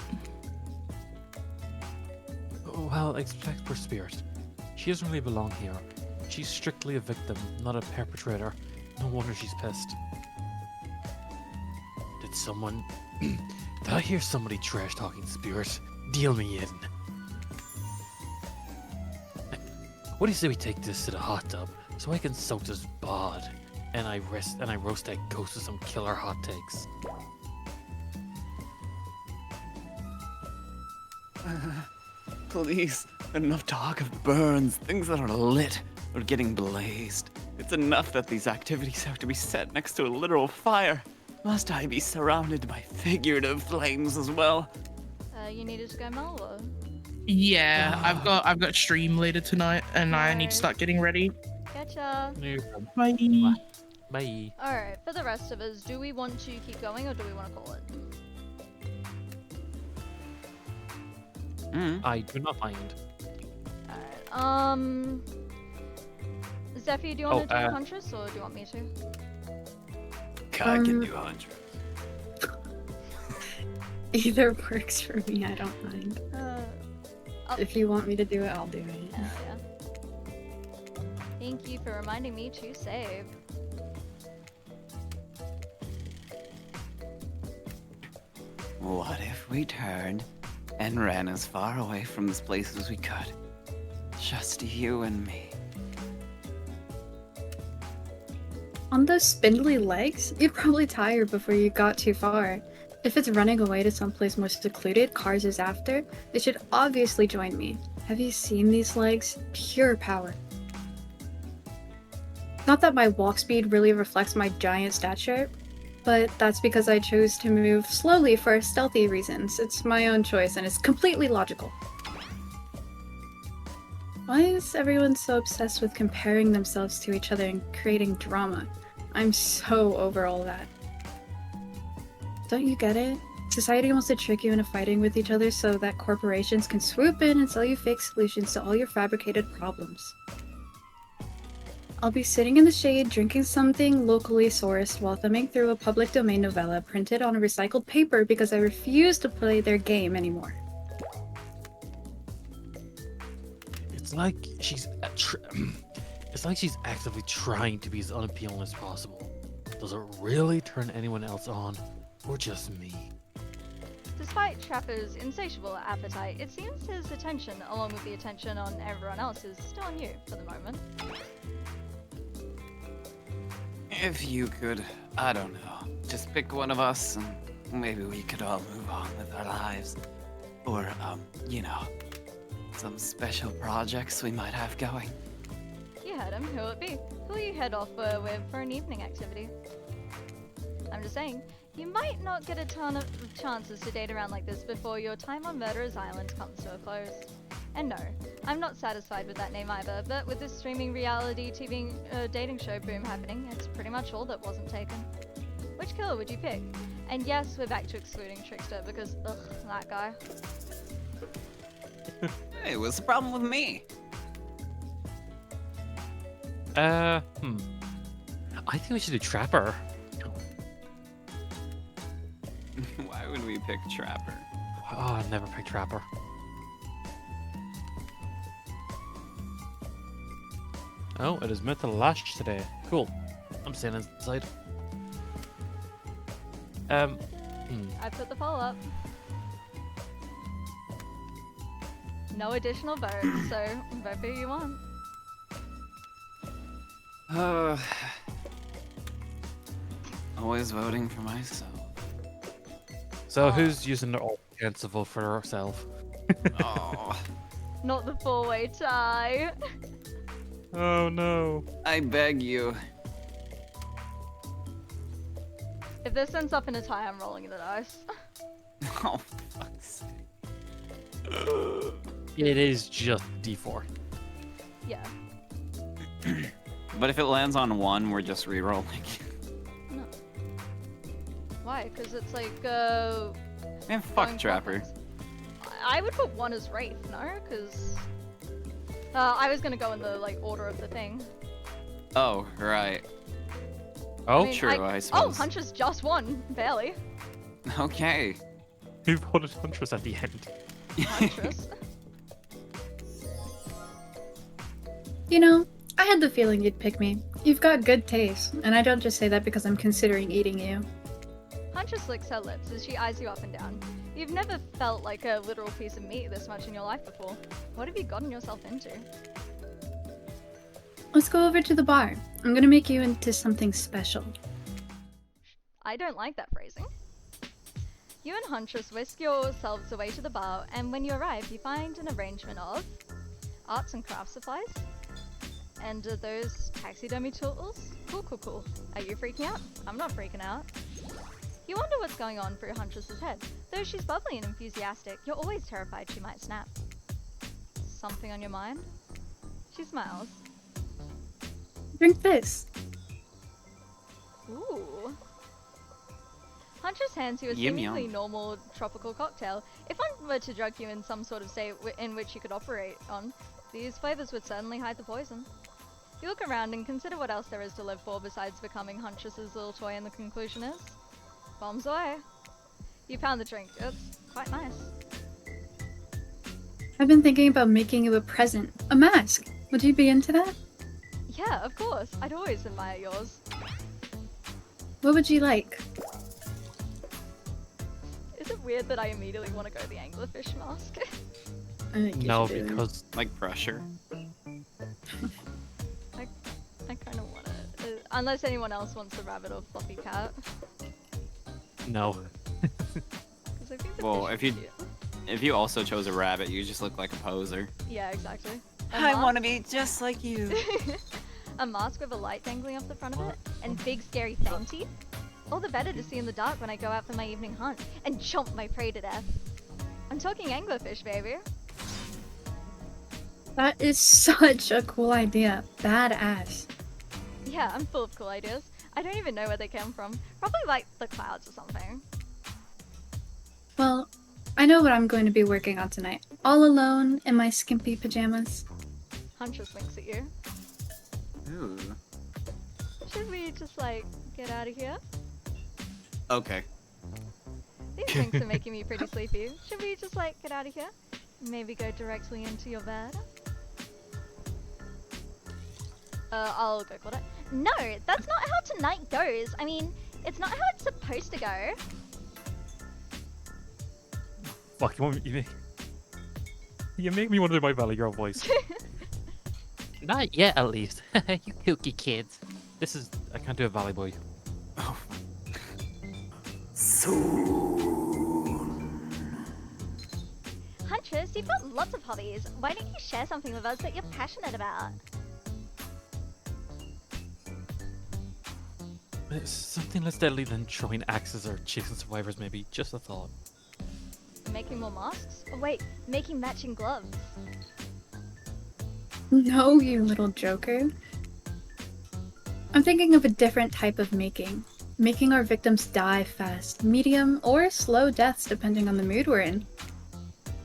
Well, expect for Spirit. She doesn't really belong here. She's strictly a victim, not a perpetrator. No wonder she's pissed. Did someone... Did I hear somebody trash-talking Spirit? Deal me in. What do you say we take this to the hot tub, so I can soak this bod, and I roast that ghost with some killer hot takes? Please, enough talk of burns, things that are lit or getting blazed. It's enough that these activities have to be set next to a literal fire. Must I be surrounded by figurative flames as well? You needed to go Malwa. Yeah, I've got stream later tonight, and I need to Nice. start getting ready. Getcha. No problem. Bye. Bye. Alright, for the rest of us, do we want to keep going or do we want to call it? I do not mind. Alright, Zephyr, do you want to do Oh, Huntress or do you want me to? I can do 100. Either works for me, I don't mind. Oh. If you want me to do it, I'll do it. Hell yeah. Thank you for reminding me to save. What if we turned and ran as far away from this place as we could? Just you and me. On those spindly legs, you'd probably tire before you got too far. If it's running away to someplace more secluded, Cars is after, they should obviously join me. Have you seen these legs? Pure power. Not that my walk speed really reflects my giant stature, but that's because I chose to move slowly for stealthy reasons. It's my own choice and it's completely logical. Why is everyone so obsessed with comparing themselves to each other and creating drama? I'm so over all that. Don't you get it? Society wants to trick you into fighting with each other so that corporations can swoop in and sell you fake solutions to all your fabricated problems. I'll be sitting in the shade drinking something locally sourced while thumbing through a public domain novella printed on a recycled paper because I refuse to play their game anymore. It's like she's it's like she's actively trying to be as unappealing as possible. Does it really turn anyone else on, or just me? Despite Trapper's insatiable appetite, it seems his attention, along with the attention on everyone else, is still on you for the moment. If you could, I don't know, just pick one of us and maybe we could all move on with our lives. Or, you know, some special projects we might have going. You heard him. Who'll it be? Who'll you head off with for an evening activity? I'm just saying, you might not get a ton of chances to date around like this before your time on Murderer's Island comes to a close. And no, I'm not satisfied with that name either, but with this streaming reality TV dating show boom happening, it's pretty much all that wasn't taken. Which killer would you pick? And yes, we're back to excluding Trickster because, ugh, that guy. Hey, what's the problem with me? I think we should do Trapper. Why would we pick Trapper? Oh, I never picked Trapper. Oh, it is meant to lash today. Cool. I'm staying inside. I put the poll up. No additional votes, so vote who you want. Always voting for myself. So who's using their alt chance to vote for herself? Oh, Not the four-way tie. Oh no. I beg you. If this ends up in a tie, I'm rolling the dice. Oh, fuck's sake. It is just D4. Yeah. But if it lands on 1, we're just re-rolling. No. Why? Because it's like, Man, fuck going Trapper. clockwise. I would put 1 as Wraith, no? Because I was gonna go in the like order of the thing. Oh, right. Oh, I mean, true, I Oh, suppose. Huntress just won, barely. Okay. who voted Huntress at the end? Huntress. You know, I had the feeling you'd pick me. You've got good taste, and I don't just say that because I'm considering eating you. Huntress licks her lips as she eyes you up and down. You've never felt like a literal piece of meat this much in your life before. What have you gotten yourself into? Let's go over to the bar. I'm gonna make you into something special. I don't like that phrasing. You and Huntress whisk yourselves away to the bar, and when you arrive, you find an arrangement of arts and craft supplies, and those taxidermy tools. Cool. Are you freaking out? I'm not freaking out. You wonder what's going on through Huntress's head. Though she's bubbly and enthusiastic, you're always terrified she might snap. Something on your mind? She smiles. Drink this. Ooh. Huntress hands you a Yum, seemingly yum. normal tropical cocktail. If one were to drug you in some sort of state in which you could operate on, these flavors would certainly hide the poison. You look around and consider what else there is to live for besides becoming Huntress's little toy, and the conclusion is bombs away. You found the drink. It's quite nice. I've been thinking about making you a present. A mask. Would you be into that? Yeah, of course. I'd always admire yours. What would you like? Is it weird that I immediately want to go the anglerfish mask? I think you No, should do it. because Like pressure. I kind of want it. Unless anyone else wants the rabbit or fluffy cat. no. 'Cause I think the Well, fish if is you- cute. If you also chose a rabbit, you just look like a poser. Yeah, exactly. I want to be just like you. A mask with a light dangling off the front of it, and big scary fang teeth. All the better to see in the dark when I go out for my evening hunt and chomp my prey to death. I'm talking anglerfish, baby. That is such a cool idea. Badass. Yeah, I'm full of cool ideas. I don't even know where they came from. Probably like the clouds or something. Well, I know what I'm going to be working on tonight. All alone in my skimpy pajamas. Huntress winks at you. Ooh. Should we just like get out of here? Okay. These drinks are making me pretty sleepy. Should we just like get out of here? Maybe go directly into your bed? I'll go for it. No, that's not how tonight goes. I mean, it's not how it's supposed to go. Fuck, you make me want to do my Valley Girl voice. Not yet, at least. You kooky kids. I can't do a Valley Boy. Oh. Huntress, you've got lots of hobbies. Why don't you share something with us that you're passionate about? It's something less deadly than throwing axes or chasing survivors, maybe. Just a thought. Making more masks? Oh, wait, making matching gloves. No, you little joker. I'm thinking of a different type of making. Making our victims die fast, medium, or slow deaths depending on the mood we're in.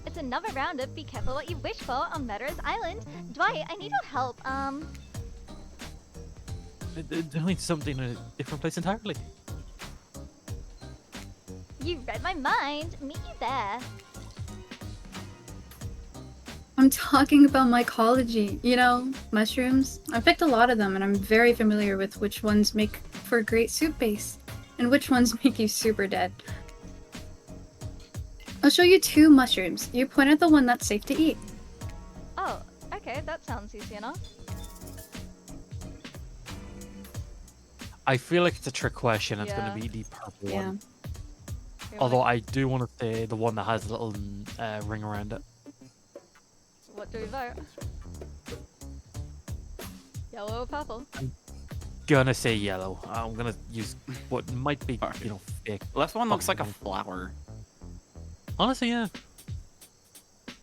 It's another round of Be Careful What You Wish For on Murderer's Island. Dwight, I need your help. Doing something in a different place entirely. You read my mind. Meet you there. I'm talking about mycology, you know, mushrooms. I picked a lot of them and I'm very familiar with which ones make for a great soup base and which ones make you super dead. I'll show you 2 mushrooms. You point at the one that's safe to eat. Oh, okay, that sounds easy enough. I feel like it's a trick question. It's Yeah. going to be the purple Yeah. one. You're Although like, I do want to say the one that has a little ring around it. what do we vote? Yellow or purple? Gonna say yellow. I'm gonna use what might be, Alright. you know, fake. Left one looks like a Fucking- flower. Honestly, yeah.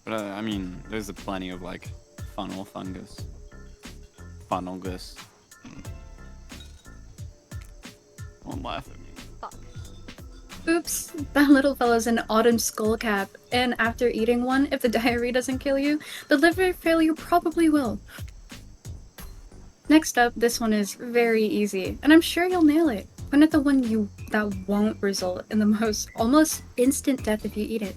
But I mean, there's plenty of like funnel fungus. Funnelgus. Don't laugh at me. Fuck. Oops, that little fellow's an autumn skullcap, and after eating one, if the diarrhea doesn't kill you, the liver failure probably will. Next up, this one is very easy, and I'm sure you'll nail it. Point at the one that won't result in the most almost instant death if you eat it.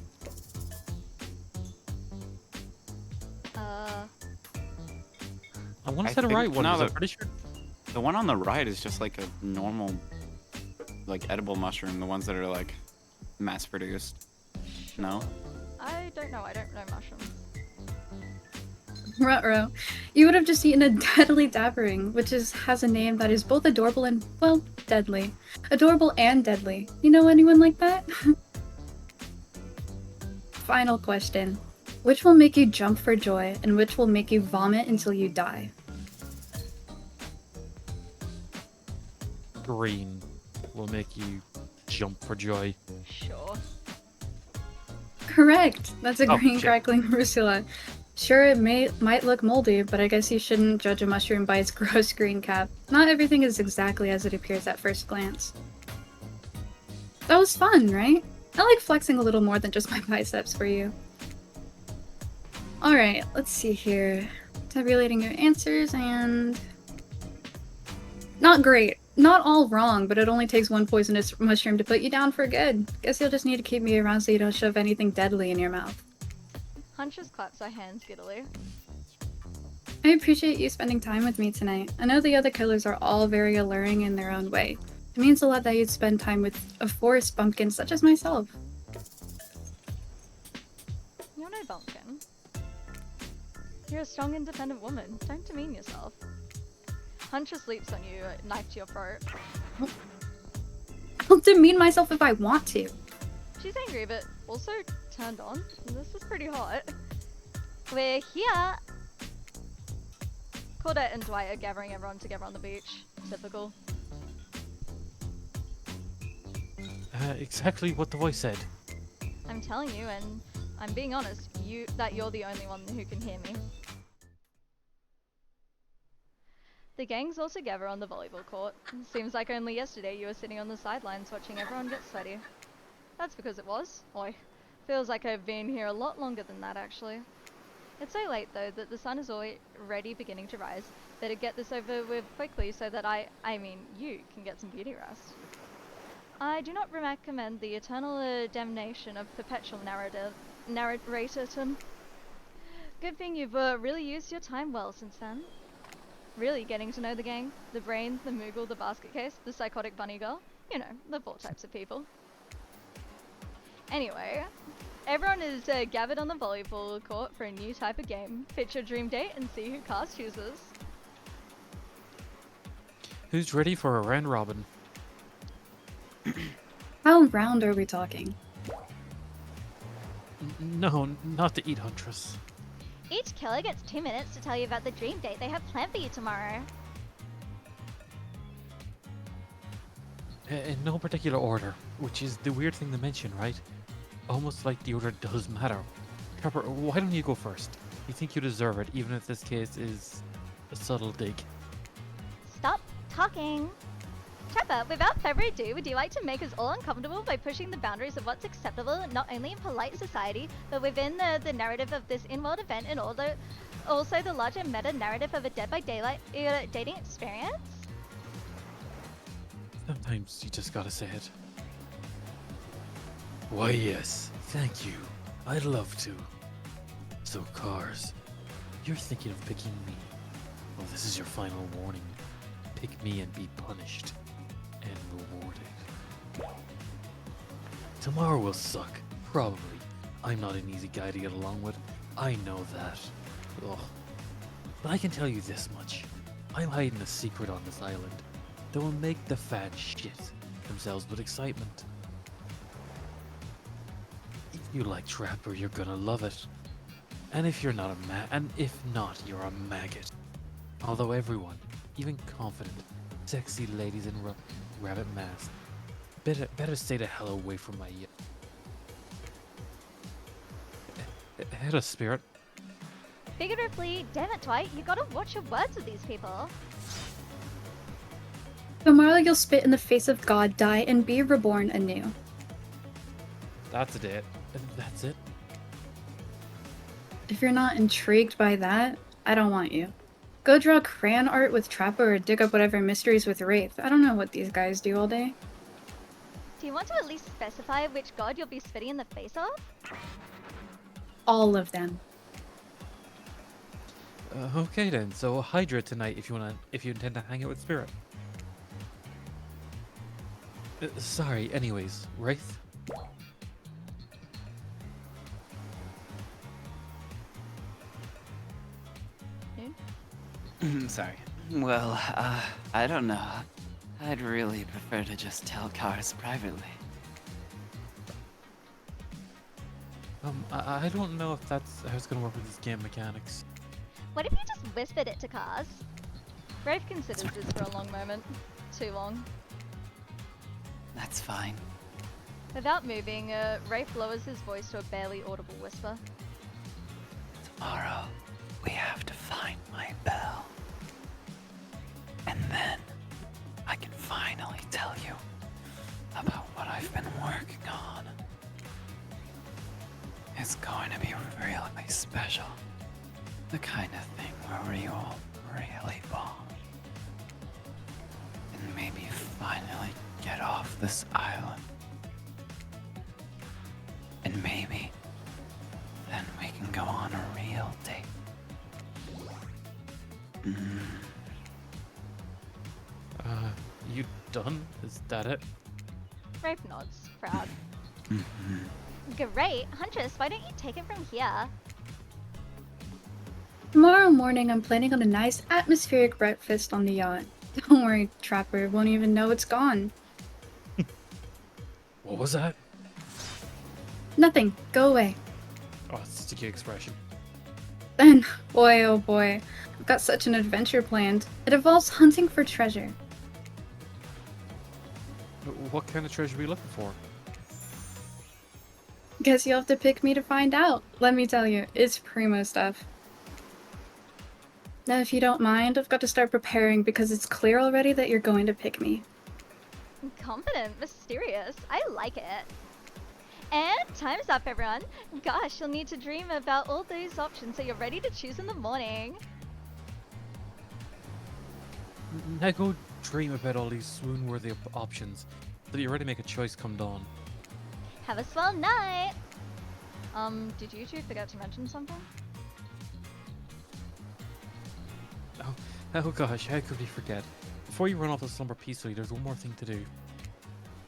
I'm want I to say the think- right one. no, 'Cause I'm the- pretty sure. The one on the right is just like a normal, like edible mushroom. The ones that are like mass produced. No. I don't know. I don't know mushrooms. Ruh-roh. You would have just eaten a deadly dabbering, which has a name that is both adorable and, well, deadly. Adorable and deadly. You know anyone like that? Final question. Which will make you jump for joy, and which will make you vomit until you die? Green will make you jump for joy. Sure. Correct! That's a Oh, green shit. crackling Rusula. Sure, it might look moldy, but I guess you shouldn't judge a mushroom by its gross green cap. Not everything is exactly as it appears at first glance. That was fun, right? I like flexing a little more than just my biceps for you. Alright, let's see here. Tabulating your answers and... Not great. Not all wrong, but it only takes one poisonous mushroom to put you down for good. Guess you'll just need to keep me around so you don't shove anything deadly in your mouth. Huntress claps her hands giddily. I appreciate you spending time with me tonight. I know the other killers are all very alluring in their own way. It means a lot that you'd spend time with a forest bumpkin such as myself. You're no bumpkin. You're a strong, independent woman. Don't demean yourself. Huntress leaps on you, knife to your throat. I'll demean myself if I want to. She's angry, but also turned on. This is pretty hot. We're here! Claudette and Dwight are gathering everyone together on the beach. Typical. Exactly what the voice said. I'm telling you, and I'm being honest, that you're the only one who can hear me. The gang's all together on the volleyball court. Seems like only yesterday you were sitting on the sidelines watching everyone get sweaty. That's because it was. Oi. Feels like I've been here a lot longer than that, actually. It's so late, though, that the sun is already beginning to rise. Better get this over with quickly so that you can get some beauty rest. I do not recommend the eternal damnation of perpetual narratorton. Good thing you've really used your time well since then. Really getting to know the gang, the brain, the Moogle, the basket case, the psychotic bunny girl. You know, the 4 types of people. Anyway, everyone is gathered on the volleyball court for a new type of game. Pitch your dream date and see who cast chooses. Who's ready for a round robin? How round are we talking? No, not to eat Huntress. Each killer gets 2 minutes to tell you about the dream date they have planned for you tomorrow. In no particular order, which is the weird thing to mention, right? Almost like the order does matter. Trapper, why don't you go first? You think you deserve it, even if this case is a subtle dig. Stop talking. Trapper, without further ado, would you like to make us all uncomfortable by pushing the boundaries of what's acceptable, not only in polite society, but within the narrative of this in-world event and also the larger meta-narrative of a Dead by Daylight dating experience? Sometimes you just gotta say it. Why, yes, thank you. I'd love to. So, Cars, you're thinking of picking me. Well, this is your final warning. Pick me and be punished. And rewarded. Tomorrow will suck. Probably. I'm not an easy guy to get along with. I know that. Ugh. But I can tell you this much. I'm hiding a secret on this island that will make the fans shit themselves with excitement. If you like Trapper, you're gonna love it. And if you're not and if not, you're a maggot. Although everyone, even confident, sexy ladies in rabbit masks, better stay the hell away from my head of spirit. Figuratively, damn it, Dwight, you gotta watch your words with these people. Tomorrow you'll spit in the face of God, die, and be reborn anew. That's it. That's it. If you're not intrigued by that, I don't want you. Go draw crayon art with Trapper or dig up whatever mysteries with Wraith. I don't know what these guys do all day. Do you want to at least specify which god you'll be spitting in the face of? All of them. Okay then. So Hydra tonight, if you intend to hang out with Spirit. Sorry. Anyways, Wraith. Sorry. Well, I don't know. I'd really prefer to just tell Cars privately. I don't know if that's how it's gonna work with this game mechanics. What if you just whispered it to Cars? Rafe considers this for a long moment. Too long. That's fine. Without moving, Rafe lowers his voice to a barely audible whisper. Tomorrow, we have to find my bell. And then, I can finally tell you about what I've been working on. It's going to be really special. The kind of thing where we will really bond. And maybe finally get off this island. And maybe then we can go on a real date. You done? Is that it? Rafe nods, proud. Great. Huntress, why don't you take it from here? Tomorrow morning, I'm planning on a nice atmospheric breakfast on the yacht. Don't worry, Trapper won't even know it's gone. What was that? Nothing. Go away. Oh, it's just a cute expression. Then, boy oh boy, I've got such an adventure planned. It involves hunting for treasure. What kind of treasure are we looking for? Guess you'll have to pick me to find out. Let me tell you, it's primo stuff. Now, if you don't mind, I've got to start preparing because it's clear already that you're going to pick me. Confident, mysterious. I like it. And time's up, everyone. Gosh, you'll need to dream about all those options so you're ready to choose in the morning. Now go dream about all these swoon-worthy options, so that you're ready to make a choice come dawn. Have a swell night. Did you two forget to mention something? Oh gosh, how could we forget? Before you run off to slumber peacefully, there's one more thing to do.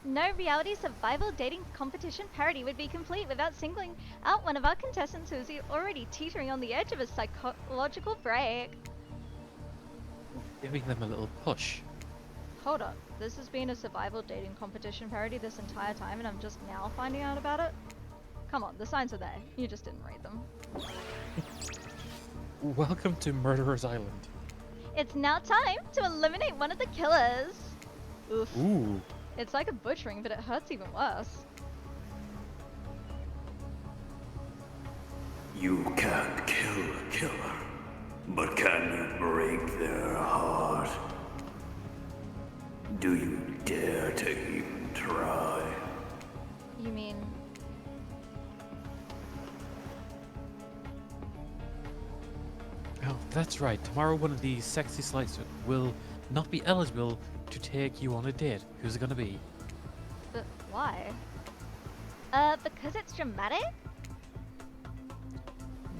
No reality survival dating competition parody would be complete without singling out one of our contestants who is already teetering on the edge of a psychological break. Giving them a little push. Hold up. This has been a survival dating competition parody this entire time and I'm just now finding out about it? Come on, the signs are there. You just didn't read them. Welcome to Murderer's Island. It's now time to eliminate one of the killers. Oof. Ooh. It's like a butchering, but it hurts even worse. You can't kill a killer, but can you break their heart? Do you dare to even try? You mean... Oh, that's right. Tomorrow one of these sexy slices will not be eligible to take you on a date. Who's it gonna be? But why? Because it's dramatic?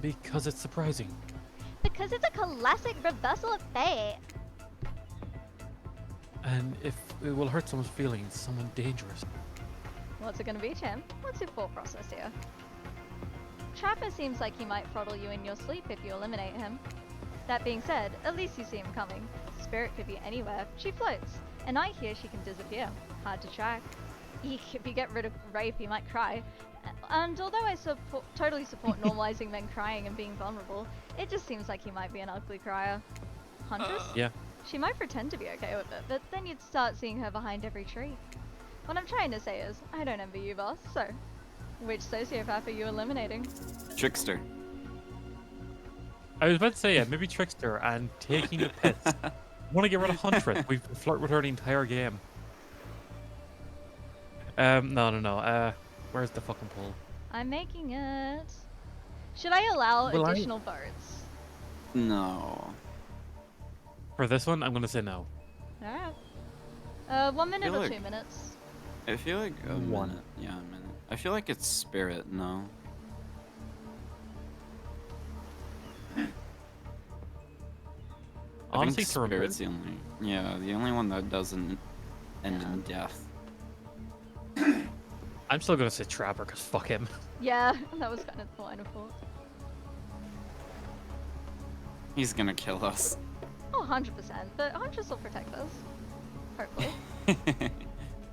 Because it's surprising. Because it's a classic reversal of fate. And if it will hurt someone's feelings, someone dangerous. What's it gonna be, Tim? What's your thought process here? Trapper seems like he might throttle you in your sleep if you eliminate him. That being said, at least you see him coming. Spirit could be anywhere. She floats. And I hear she can disappear. Hard to track. Eek, if you get rid of Rafe, he might cry. And although I totally support normalizing men crying and being vulnerable, it just seems like he might be an ugly crier. Huntress? Yeah. She might pretend to be okay with it, but then you'd start seeing her behind every tree. What I'm trying to say is, I don't envy you, boss, so... Which sociopath are you eliminating? Trickster. I was about to say, yeah, maybe Trickster and taking the pets. Want to get rid of Huntress. We've flirted with her the entire game. No. Where's the fucking poll? I'm making it. Should I allow Will I- additional votes? No. For this one, I'm gonna say no. Alright. 1 minute feel or like- 2 minutes? I feel like a One. minute. Yeah, a minute. I feel like it's Spirit, no. Honestly, think to remember. Spirit's the only one that doesn't end in death. I'm still gonna say Trapper, cause fuck him. Yeah, that was kind of the line of thought. He's gonna kill us. Oh, 100%, but Huntress will protect us. Hopefully.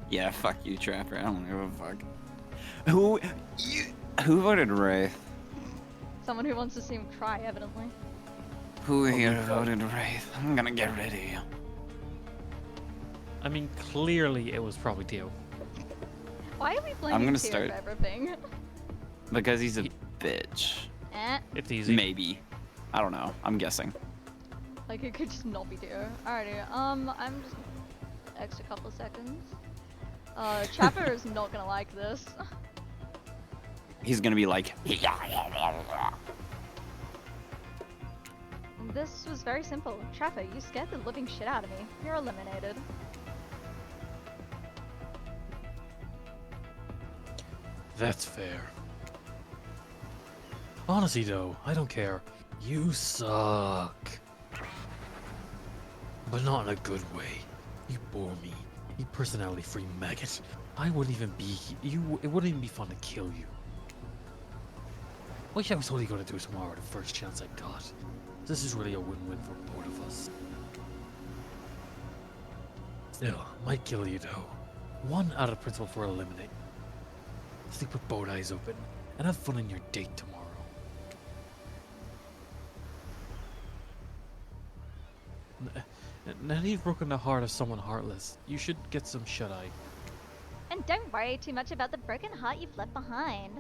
Yeah, fuck you, Trapper. I don't give a fuck. Who voted Wraith? Someone who wants to see him try, evidently. Who here voted Wraith? I'm gonna get rid of you. I mean, clearly it was probably Theo. Why are we I'm blaming gonna Theo start- for everything? Because he's a bitch. Eh, It's easy. Maybe. I don't know. I'm guessing. like it could just not be Theo. Alrighty, I'm just extra couple seconds. Trapper is not gonna like this. He's gonna be like, This was very simple. Trapper, you scared the living shit out of me. You're eliminated. That's fair. Honestly, though, I don't care. You suck. But not in a good way. You bore me. You personality-free maggot. I wouldn't even be you. It wouldn't even be fun to kill you. Wish I was only gonna do it tomorrow the first chance I got. This is really a win-win for both of us. Still, might kill you though. One out of principle for eliminate. Sleep with both eyes open and have fun on your date tomorrow. Now that you've broken the heart of someone heartless, you should get some shut-eye. And don't worry too much about the broken heart you've left behind.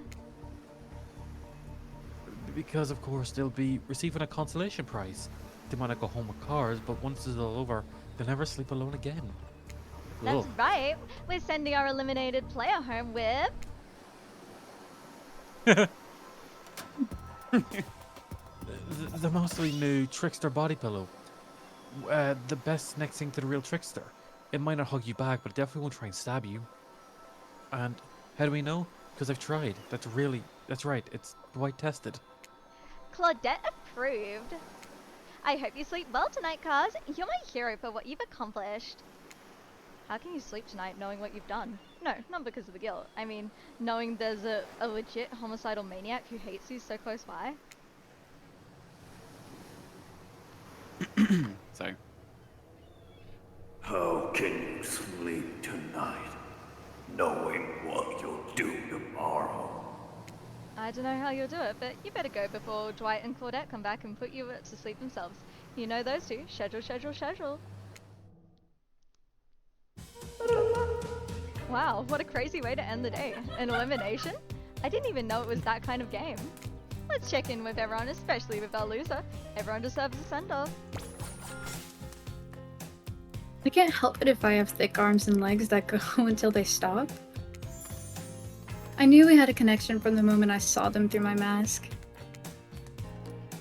Because of course they'll be receiving a consolation prize. They might not go home with cars, but once it's all over, they'll never sleep alone again. That's Ugh. right. We're sending our eliminated player home with... The mostly new Trickster body pillow. The best next thing to the real Trickster. It might not hug you back, but it definitely won't try and stab you. And how do we know? Because I've tried. That's right. It's quite tested. Claudette approved. I hope you sleep well tonight, Kaz. You're my hero for what you've accomplished. How can you sleep tonight knowing what you've done? No, not because of the guilt. I mean, knowing there's a legit homicidal maniac who hates you so close by. sorry. How can you sleep tonight, knowing what you'll do tomorrow? I don't know how you'll do it, but you better go before Dwight and Claudette come back and put you to sleep themselves. You know those two. Schedule, schedule, schedule. Wow, what a crazy way to end the day. An elimination? I didn't even know it was that kind of game. Let's check in with everyone, especially with our loser. Everyone deserves a send-off. I can't help it if I have thick arms and legs that go until they stop. I knew we had a connection from the moment I saw them through my mask.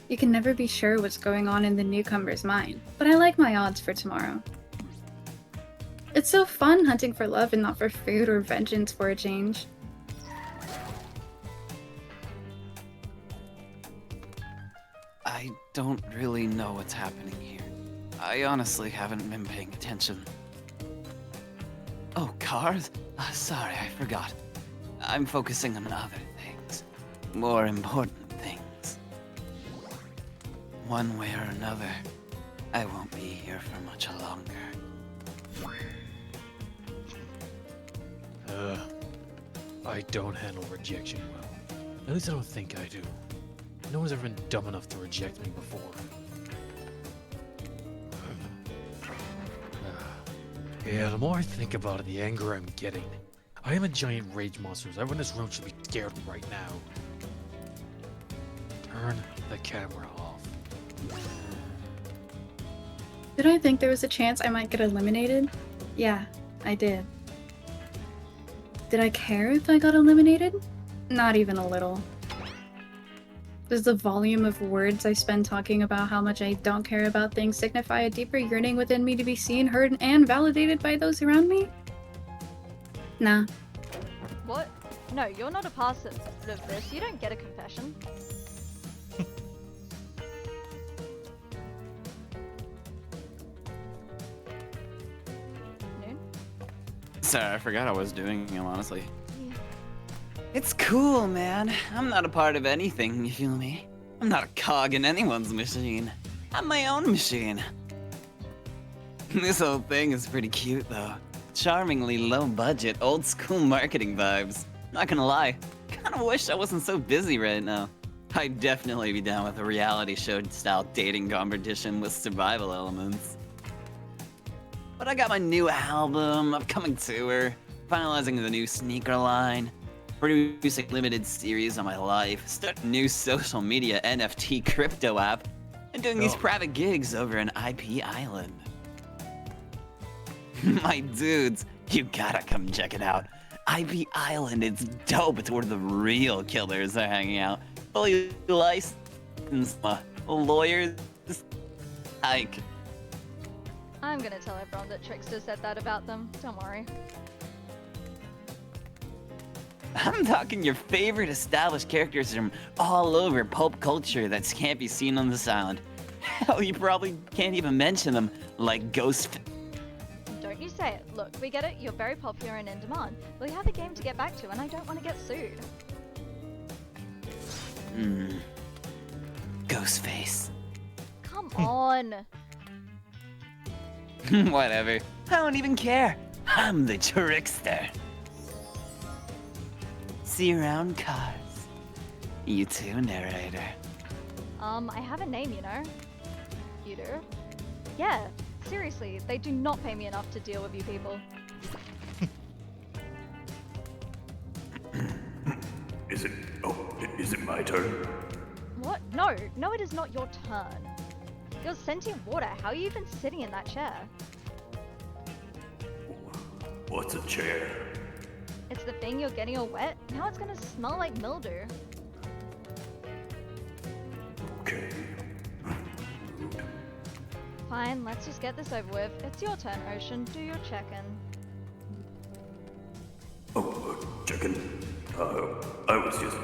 You can never be sure what's going on in the newcomer's mind, but I like my odds for tomorrow. It's so fun hunting for love and not for food or vengeance for a change. I don't really know what's happening here. I honestly haven't been paying attention. Oh, cars? Sorry, I forgot. I'm focusing on other things. More important things. One way or another, I won't be here for much longer. I don't handle rejection well. At least I don't think I do. No one's ever been dumb enough to reject me before. Yeah, the more I think about it, the angrier I'm getting. I am a giant rage monster, so everyone in this room should be scared right now. Turn the camera off. Did I think there was a chance I might get eliminated? Yeah, I did. Did I care if I got eliminated? Not even a little. Does the volume of words I spend talking about how much I don't care about things signify a deeper yearning within me to be seen, heard, and validated by those around me? Nah. What? No, you're not a part of this. You don't get a confession. Sorry, I forgot I was doing him, honestly. It's cool, man. I'm not a part of anything, you feel me? I'm not a cog in anyone's machine. I'm my own machine. This whole thing is pretty cute, though. Charmingly low budget, old school marketing vibes. Not gonna lie, kinda wish I wasn't so busy right now. I'd definitely be down with a reality show style dating competition with survival elements. But I got my new album, upcoming tour, finalizing the new sneaker line, producing limited series on my life, starting a new social media NFT crypto app, and doing these private gigs over in IP Island. My dudes, you gotta come check it out. IP Island, it's dope. It's where the real killers are hanging out. Fully licensed lawyers. Ike. I'm gonna tell everyone that Trickster said that about them. Don't worry. I'm talking your favorite established characters from all over pulp culture that can't be seen on this island. Hell, you probably can't even mention them, like Ghost. Don't you say it. Look, we get it. You're very popular and in demand. We have a game to get back to, and I don't want to get sued. Ghostface. Come on. Whatever. I don't even care. I'm the trickster. See you around, cars. You too, narrator. I have a name, you know. You do? Yeah, seriously, they do not pay me enough to deal with you people. Is it my turn? What? No, it is not your turn. You're sentient water. How are you even sitting in that chair? What's a chair? It's the thing you're getting all wet. Now it's gonna smell like mildew. Okay. Fine, let's just get this over with. It's your turn, Ocean. Do your check-in. Chicken. I was just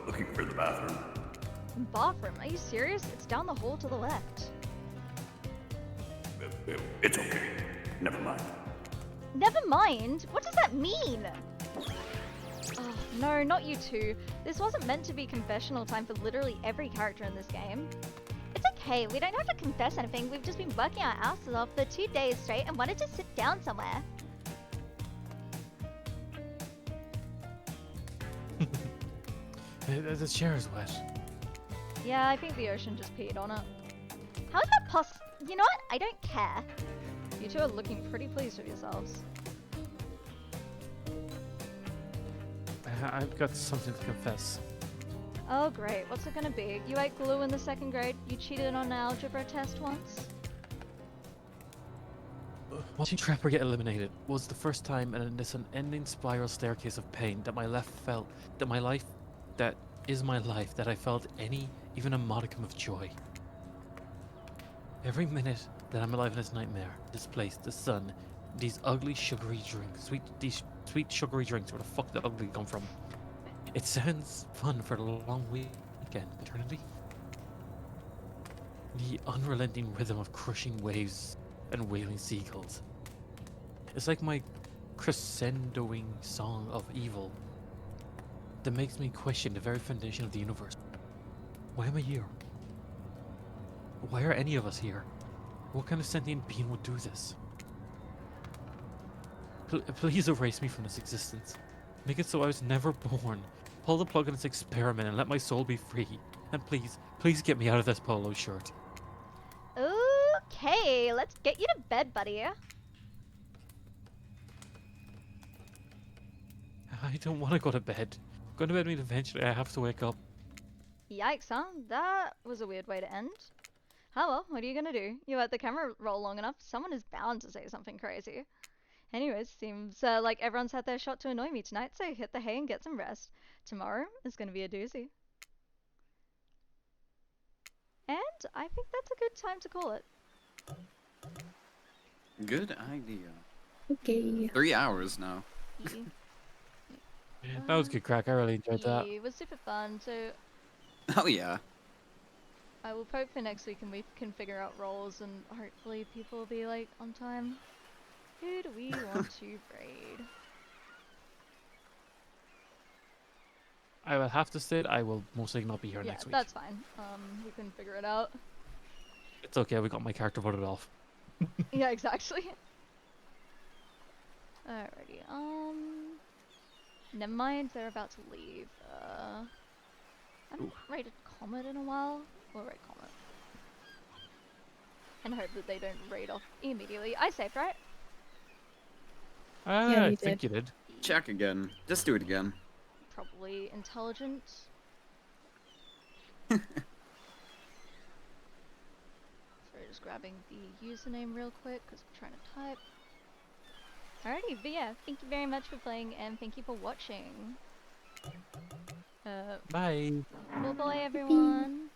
looking for the bathroom. Bathroom? Are you serious? It's down the hall to the left. It's okay. Never mind. Never mind? What does that mean? Oh, no, not you two. This wasn't meant to be confessional time for literally every character in this game. It's okay, we don't have to confess anything. We've just been working our asses off for 2 days straight and wanted to sit down somewhere. The chair is wet. Yeah, I think the Ocean just peed on it. How is that possible? You know what? I don't care. You two are looking pretty pleased with yourselves. I've got something to confess. Oh great, what's it gonna be? You ate glue in the 2nd grade? You cheated on an algebra test once? Watching Trapper get eliminated was the first time in this unending spiral staircase of pain that my life that I felt even a modicum of joy. Every minute that I'm alive in this nightmare, this place, the sun, these ugly sugary drinks, these sweet sugary drinks, where the fuck the ugly come from? It sounds fun for the long weekend, eternity. The unrelenting rhythm of crushing waves and wailing seagulls. It's like my crescendoing song of evil that makes me question the very foundation of the universe. Why am I here? Why are any of us here? What kind of sentient being would do this? Please erase me from this existence. Make it so I was never born. Pull the plug on this experiment and let my soul be free. And please get me out of this polo shirt. Okay, let's get you to bed, buddy. I don't want to go to bed. Going to bed means eventually I have to wake up. Yikes, huh? That was a weird way to end. Oh well, what are you gonna do? You let the camera roll long enough, someone is bound to say something crazy. Anyways, seems like everyone's had their shot to annoy me tonight, so hit the hay and get some rest. Tomorrow is gonna be a doozy. And I think that's a good time to call it. Good idea. Okay. 3 hours now. Yeah, that was good crack. I really enjoyed that. It was super fun, so Oh yeah. I will poke for next week and we can figure out roles and hopefully people will be like on time. Who do we want to raid? I will have to say it. I will most likely not be here Yeah, next week. that's fine. We can figure it out. It's okay. We got my character voted off. Yeah, exactly. Alrighty, never mind, they're about to leave. I haven't rated Comet in a while. We'll rate Comet. And hope that they don't raid off immediately. I saved, right? Yeah, I you think did. you did. Check again. Just do it again. Probably intelligent. Sorry, just grabbing the username real quick because I'm trying to type. Alrighty, but yeah, thank you very much for playing and thank you for watching. Bye. Bye bye everyone.